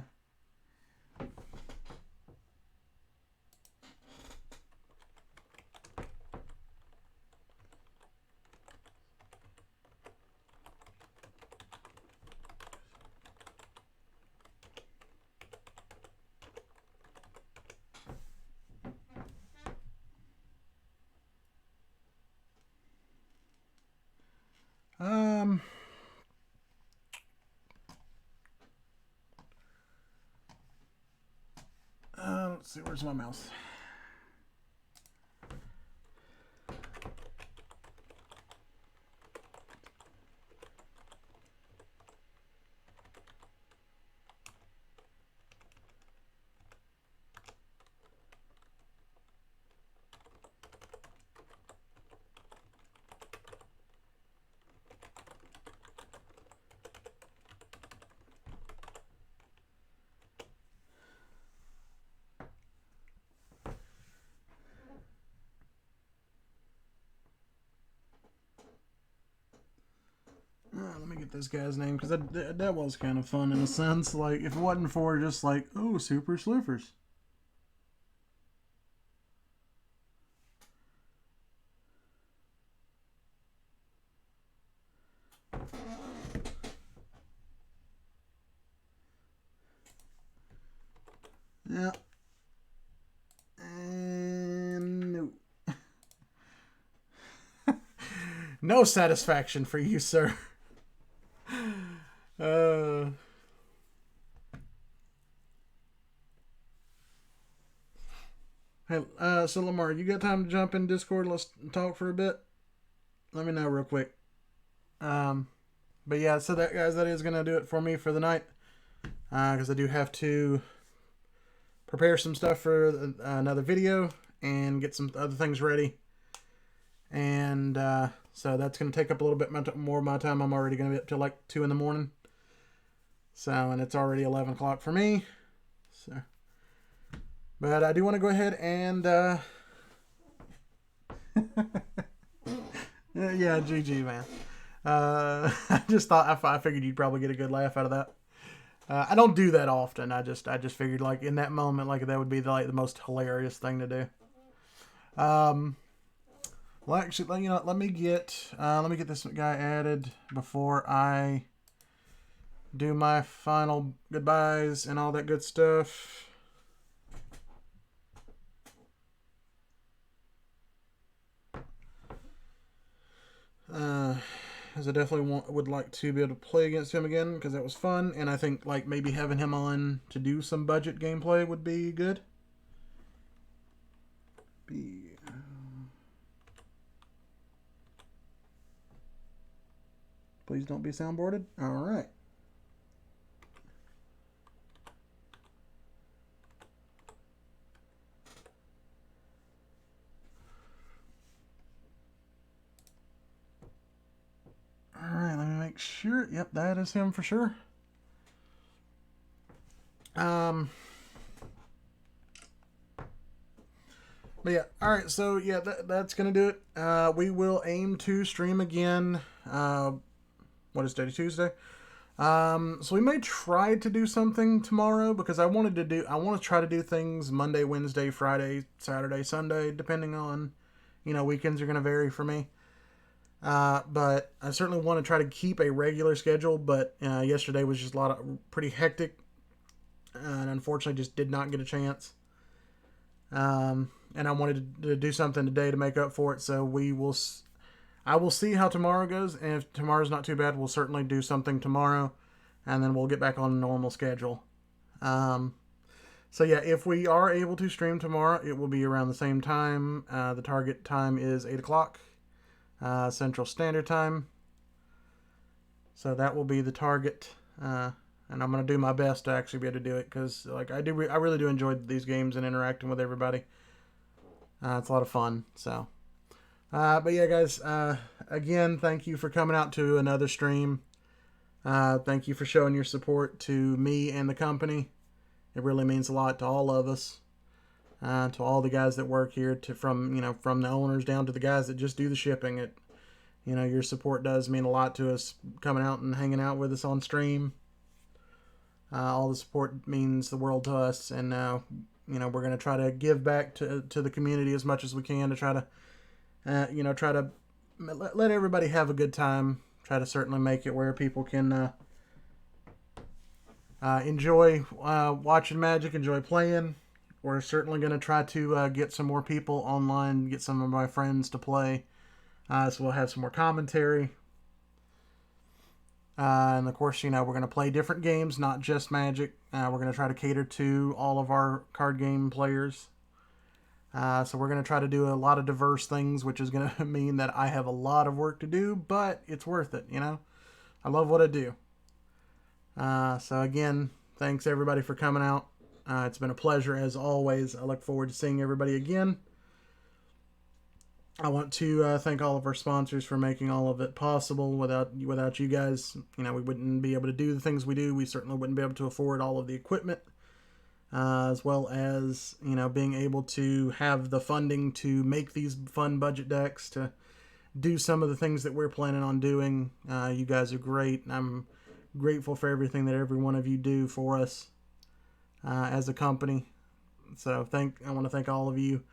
Um, let's see, where's my mouse? Let me get this guy's name, because that was kind of fun in a sense. Like, if it wasn't for just like, oh, super slivers. Yeah. And no. No satisfaction for you, sir. Hey, so Lamar, you got time to jump in Discord? Let's talk for a bit. Let me know real quick. But yeah, so that guys, that is gonna do it for me for the night. Because I do have to prepare some stuff for another video and get some other things ready. And so that's gonna take up a little bit more of my time. I'm already gonna be up till like 2 in the morning. So, and it's already 11 o'clock for me. So, but I do want to go ahead and yeah, GG, man. I just thought I figured you'd probably get a good laugh out of that. I don't do that often. I just figured like in that moment, like that would be the most hilarious thing to do. Well, actually, let me get this guy added before I do my final goodbyes and all that good stuff. because I definitely would like to be able to play against him again, because that was fun, and I think like maybe having him on to do some budget gameplay would be good. Please don't be soundboarded. All right. All right, let me make sure. Yep, that is him for sure. But yeah, all right. So yeah, that's gonna do it. We will aim to stream again. What is today? Tuesday. So we may try to do something tomorrow, because I want to try to do things Monday, Wednesday, Friday, Saturday, Sunday, depending on, weekends are going to vary for me. But I certainly want to try to keep a regular schedule, but yesterday was just a lot of pretty hectic, and unfortunately just did not get a chance. And I wanted to do something today to make up for it, so I will see how tomorrow goes, and if tomorrow's not too bad, we'll certainly do something tomorrow, and then we'll get back on a normal schedule. So yeah, if we are able to stream tomorrow, it will be around the same time. The target time is 8 o'clock Central Standard Time. So that will be the target, and I'm going to do my best to actually be able to do it, because I really do enjoy these games and interacting with everybody. It's a lot of fun, so... but yeah, guys, again, thank you for coming out to another stream. Thank you for showing your support to me and the company. It really means a lot to all of us, to all the guys that work here, from the owners down to the guys that just do the shipping. Your support does mean a lot to us, coming out and hanging out with us on stream. All the support means the world to us, and we're going to try to give back to the community as much as we can, to try to try to let everybody have a good time. Try to certainly make it where people can enjoy watching Magic, enjoy playing. We're certainly going to try to get some more people online, get some of my friends to play. So we'll have some more commentary. And of course, we're going to play different games, not just Magic. We're going to try to cater to all of our card game players. So we're going to try to do a lot of diverse things, which is going to mean that I have a lot of work to do, but it's worth it, I love what I do. So again, thanks everybody for coming out. It's been a pleasure as always. I look forward to seeing everybody again. I want to thank all of our sponsors for making all of it possible. Without you guys, we wouldn't be able to do the things we do. We certainly wouldn't be able to afford all of the equipment. As well as, being able to have the funding to make these fun budget decks, to do some of the things that we're planning on doing. You guys are great. I'm grateful for everything that every one of you do for us as a company. So I want to thank all of you.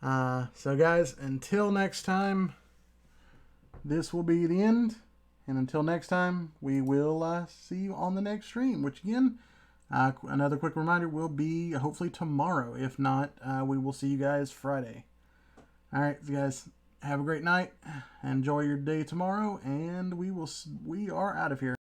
So guys, until next time, this will be the end. And until next time, we will see you on the next stream, which again... another quick reminder will be hopefully tomorrow. If not, we will see you guys Friday. All right, you guys have a great night. Enjoy your day tomorrow, and we are out of here.